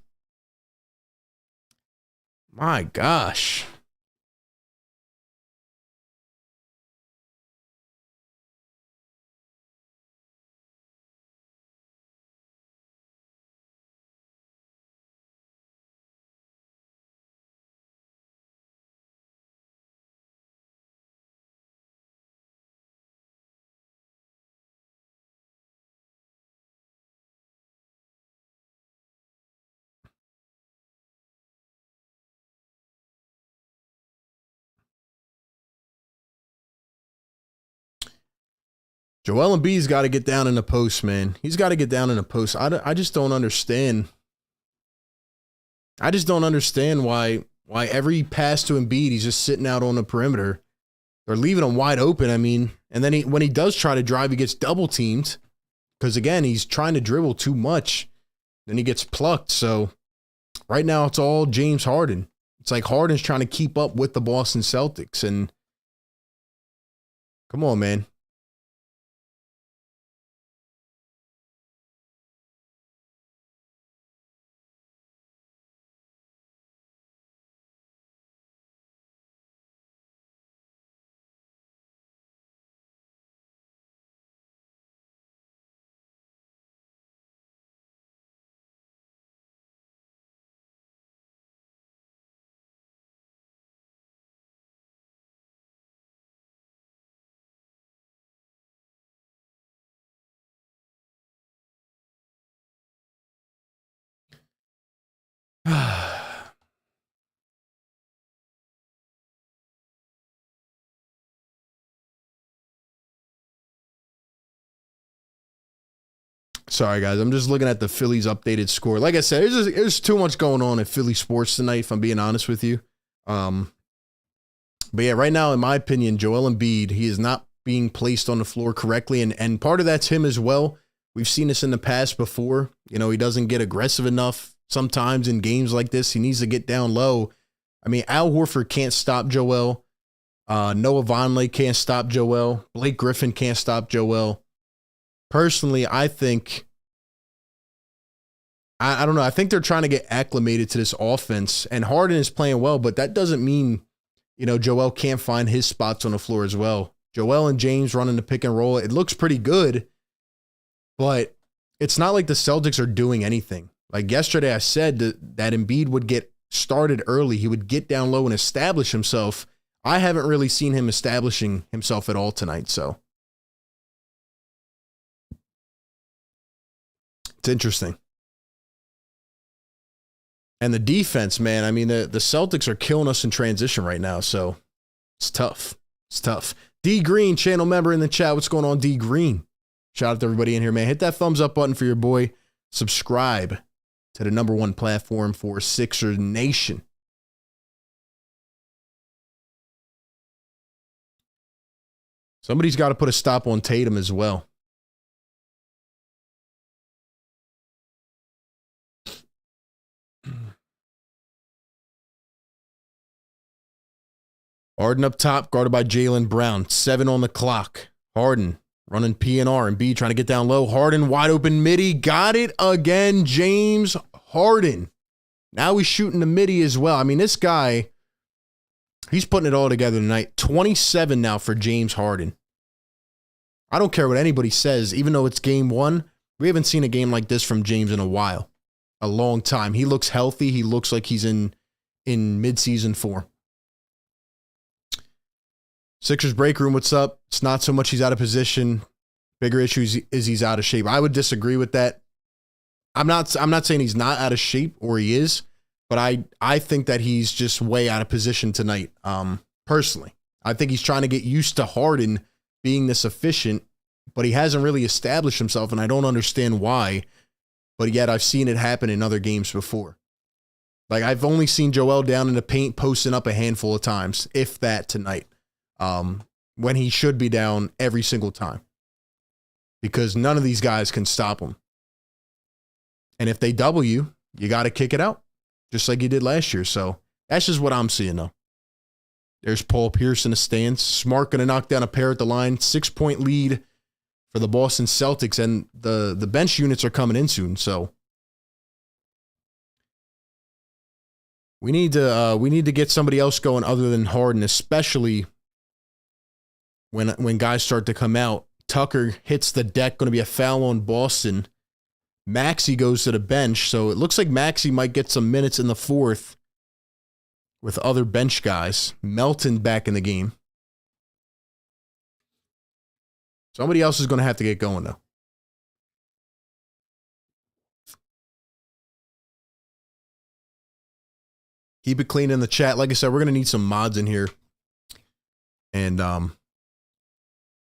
My gosh. Joel Embiid's got to get down in the post, man. He's got to get down in the post. I just don't understand. I just don't understand why Why every pass to Embiid, he's just sitting out on the perimeter. They're leaving him wide open. I mean, and then when he does try to drive, he gets double teamed because, again, he's trying to dribble too much. Then he gets plucked. So right now it's all James Harden. It's like Harden's trying to keep up with the Boston Celtics. And come on, man. Sorry, guys. I'm just looking at the Phillies updated score. Like I said, there's too much going on in Philly sports tonight, if I'm being honest with you. But yeah, right now, in my opinion, Joel Embiid, he is not being placed on the floor correctly. And part of that's him as well. We've seen this in the past before. You know, he doesn't get aggressive enough sometimes in games like this. He needs to get down low. I mean, Al Horford can't stop Joel. Noah Vonleh can't stop Joel. Blake Griffin can't stop Joel. Personally, I think, I don't know. I think they're trying to get acclimated to this offense. And Harden is playing well, but that doesn't mean, you know, Joel can't find his spots on the floor as well. Joel and James running the pick and roll. It looks pretty good, but it's not like the Celtics are doing anything. Like yesterday, I said that Embiid would get started early. He would get down low and establish himself. I haven't really seen him establishing himself at all tonight, so it's interesting. And the defense, man, I mean, the Celtics are killing us in transition right now, so it's tough. It's tough. D Green, channel member in the chat. What's going on, D Green? Shout out to everybody in here, man. Hit that thumbs up button for your boy. Subscribe to the #1 platform for Sixers Nation. Somebody's got to put a stop on Tatum as well. Harden up top, guarded by Jaylen Brown. 7 on the clock. Harden running P&R and B trying to get down low. Harden wide open midi. Got it again. James Harden. Now he's shooting the midi as well. I mean, this guy, he's putting it all together tonight. 27 now for James Harden. I don't care what anybody says, even though it's game 1. We haven't seen a game like this from James in a while. A long time. He looks healthy. He looks like he's in mid-season form. Sixers break room, what's up? It's not so much he's out of position. Bigger issue is he's out of shape. I would disagree with that. I'm not saying he's not out of shape, or he is, but I think that he's just way out of position tonight. Personally, I think he's trying to get used to Harden being this efficient, but he hasn't really established himself, and I don't understand why. But yet I've seen it happen in other games before. Like, I've only seen Joel down in the paint posting up a handful of times, if that, tonight. When he should be down every single time, because none of these guys can stop him. And if they double you, you got to kick it out, just like you did last year. So that's just what I'm seeing, though. There's Paul Pierce in the stands. Smart going to knock down a pair at the line. 6-point lead for the Boston Celtics, and the bench units are coming in soon. So we need to get somebody else going other than Harden, especially when guys start to come out. Tucker hits the deck, going to be a foul on Boston. Maxey goes to the bench, so it looks like Maxey might get some minutes in the fourth with other bench guys. Melton back in the game. Somebody else is going to have to get going, though. Keep it clean in the chat. Like I said, we're going to need some mods in here. And,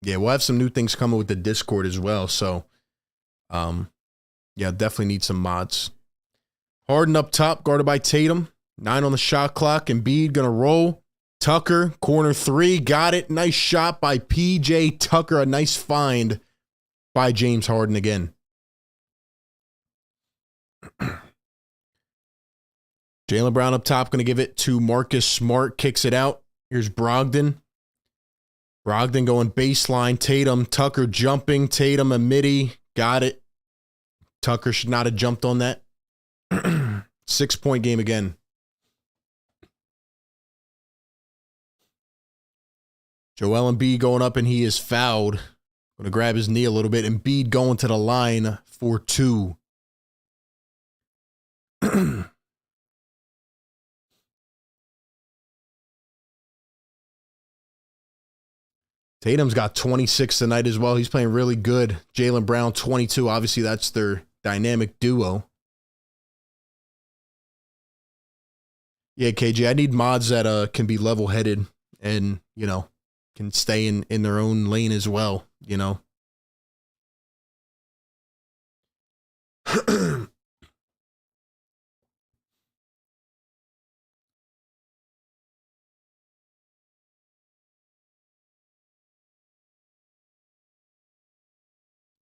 yeah, we'll have some new things coming with the Discord as well. So, yeah, definitely need some mods. Harden up top, guarded by Tatum. 9 on the shot clock. Embiid going to roll. Tucker, corner 3, got it. Nice shot by P.J. Tucker. A nice find by James Harden again. Jaylen Brown up top, going to give it to Marcus Smart. Kicks it out. Here's Brogdon. Brogdon going baseline. Tatum, Tucker jumping. Tatum, a midi. Got it. Tucker should not have jumped on that. 6-point game again. Joel Embiid going up, and he is fouled. Going to grab his knee a little bit. Embiid going to the line for 2. Tatum's got 26 tonight as well. He's playing really good. Jaylen Brown, 22. Obviously, that's their dynamic duo. Yeah, KJ, I need mods that can be level-headed and, you know, can stay in their own lane as well, you know.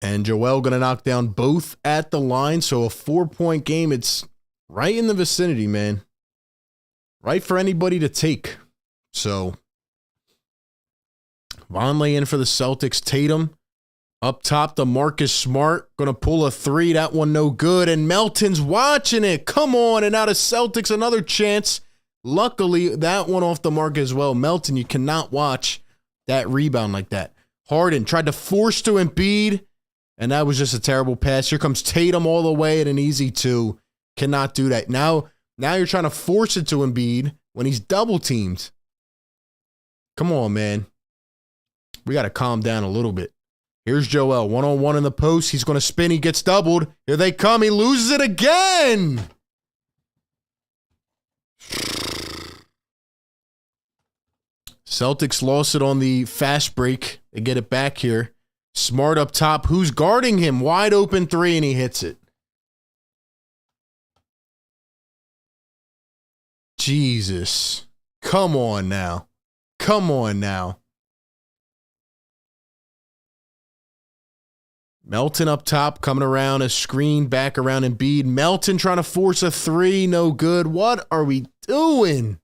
And Joel going to knock down both at the line. So a 4-point game. It's right in the vicinity, man. Right for anybody to take. So Vonleh in for the Celtics. Tatum up top to Marcus Smart. Going to pull a 3. That one no good. And Melton's watching it. Come on. And now the Celtics another chance. Luckily, that one off the mark as well. Melton, you cannot watch that rebound like that. Harden tried to force to Embiid. And that was just a terrible pass. Here comes Tatum all the way at an easy 2. Cannot do that. Now you're trying to force it to Embiid when he's double teamed. Come on, man. We got to calm down a little bit. Here's Joel, 1-on-1 in the post. He's going to spin. He gets doubled. Here they come. He loses it again. Celtics lost it on the fast break. They get it back here. Smart up top. Who's guarding him? Wide open 3, and he hits it. Jesus. Come on now. Come on now. Melton up top, coming around a screen, back around Embiid. Melton trying to force a 3, no good. What are we doing?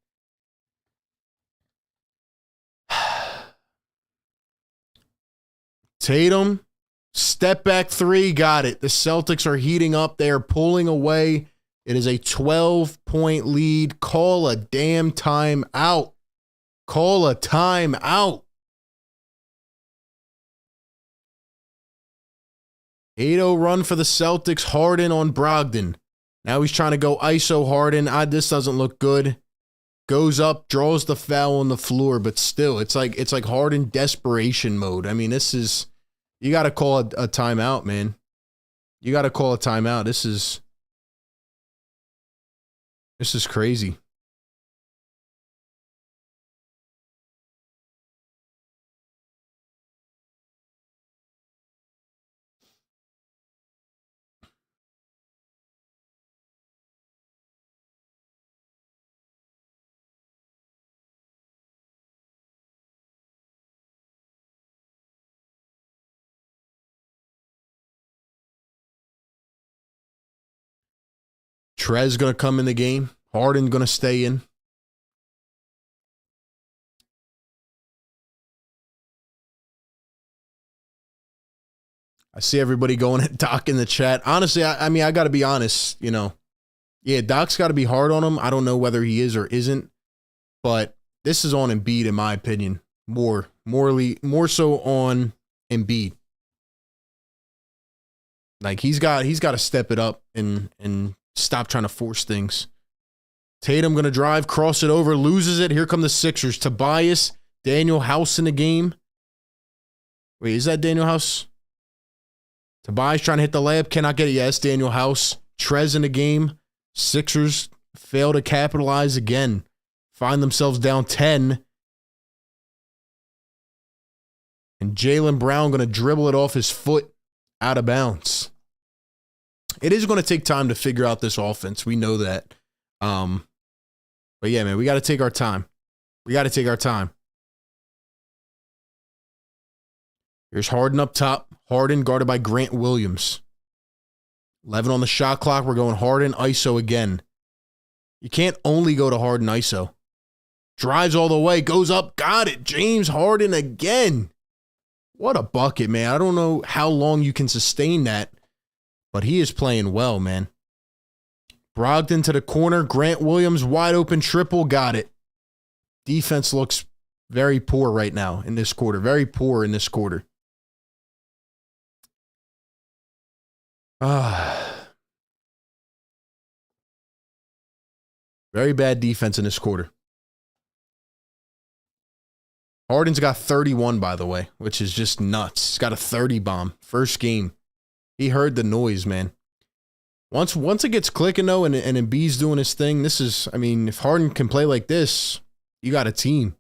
Tatum, step back 3, got it. The Celtics are heating up. They are pulling away. It is a 12-point lead. Call a damn timeout. Call a timeout. 8-0 run for the Celtics. Harden on Brogdon. Now he's trying to go ISO Harden. This doesn't look good. Goes up, draws the foul on the floor, but still, it's like Harden desperation mode. I mean, this is, you got to call a timeout, man. You got to call a timeout. This is crazy. Trez going to come in the game. Harden going to stay in. I see everybody going at Doc in the chat. Honestly, I mean, I got to be honest, you know. Yeah, Doc's got to be hard on him. I don't know whether he is or isn't. But this is on Embiid, in my opinion. More so on Embiid. Like, he's got to step it up and stop trying to force things. Tatum going to drive, cross it over, loses it. Here come the Sixers. Tobias, Daniel House in the game. Wait, is that Daniel House? Tobias trying to hit the layup. Cannot get it. Yes, Daniel House. Trez in the game. Sixers fail to capitalize again. Find themselves down 10. And Jaylen Brown going to dribble it off his foot out of bounds. It is going to take time to figure out this offense. We know that. But yeah, man, we got to take our time. We got to take our time. Here's Harden up top. Harden guarded by Grant Williams. 11 on the shot clock. We're going Harden ISO again. You can't only go to Harden ISO. Drives all the way. Goes up. Got it. James Harden again. What a bucket, man. I don't know how long you can sustain that, but he is playing well, man. Brogdon to the corner. Grant Williams wide open triple. Got it. Defense looks very poor right now in this quarter. Very poor in this quarter. Very bad defense in this quarter. Harden's got 31, by the way, which is just nuts. He's got a 30 bomb. First game. He heard the noise, man. Once it gets clicking, though, and Embiid's doing his thing, this is, I mean, if Harden can play like this, you got a team.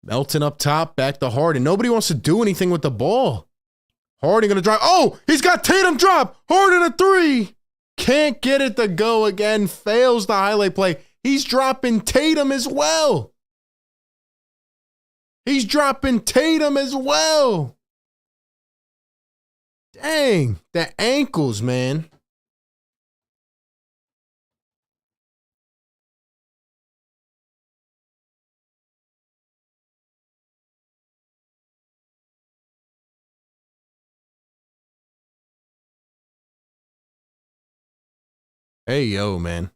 Melton up top, back to Harden. Nobody wants to do anything with the ball. Harden going to drive. Oh, he's got Tatum drop. Harden a three. Can't get it to go again. Fails the highlight play. He's dropping Tatum as well. He's dropping Tatum as well. Dang, the ankles, man. Hey, yo, man.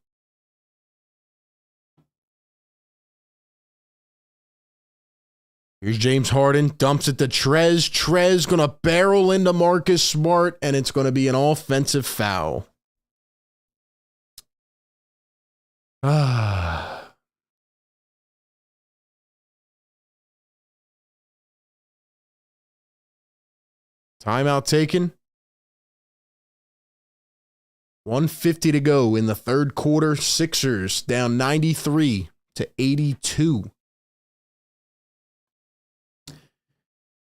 Here's James Harden, dumps it to Trez. Trez going to barrel into Marcus Smart, and it's going to be an offensive foul. Timeout taken. 1:50 to go in the third quarter. Sixers down 93-82.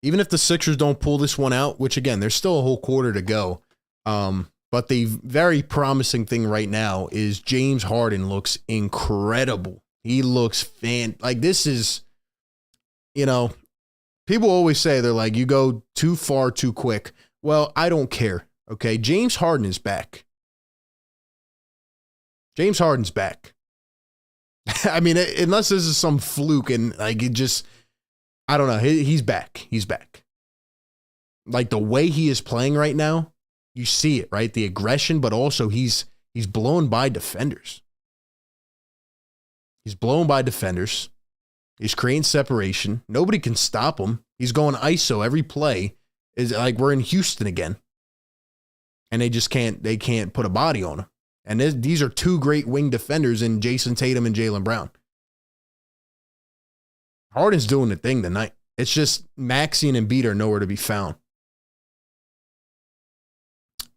Even if the Sixers don't pull this one out, which again, there's still a whole quarter to go. But the very promising thing right now is James Harden looks incredible. He looks like this is, you know, people always say they're like, you go too far too quick. Well, I don't care. Okay. James Harden is back. James Harden's back. I mean, unless this is some fluke and like it just, I don't know. He's back. He's back. Like the way he is playing right now, you see it, right? The aggression, but also he's blown by defenders. He's blown by defenders. He's creating separation. Nobody can stop him. He's going ISO every play. Is like we're in Houston again. And they can't put a body on him. And these are two great wing defenders in Jason Tatum and Jaylen Brown. Harden's doing the thing tonight. It's just Maxey and Embiid are nowhere to be found.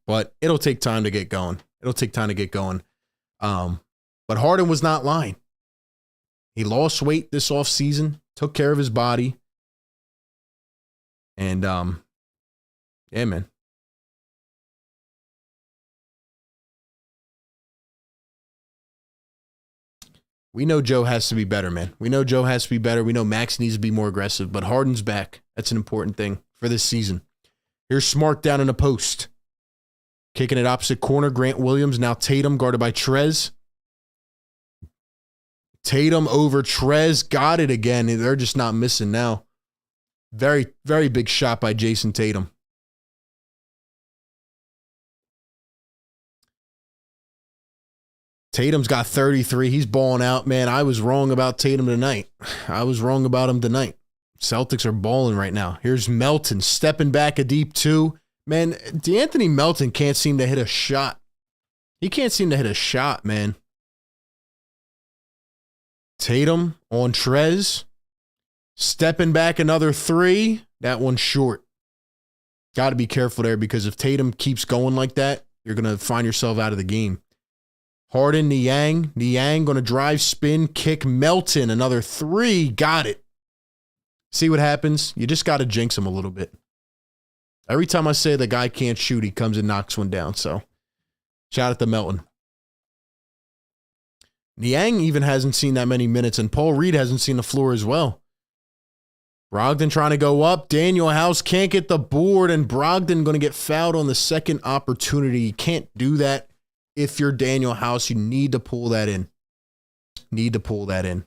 But it'll take time to get going. But Harden was not lying. He lost weight this offseason, took care of his body. And, yeah, man. We know Joe has to be better, man. We know Joe has to be better. We know Max needs to be more aggressive, but Harden's back. That's an important thing for this season. Here's Smart down in the post. Kicking it opposite corner. Grant Williams. Now Tatum guarded by Trez. Tatum over Trez. Got it again. They're just not missing now. Very, very big shot by Jason Tatum. Tatum's got 33. He's balling out, man. I was wrong about Tatum tonight. I was wrong about him tonight. Celtics are balling right now. Here's Melton stepping back a deep two. Man, DeAnthony Melton can't seem to hit a shot. He can't seem to hit a shot, man. Tatum on Trez. Stepping back another three. That one's short. Got to be careful there because if Tatum keeps going like that, you're going to find yourself out of the game. Harden, Niang. Niang going to drive, spin, kick, Melton. Another three. Got it. See what happens? You just got to jinx him a little bit. Every time I say the guy can't shoot, he comes and knocks one down. So, shout out to Melton. Niang even hasn't seen that many minutes, and Paul Reed hasn't seen the floor as well. Brogdon trying to go up. Daniel House can't get the board, and Brogdon going to get fouled on the second opportunity. You can't do that if you're Daniel House. You need to pull that in. Need to pull that in.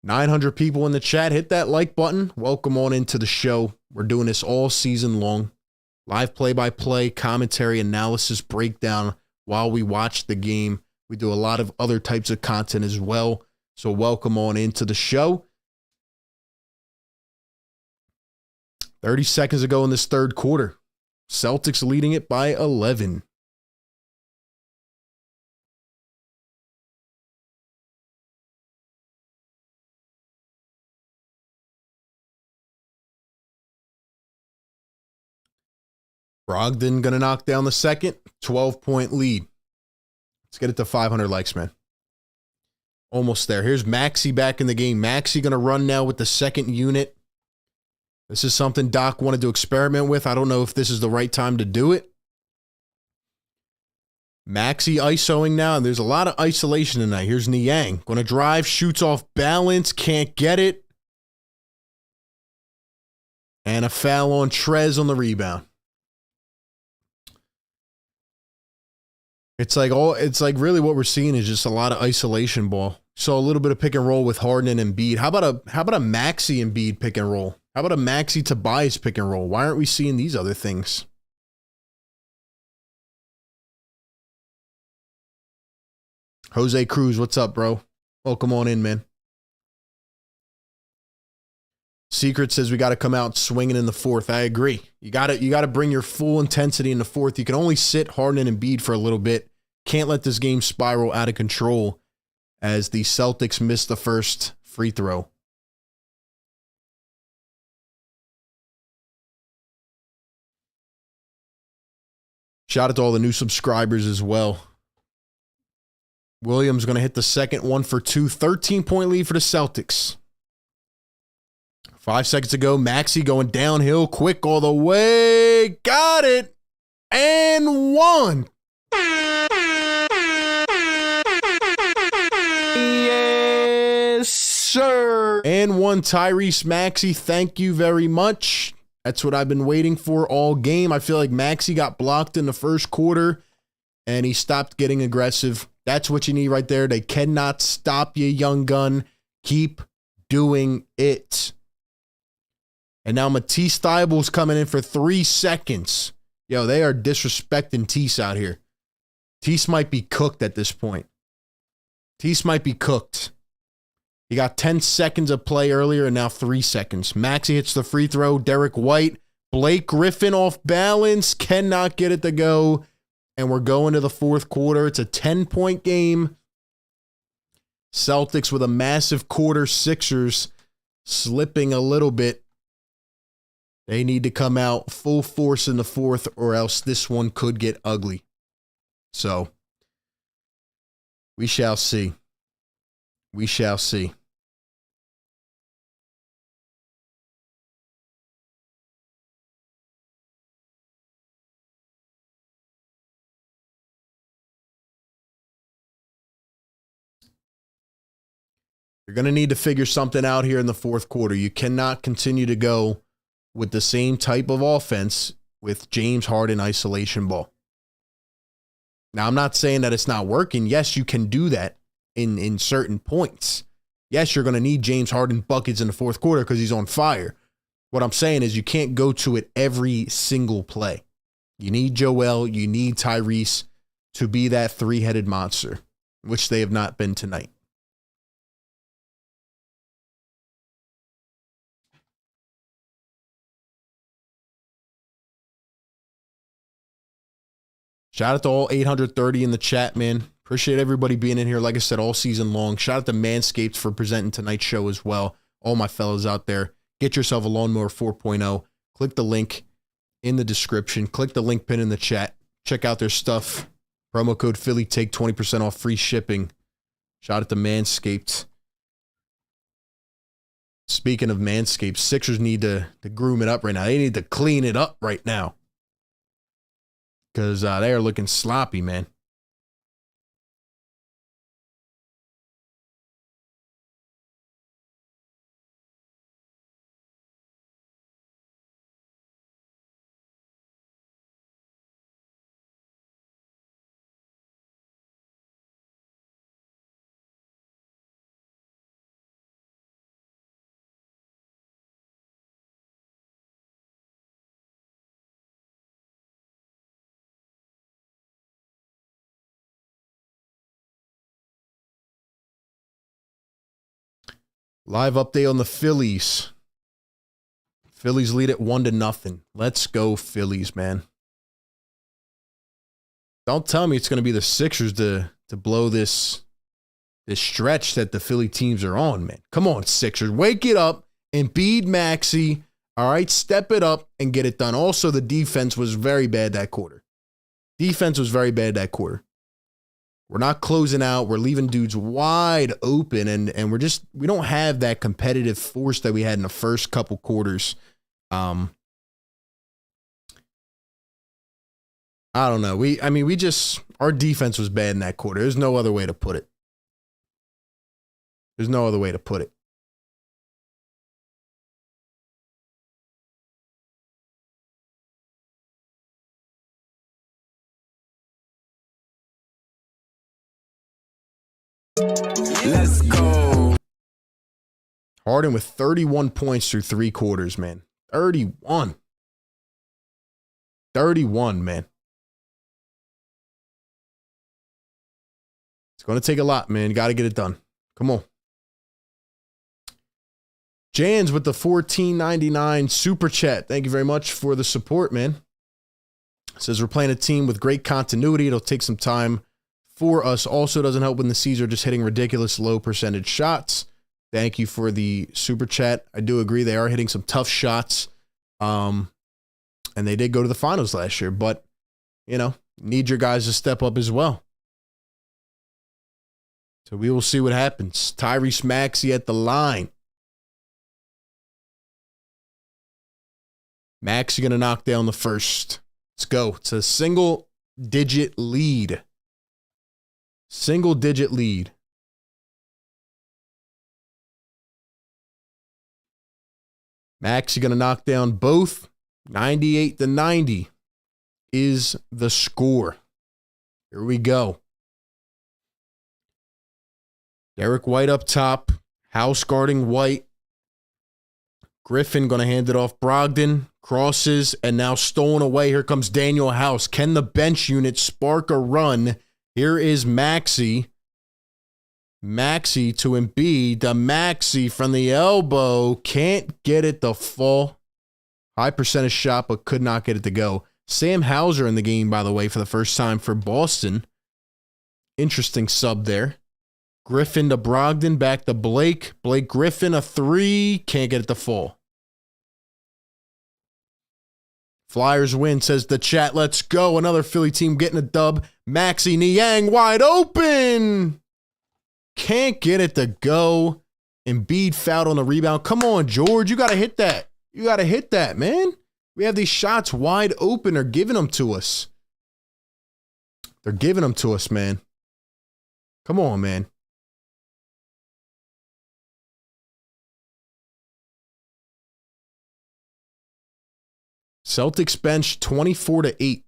$900 people in the chat. Hit that like button. Welcome on into the show. We're doing this all season long. Live play-by-play, commentary, analysis, breakdown while we watch the game. We do a lot of other types of content as well. So welcome on into the show. 30 seconds ago in this third quarter. Celtics leading it by 11. Brogdon going to knock down the second. 12-point lead. Let's get it to 500 likes, man. Almost there. Here's Maxey back in the game. Maxey going to run now with the second unit. This is something Doc wanted to experiment with. I don't know if this is the right time to do it. Maxey isoing now, and there's a lot of isolation tonight. Here's Niang. Going to drive, shoots off balance, can't get it. And a foul on Trez on the rebound. It's like really what we're seeing is just a lot of isolation ball. So a little bit of pick and roll with Harden and Embiid. How about a Maxey Embiid pick and roll? How about a Maxey Tobias pick and roll? Why aren't we seeing these other things? Jose Cruz, what's up, bro? Welcome on in, man. Secret says we got to come out swinging in the fourth. I agree. You got to bring your full intensity in the fourth. You can only sit Harden and Embiid for a little bit. Can't let this game spiral out of control as the Celtics miss the first free throw. Shout out to all the new subscribers as well. Williams going to hit the second, 1 for 2. 13-point lead for the Celtics. 5 seconds ago, Maxey going downhill, quick all the way. Got it. And one. Yes, sir. And one, Tyrese Maxey. Thank you very much. That's what I've been waiting for all game. I feel like Maxey got blocked in the first quarter, and he stopped getting aggressive. That's what you need right there. They cannot stop you, young gun. Keep doing it. And now Matisse Thybulle's coming in for 3 seconds. Yo, they are disrespecting Tease out here. Tease might be cooked at this point. Tease might be cooked. He got 10 seconds of play earlier and now 3 seconds. Maxey hits the free throw. Derek White. Blake Griffin off balance. Cannot get it to go. And we're going to the fourth quarter. It's a 10-point game. Celtics with a massive quarter. Sixers slipping a little bit. They need to come out full force in the fourth, or else this one could get ugly. So, we shall see. We shall see. You're going to need to figure something out here in the fourth quarter. You cannot continue to go with the same type of offense with James Harden isolation ball. Now, I'm not saying that it's not working. Yes, you can do that in certain points. Yes, you're going to need James Harden buckets in the fourth quarter because he's on fire. What I'm saying is you can't go to it every single play. You need Joel, you need Tyrese to be that three-headed monster, which they have not been tonight. Shout out to all 830 in the chat, man. Appreciate everybody being in here, like I said, all season long. Shout out to Manscaped for presenting tonight's show as well. All my fellas out there, get yourself a Lawnmower 4.0. Click the link in the description. Click the link pin in the chat. Check out their stuff. Promo code Philly, take 20% off free shipping. Shout out to Manscaped. speaking of Manscaped, Sixers need to groom it up right now. They need to clean it up right now. Because they are looking sloppy, man. Live update on the Phillies. Phillies lead it 1-0. Let's go Phillies, man. Don't tell me it's going to be the Sixers to blow this stretch that the Philly teams are on, man. Come on, Sixers. Wake it up. Embiid, Maxey. All right, step it up and get it done. Also, the defense was very bad that quarter. We're not closing out. We're leaving dudes wide open, and we don't have that competitive force that we had in the first couple quarters. I don't know. Our defense was bad in that quarter. There's no other way to put it. Let's go. Harden with 31 points through 3 quarters, man. 31, man. It's going to take a lot, man. Got to get it done. Come on. Jans with the $14.99 super chat. Thank you very much for the support, man. Says we're playing a team with great continuity. It'll take some time for us. Also doesn't help when the C's are just hitting ridiculous low percentage shots. Thank you for the super chat. I do agree they are hitting some tough shots. And they did go to the finals last year, but need your guys to step up as well. So we will see what happens. Tyrese Maxey at the line. Maxey going to knock down the first. Let's go. It's a single-digit lead. Maxey going to knock down both. 98-90 is the score. Here we go. Derek White up top. House guarding White. Griffin going to hand it off Brogdon. Crosses and now stolen away. Here comes Daniel House. Can the bench unit spark a run? Here is Maxey. Maxey to Embiid. The Maxey from the elbow. Can't get it to fall. High percentage shot, but could not get it to go. Sam Hauser in the game, by the way, for the first time for Boston. Interesting sub there. Griffin to Brogdon. Back to Blake. Blake Griffin, a 3. Can't get it to fall. Flyers win, says the chat. Let's go. Another Philly team getting a dub. Maxey Niang wide open. Can't get it to go. Embiid fouled on the rebound. Come on, George. You got to hit that. Man. We have these shots wide open. They're giving them to us. Man. Come on, man. Celtics bench 24-8.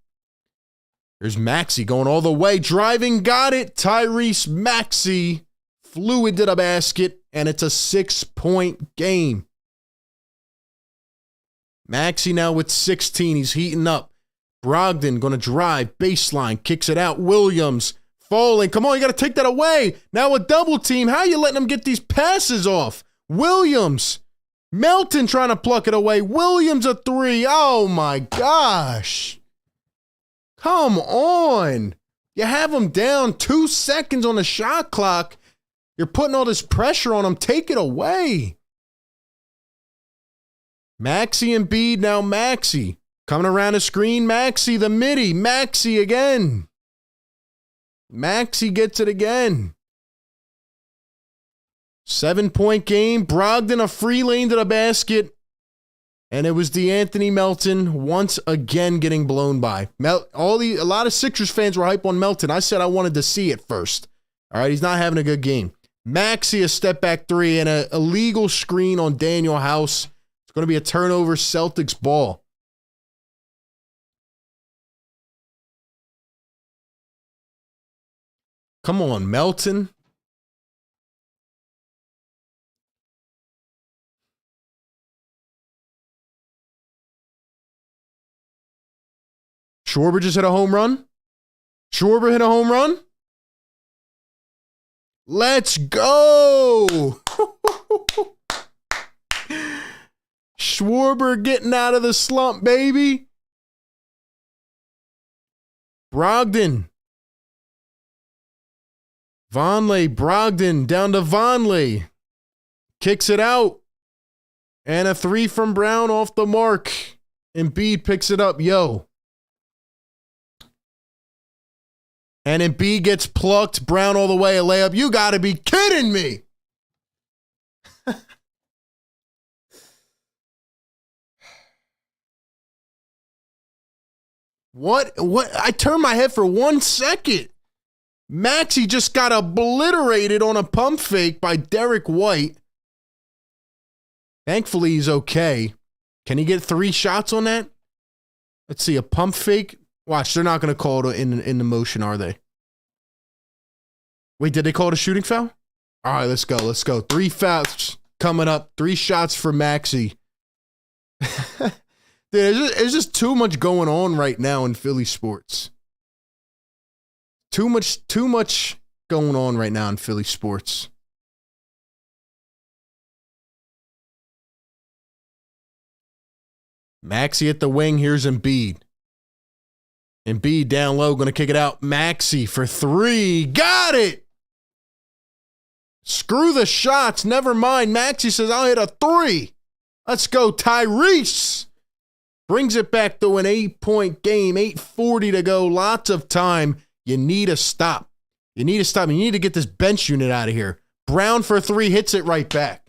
There's Maxey going all the way. Driving, got it. Tyrese Maxey flew into the basket, and it's a 6-point game. Maxey now with 16. He's heating up. Brogdon going to drive. Baseline. Kicks it out. Williams falling. Come on, you got to take that away. Now a double team. How are you letting them get these passes off? Williams. Melton trying to pluck it away. Williams a 3. Oh, my gosh. Come on. You have them down 2 seconds on the shot clock. You're putting all this pressure on them. Take it away. Maxey and Embiid, now Maxey. Coming around the screen, Maxey, the midi. Maxey again. Maxey gets it again. 7-point game. Brogdon, a free lane to the basket. And it was DeAnthony Melton once again getting blown by. A lot of Sixers fans were hype on Melton. I said I wanted to see it first. All right, he's not having a good game. Maxey, a step back three and a illegal screen on Daniel House. It's going to be a turnover, Celtics ball. Come on, Melton. Schwarber just hit a home run. Schwarber hit a home run. Let's go. Schwarber getting out of the slump, baby. Brogdon. Vonleh, Brogdon, down to Vonleh. Kicks it out. And a three from Brown off the mark. Embiid picks it up. Yo. And Embiid gets plucked. Brown all the way, a layup. You got to be kidding me. What? I turned my head for 1 second. Maxey just got obliterated on a pump fake by Derek White. Thankfully, he's okay. Can he get 3 shots on that? Let's see, a pump fake. Watch, they're not going to call it in the motion, are they? Wait, did they call it a shooting foul? All right, let's go. 3 fouls coming up. 3 shots for Maxey. Dude, there's just too much going on right now in Philly sports. Too much going on right now in Philly sports. Maxey at the wing. Here's Embiid. Embiid down low, going to kick it out. Maxey for 3. Got it! Screw the shots. Never mind. Maxey says, I'll hit a 3. Let's go, Tyrese. Brings it back to an 8-point game. 8:40 to go. Lots of time. You need to stop. You need to get this bench unit out of here. Brown for 3 hits it right back.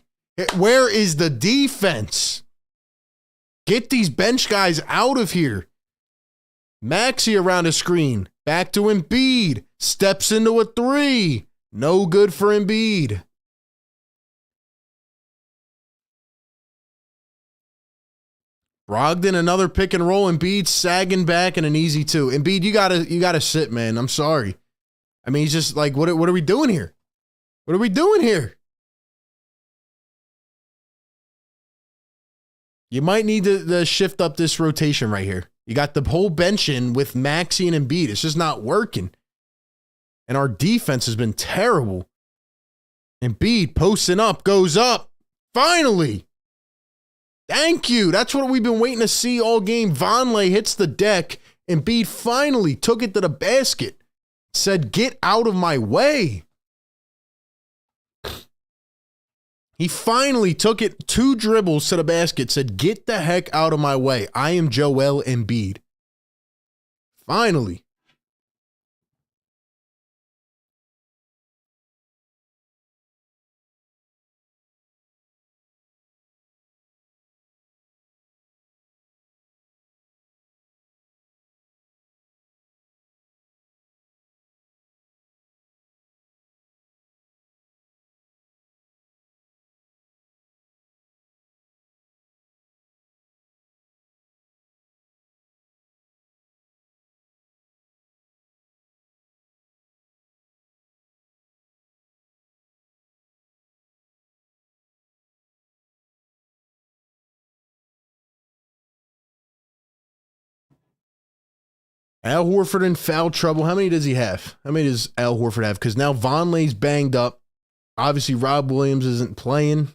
Where is the defense? Get these bench guys out of here. Maxey around a screen. Back to Embiid. Steps into a 3. No good for Embiid. Brogdon, another pick and roll. Embiid sagging back and an easy 2. Embiid, you gotta sit, man. I'm sorry. I mean, he's just like, what are we doing here? What are we doing here? You might need to shift up this rotation right here. You got the whole bench in with Maxey and Embiid. It's just not working. And our defense has been terrible. Embiid posting up, goes up. Finally. Thank you. That's what we've been waiting to see all game. Vonleh hits the deck. Embiid finally took it to the basket. Said, get out of my way. He finally took it 2 dribbles to the basket, said, get the heck out of my way. I am Joel Embiid. Finally. Al Horford in foul trouble. How many does he have? How many does Al Horford have? Because now Vonleh's banged up. Obviously, Rob Williams isn't playing.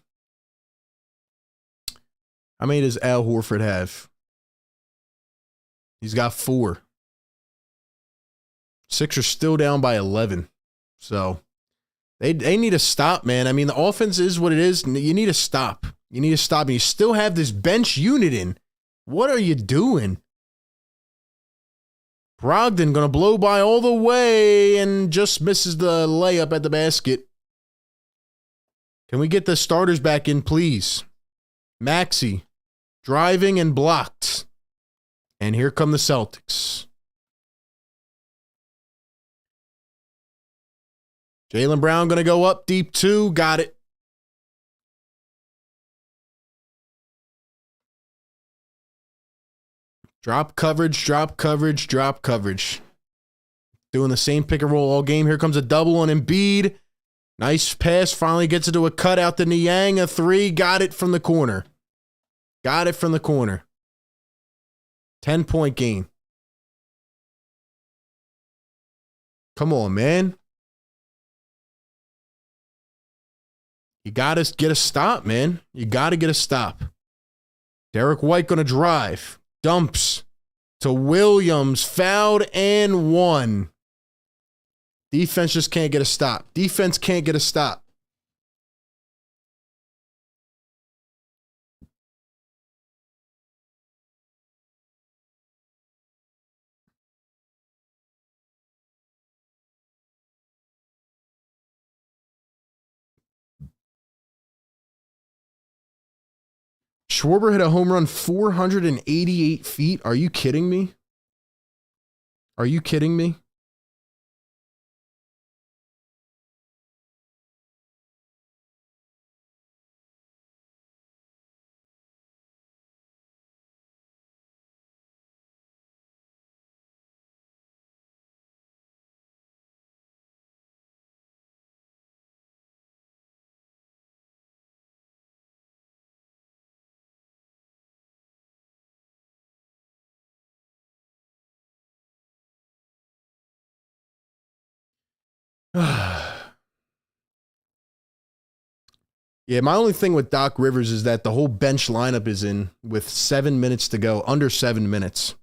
How many does Al Horford have? He's got 4. Sixers still down by 11. So they need to stop, man. I mean, the offense is what it is. You need to stop. You need to stop. And you still have this bench unit in. What are you doing? Brogdon going to blow by all the way and just misses the layup at the basket. Can we get the starters back in, please? Maxey, driving and blocked. And here come the Celtics. Jaylen Brown going to go up deep two. Got it. Drop coverage, drop coverage, drop coverage. Doing the same pick and roll all game. Here comes a double on Embiid. Nice pass. Finally gets into a cutout to Niang. A three. Got it from the corner. Got it from the corner. 10-point game. Come on, man. You got to get a stop, man. You got to get a stop. Derek White going to drive. Dumps to Williams. Fouled and one. Defense just can't get a stop. Defense can't get a stop. Schwarber hit a home run 488 feet. Are you kidding me? Are you kidding me? Yeah, my only thing with Doc Rivers is that the whole bench lineup is in with 7 minutes to go, under 7 minutes.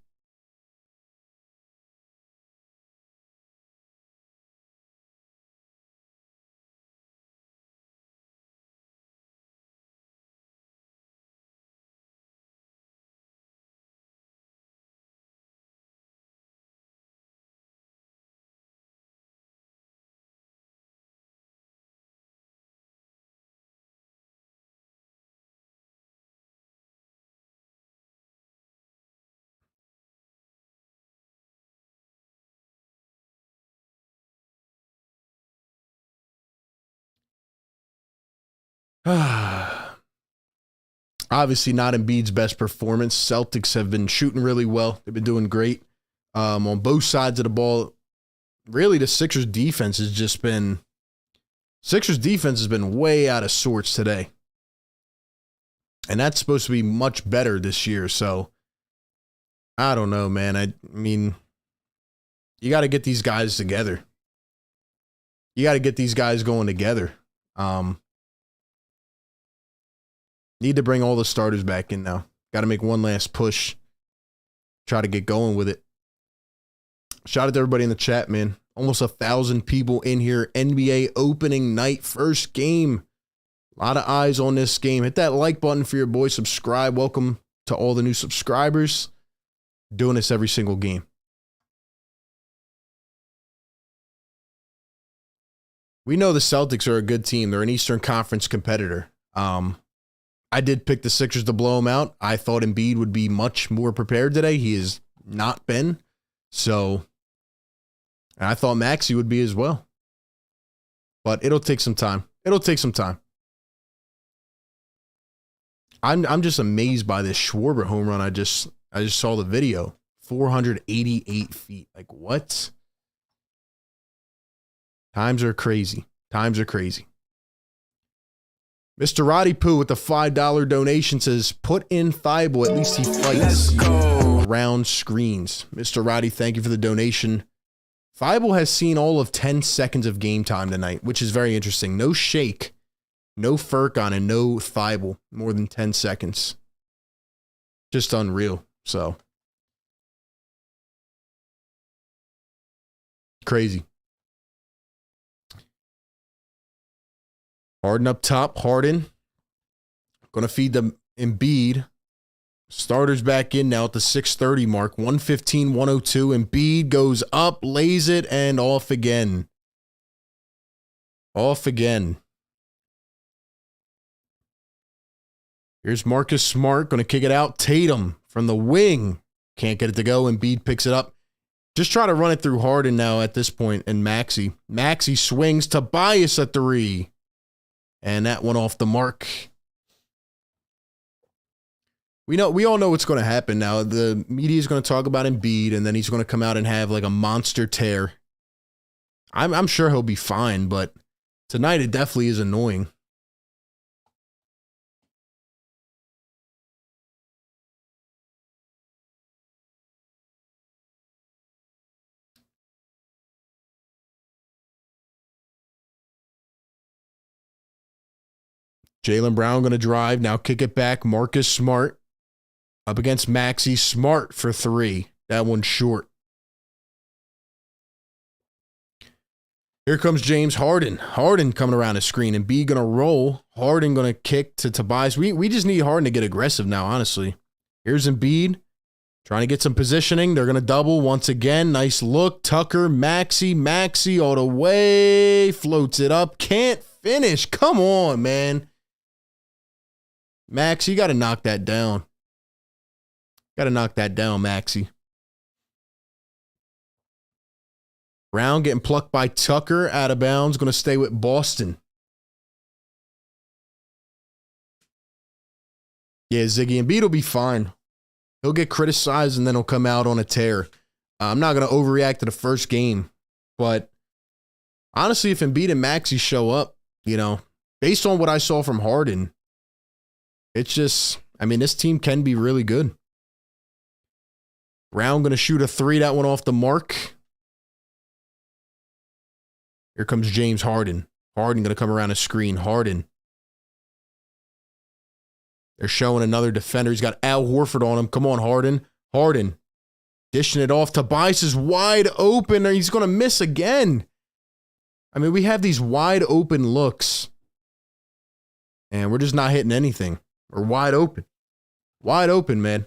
Obviously not Embiid's best performance. Celtics have been shooting really well. They've been doing great on both sides of the ball. Really, the Sixers defense has been way out of sorts today. And that's supposed to be much better this year. So, I don't know, man. I mean, you got to get these guys together. You got to get these guys going together. Need to bring all the starters back in now. Got to make one last push. Try to get going with it. Shout out to everybody in the chat, man. Almost 1,000 people in here. NBA opening night, first game. A lot of eyes on this game. Hit that like button for your boy. Subscribe. Welcome to all the new subscribers. Doing this every single game. We know the Celtics are a good team. They're an Eastern Conference competitor. I did pick the Sixers to blow them out. I thought Embiid would be much more prepared today. He has not been. So, and I thought Maxey would be as well. But it'll take some time. It'll take some time. I'm just amazed by this Schwarber home run. I just saw the video. 488 feet. Like, what? Times are crazy. Times are crazy. Mr. Roddy Poo with the $5 donation says, put in Thibault. At least he fights around screens. Mr. Roddy, thank you for the donation. Thibault has seen all of 10 seconds of game time tonight, which is very interesting. No Shake, no Furkan, and no Thibault. More than 10 seconds. Just unreal. So, crazy. Harden up top. Harden. Going to feed them Embiid. Starters back in now at the 6:30 mark. 115, 102. Embiid goes up, lays it, and off again. Off again. Here's Marcus Smart, going to kick it out. Tatum from the wing. Can't get it to go. Embiid picks it up. Just try to run it through Harden now at this point, and Maxey. Maxey swings. Tobias a three. And that went off the mark. We all know what's going to happen now. The media is going to talk about Embiid, and then he's going to come out and have like a monster tear. I'm sure he'll be fine, but tonight it definitely is annoying. Jaylen Brown going to drive. Now kick it back. Marcus Smart up against Maxey. Smart for three. That one's short. Here comes James Harden. Harden coming around the screen. And B going to roll. Harden going to kick to Tobias. We just need Harden to get aggressive now, honestly. Here's Embiid. Trying to get some positioning. They're going to double once again. Nice look. Tucker, Maxey all the way. Floats it up. Can't finish. Come on, man. Maxey, you got to knock that down. Got to knock that down, Maxey. Brown getting plucked by Tucker. Out of bounds. Going to stay with Boston. Yeah, Ziggy Embiid will be fine. He'll get criticized and then he'll come out on a tear. I'm not going to overreact to the first game. But honestly, if Embiid and Maxey show up, based on what I saw from Harden, it's just, this team can be really good. Brown going to shoot a three. That one off the mark. Here comes James Harden. Harden going to come around the screen. Harden. They're showing another defender. He's got Al Horford on him. Come on, Harden. Harden. Dishing it off. Tobias is wide open. He's going to miss again. We have these wide open looks. And we're just not hitting anything. We're wide open. Wide open, man.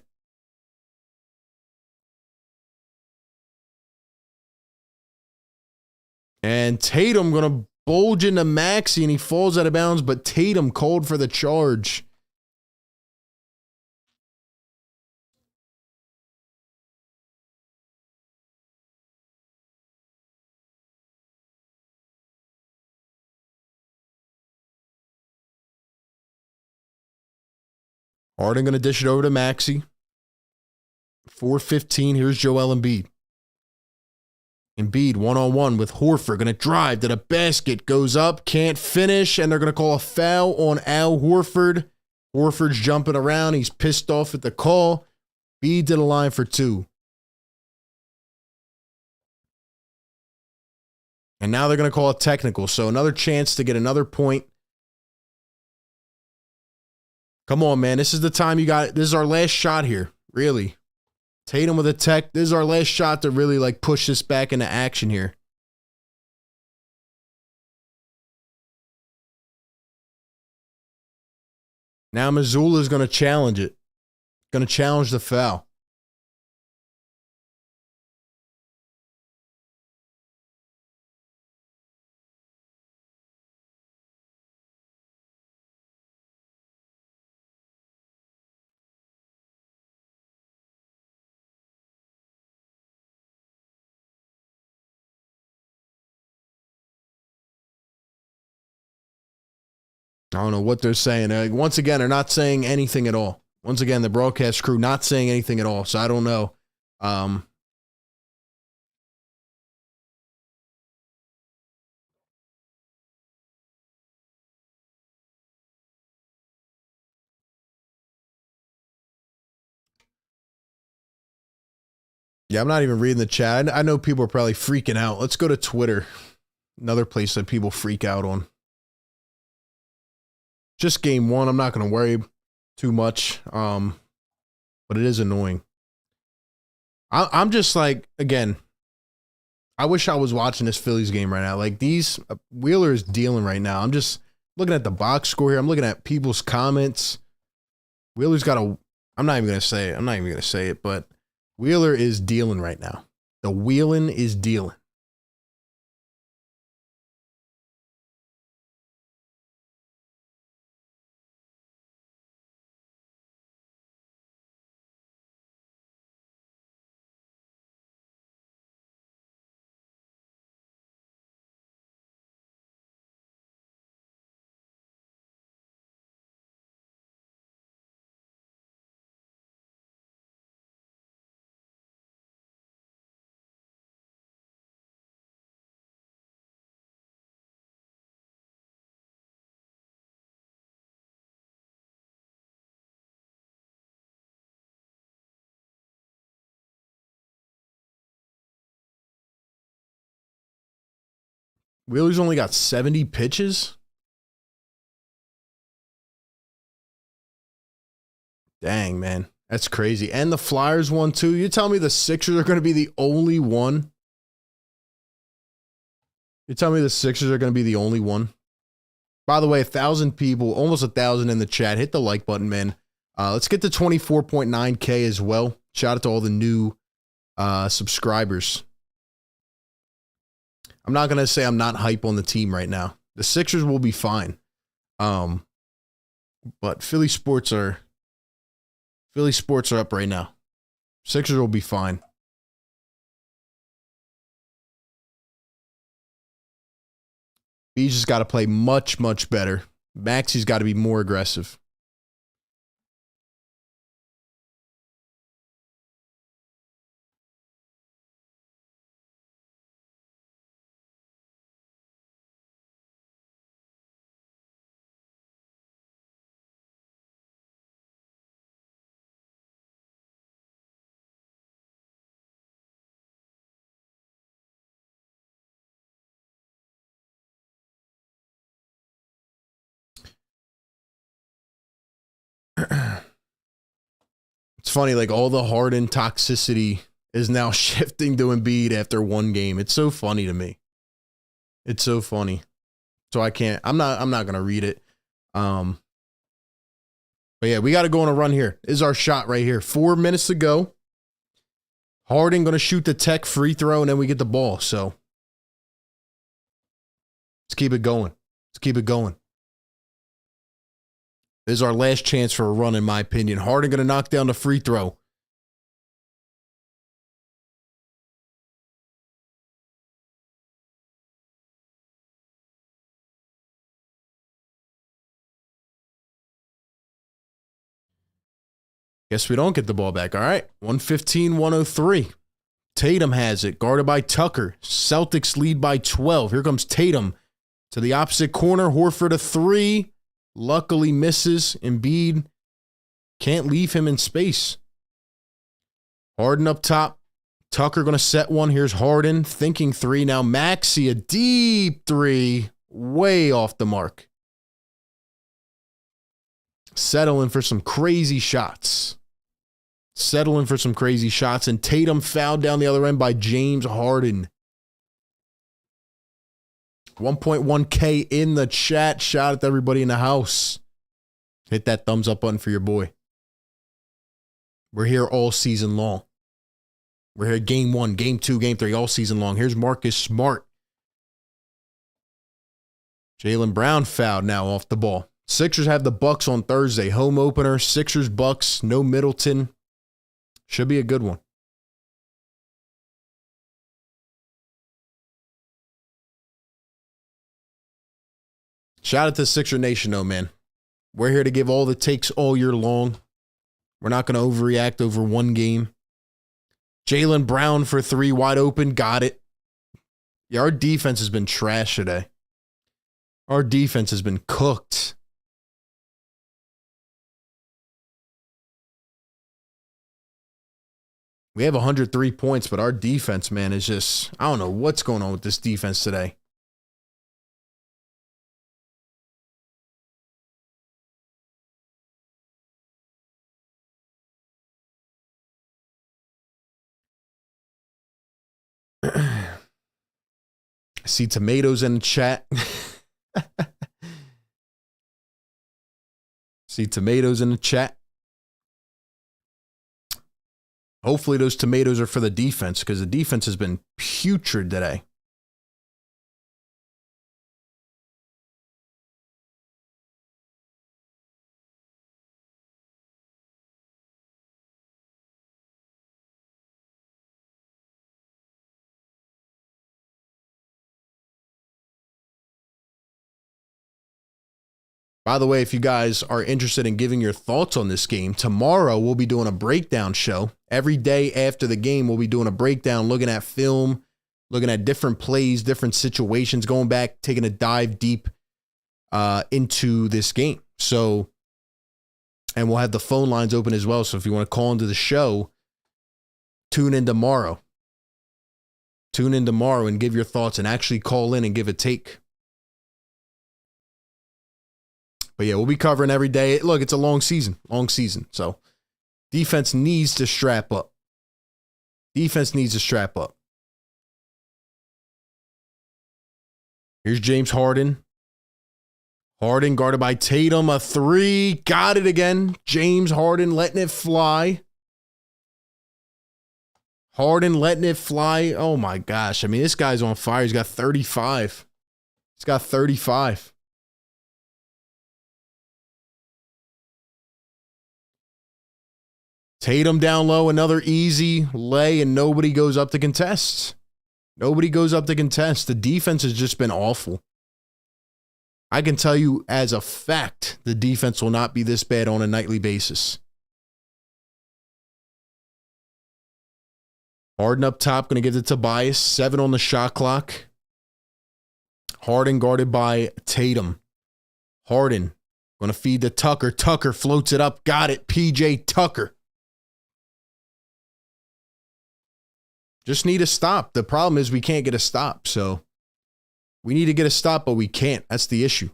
And Tatum going to bulge into Maxey, and he falls out of bounds, but Tatum called for the charge. Harden going to dish it over to Maxey. 4:15. Here's Joel Embiid. Embiid one-on-one with Horford. Going to drive to the basket. Goes up. Can't finish. And they're going to call a foul on Al Horford. Horford's jumping around. He's pissed off at the call. Embiid to the line for two. And now they're going to call a technical. So another chance to get another point. Come on, man. This is the time you got it. This is our last shot here. Really. Tatum with a tech. This is our last shot to really push this back into action here. Now Missoula's going to challenge it. Going to challenge the foul. I don't know what they're saying. Once again, they're not saying anything at all. Once again, the broadcast crew not saying anything at all. So I don't know. Yeah, I'm not even reading the chat. I know people are probably freaking out. Let's go to Twitter. Another place that people freak out on. Just game one. I'm not going to worry too much. But it is annoying. I'm just again, I wish I was watching this Phillies game right now. These Wheeler is dealing right now. I'm just looking at the box score here. I'm looking at people's comments. Wheeler's got I'm not even going to say it. I'm not even going to say it, but Wheeler is dealing right now. The wheeling is dealing. Wheeler's only got 70 pitches? Dang, man. That's crazy. And the Flyers won too. You tell me the Sixers are going to be the only one? You tell me the Sixers are going to be the only one? By the way, 1,000 people, almost 1,000 in the chat. Hit the like button, man. Let's get to 24.9K as well. Shout out to all the new subscribers. I'm not going to say I'm not hype on the team right now. The Sixers will be fine. But Philly sports are up right now. Sixers will be fine. He's just got to play much, much better. Maxey's got to be more aggressive. It's funny, like all the Harden toxicity is now shifting to Embiid after one game. It's so funny to me. It's so funny. So I'm not gonna read it. But yeah, we gotta go on a run here. This is our shot right here. 4 minutes to go. Harden gonna shoot the tech free throw, and then we get the ball. So let's keep it going. Let's keep it going. This is our last chance for a run, in my opinion. Harden going to knock down the free throw. Guess we don't get the ball back. All right. 115-103. Tatum has it. Guarded by Tucker. Celtics lead by 12. Here comes Tatum to the opposite corner. Horford a three. Luckily misses. Embiid can't leave him in space. Harden up top. Tucker going to set one. Here's Harden thinking three. Now Maxey, a deep three. Way off the mark. Settling for some crazy shots. And Tatum fouled down the other end by James Harden. 1.1K in the chat. Shout out to everybody in the house. Hit that thumbs up button for your boy. We're here all season long. We're here game 1, game 2, game 3, all season long. Here's Marcus Smart. Jaylen Brown fouled now off the ball. Sixers have the Bucks on Thursday. Home opener. Sixers, Bucks. No Middleton. Should be a good one. Shout out to Sixer Nation, though, man. We're here to give all the takes all year long. We're not going to overreact over one game. Jaylen Brown for three, wide open. Got it. Yeah, our defense has been trash today. Our defense has been cooked. We have 103 points, but our defense, man, is just, I don't know what's going on with this defense today. I see tomatoes in the chat. See tomatoes in the chat. Hopefully those tomatoes are for the defense because the defense has been putrid today. By the way, if you guys are interested in giving your thoughts on this game, tomorrow we'll be doing a breakdown show. Every day after the game, we'll be doing a breakdown, looking at film, looking at different plays, different situations, going back, taking a dive deep into this game. So, and we'll have the phone lines open as well. So if you want to call into the show, tune in tomorrow. Tune in tomorrow and give your thoughts and actually call in and give a take. But yeah, we'll be covering every day. Look, it's a long season. So defense needs to strap up. Here's James Harden. Harden guarded by Tatum, a three. Got it again. James Harden letting it fly. Oh my gosh. I mean, this guy's on fire. He's got 35. Tatum down low, another easy lay, and nobody goes up to contest. The defense has just been awful. I can tell you as a fact, the defense will not be this bad on a nightly basis. Harden up top, going to give it to Tobias. 7 on the shot clock. Harden guarded by Tatum. Harden going to feed to Tucker. Tucker floats it up. Got it. PJ Tucker. Just need a stop. The problem is we can't get a stop. So we need to get a stop, but we can't. That's the issue.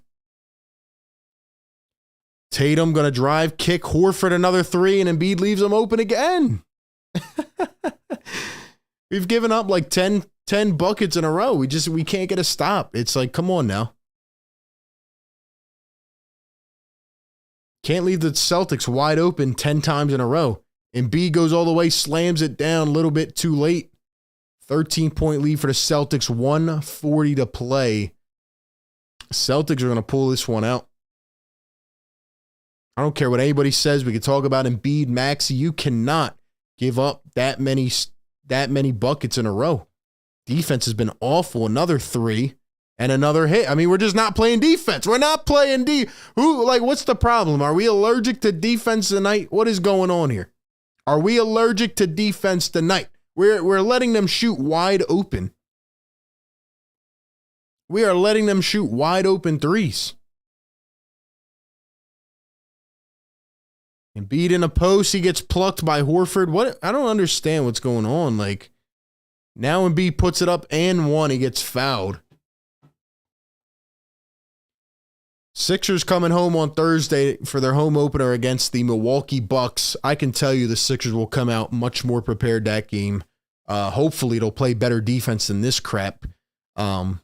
Tatum going to drive, kick. Horford another three, and Embiid leaves him open again. We've given up like 10 buckets in a row. We can't get a stop. It's like, come on now. Can't leave the Celtics wide open 10 times in a row. Embiid goes all the way, slams it down a little bit too late. 13-point lead for the Celtics, 1:40 to play. Celtics are going to pull this one out. I don't care what anybody says. We can talk about Embiid, Maxey. You cannot give up that many buckets in a row. Defense has been awful. Another three and another hit. I mean, we're just not playing defense. We're not playing what's the problem? Are we allergic to defense tonight? What is going on here? Are we allergic to defense tonight? We're letting them shoot wide open. We are letting them shoot wide open threes. Embiid in a post, he gets plucked by Horford. What? I don't understand what's going on. Like, now Embiid puts it up and one, he gets fouled. Sixers coming home on Thursday for their home opener against the Milwaukee Bucks. I can tell you the Sixers will come out much more prepared that game. Hopefully they'll play better defense than this crap. And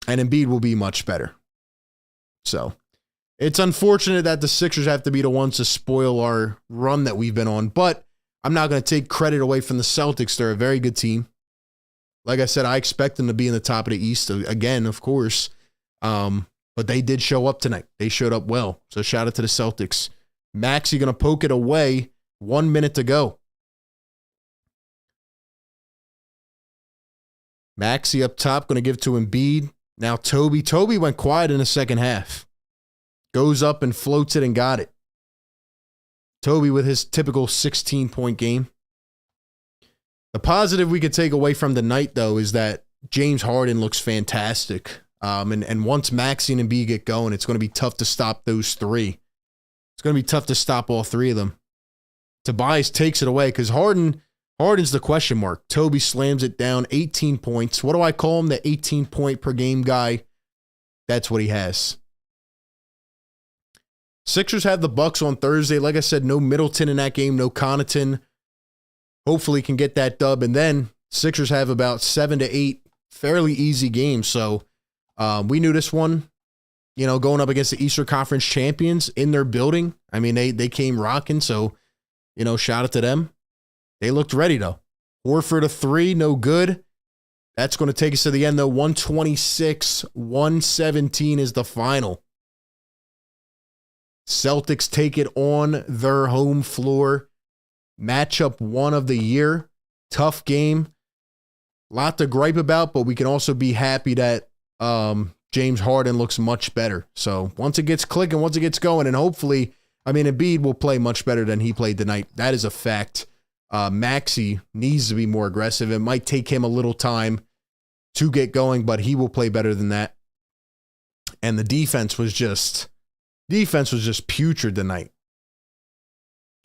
Embiid will be much better. So it's unfortunate that the Sixers have to be the ones to spoil our run that we've been on, but I'm not going to take credit away from the Celtics. They're a very good team. Like I said, I expect them to be in the top of the East again, of course. But they did show up tonight. They showed up well. So shout out to the Celtics. Maxey going to poke it away. 1 minute to go. Maxey up top, going to give to Embiid. Now Toby. Toby went quiet in the second half. Goes up and floats it and got it. Toby with his typical 16-point game. The positive we could take away from the night, though, is that James Harden looks fantastic. And once Maxey and Embiid get going, it's going to be tough to stop those three. It's going to be tough to stop all three of them. Tobias takes it away because Harden's the question mark. Toby slams it down, 18 points. What do I call him? The 18-point per game guy. That's what he has. Sixers have the Bucks on Thursday. Like I said, no Middleton in that game, no Connaughton. Hopefully can get that dub. And then Sixers have about 7 to 8 fairly easy games. So we knew this one, going up against the Eastern Conference champions in their building. I mean, they came rocking. So, shout out to them. They looked ready, though. Horford a three, no good. That's going to take us to the end, though. 126-117 is the final. Celtics take it on their home floor. Matchup 1 of the year. Tough game. Lot to gripe about, but we can also be happy that James Harden looks much better. So once it gets clicking, once it gets going, and hopefully, Embiid will play much better than he played tonight. That is a fact. Maxey needs to be more aggressive. It might take him a little time to get going, but he will play better than that. And the defense was just putrid tonight.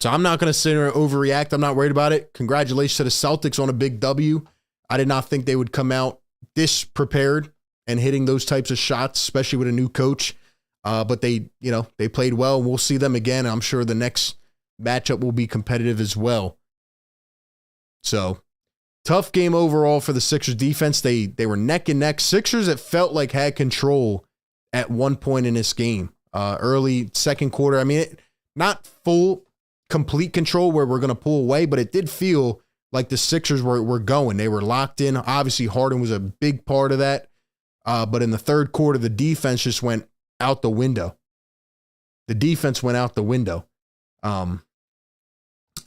So I'm not going to sit here and overreact. I'm not worried about it. Congratulations to the Celtics on a big W. I did not think they would come out this prepared and hitting those types of shots, especially with a new coach. But they played well. We'll see them again. I'm sure the next matchup will be competitive as well. So, tough game overall for the Sixers defense. They were neck and neck. Sixers, it felt like, had control at one point in this game. Early second quarter. I mean, not full, complete control where we're going to pull away, but it did feel like the Sixers were going. They were locked in. Obviously, Harden was a big part of that. But in the third quarter, the defense just went out the window. The defense went out the window. And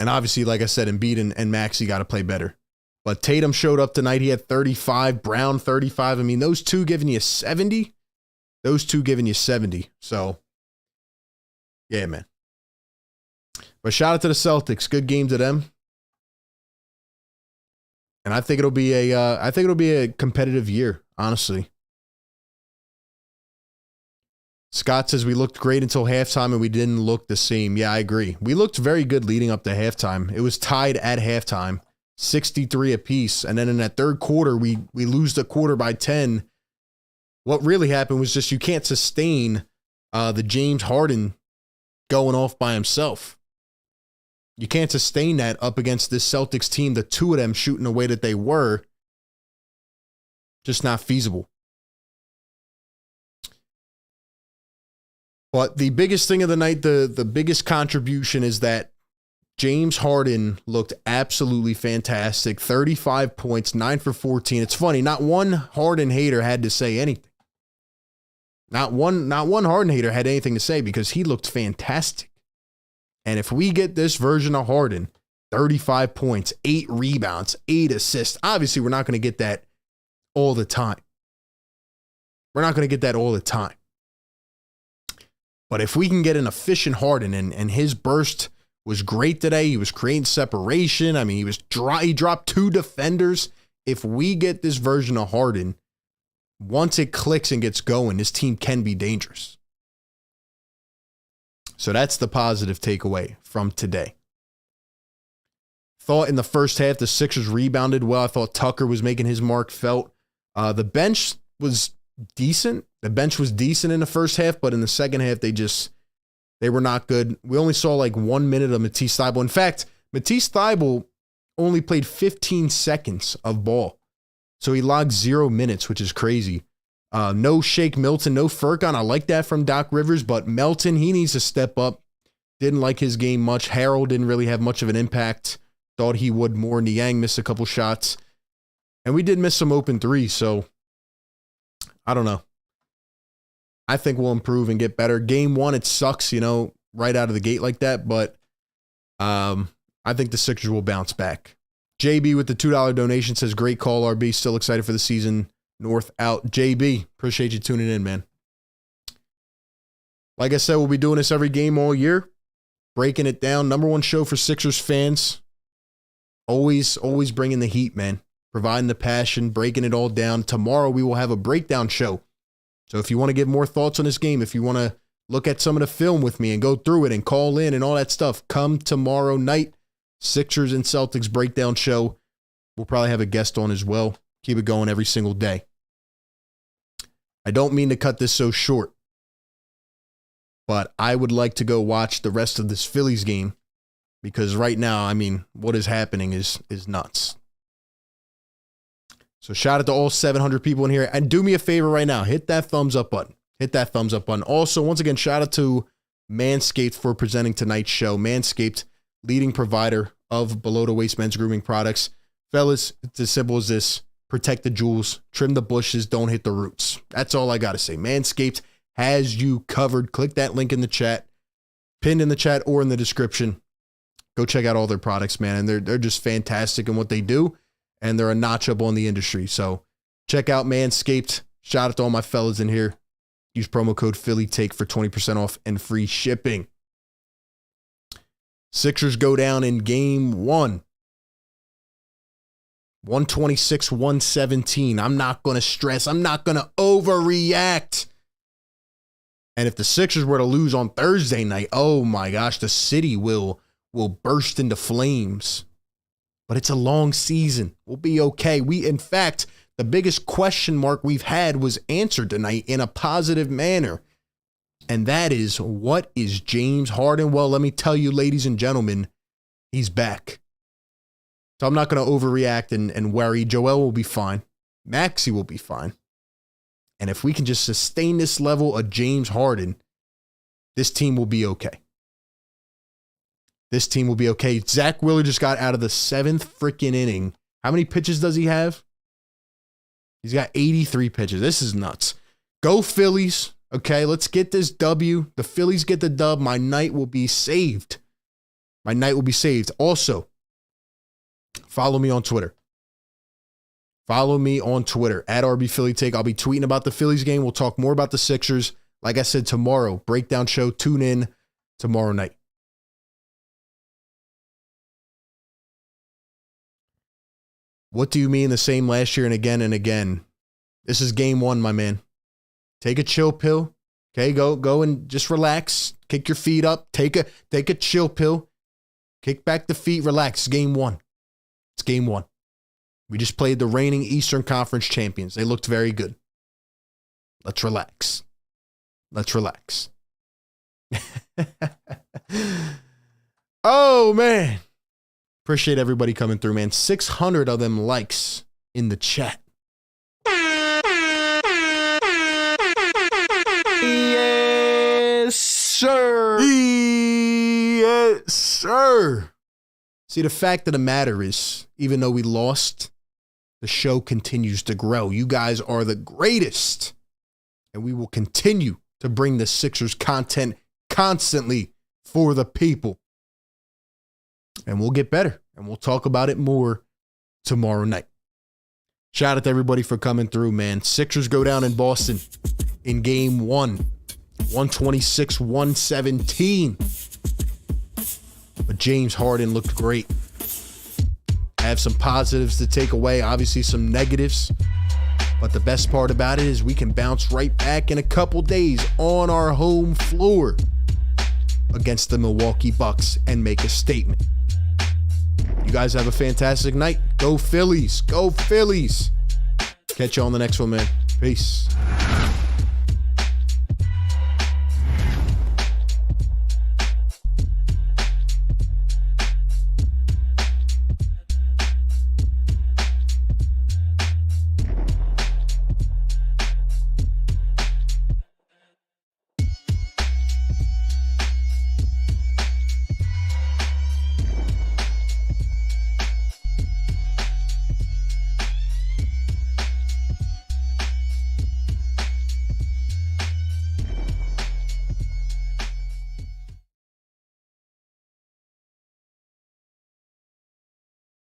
obviously, like I said, Embiid and Maxey got to play better. But Tatum showed up tonight. He had 35, Brown 35. I mean, those two giving you 70. So, yeah, man. But shout out to the Celtics. Good game to them. And I think it'll be a competitive year, honestly. Scott says we looked great until halftime and we didn't look the same. Yeah, I agree. We looked very good leading up to halftime. It was tied at halftime, 63 apiece. And then in that third quarter, we lose the quarter by 10. What really happened was just you can't sustain the James Harden going off by himself. You can't sustain that up against this Celtics team, the two of them shooting the way that they were. Just not feasible. But the biggest thing of the night, the biggest contribution is that James Harden looked absolutely fantastic. 35 points, 9 for 14. It's funny, not one Harden hater had to say anything. Not one Harden hater had anything to say because he looked fantastic. And if we get this version of Harden, 35 points, 8 rebounds, 8 assists, obviously we're not going to get that all the time. But if we can get an efficient Harden, and his burst was great today. He was creating separation. I mean, he dropped 2 defenders. If we get this version of Harden, once it clicks and gets going, this team can be dangerous. So that's the positive takeaway from today. Thought in the first half, the Sixers rebounded well. I thought Tucker was making his mark felt. The bench was decent. The bench was decent in the first half, but in the second half, they were not good. We only saw like 1 minute of Matisse Thybulle. In fact, Matisse Thybulle only played 15 seconds of ball. So he logged 0 minutes, which is crazy. No Shake Milton, no Furkan. I like that from Doc Rivers, but Melton, he needs to step up. Didn't like his game much. Harrell didn't really have much of an impact. Thought he would more. Niang missed a couple shots. And we did miss some open threes, so I don't know. I think we'll improve and get better. Game 1, it sucks, right out of the gate like that, but I think the Sixers will bounce back. JB with the $2 donation says, great call, RB. Still excited for the season. North out. JB, appreciate you tuning in, man. Like I said, we'll be doing this every game all year, breaking it down. Number 1 show for Sixers fans. Always bringing the heat, man. Providing the passion, breaking it all down. Tomorrow we will have a breakdown show. So if you want to give more thoughts on this game, if you want to look at some of the film with me and go through it and call in and all that stuff, come tomorrow night. Sixers and Celtics breakdown show. We'll probably have a guest on as well. Keep it going every single day. I don't mean to cut this so short, but I would like to go watch the rest of this Phillies game because right now, I mean, what is happening is nuts. So shout out to all 700 people in here. And do me a favor right now. Hit that thumbs up button. Also, once again, shout out to Manscaped for presenting tonight's show. Manscaped, leading provider of below-the-waist men's grooming products. Fellas, it's as simple as this. Protect the jewels. Trim the bushes. Don't hit the roots. That's all I got to say. Manscaped has you covered. Click that link in the chat. Pinned in the chat or in the description. Go check out all their products, man. And they're just fantastic in what they do. And they're a notch up on the industry. So check out Manscaped. Shout out to all my fellas in here. Use promo code PhillyTake for 20% off and free shipping. Sixers go down in game 1. 126-117. I'm not going to stress. I'm not going to overreact. And if the Sixers were to lose on Thursday night, oh my gosh, the city will burst into flames. but it's a long season. We'll be okay. In fact, the biggest question mark we've had was answered tonight in a positive manner. And that is, what is James Harden? Well, let me tell you, ladies and gentlemen, he's back. So I'm not going to overreact and worry. Joel will be fine. Maxey will be fine. And if we can just sustain this level of James Harden, this team will be okay. This team will be okay. Zach Wheeler just got out of the 7th freaking inning. How many pitches does he have? He's got 83 pitches. This is nuts. Go Phillies. Okay, let's get this W. The Phillies get the dub. My night will be saved. My night will be saved. Also, follow me on Twitter. Follow me on Twitter at RB Philly Take. I'll be tweeting about the Phillies game. We'll talk more about the Sixers. Like I said, tomorrow, breakdown show. Tune in tomorrow night. What do you mean the same last year and again and again? This is game 1, my man. Take a chill pill. Okay, go and just relax. Kick your feet up. Take a chill pill. Kick back the feet. Relax. It's game 1. It's game 1. We just played the reigning Eastern Conference champions. They looked very good. Let's relax. Let's relax. Oh, man. Appreciate everybody coming through, man. 600 of them likes in the chat. Yes, sir. Yes, sir. See, the fact of the matter is, even though we lost, the show continues to grow. You guys are the greatest. And we will continue to bring the Sixers content constantly for the people. And we'll get better. And we'll talk about it more tomorrow night. Shout out to everybody for coming through, man. Sixers go down in Boston in game 1. 126-117. But James Harden looked great. I have some positives to take away, obviously some negatives. But the best part about it is we can bounce right back in a couple days on our home floor against the Milwaukee Bucks and make a statement. You guys have a fantastic night. Go Phillies. Go Phillies. Catch you on the next one, man. Peace.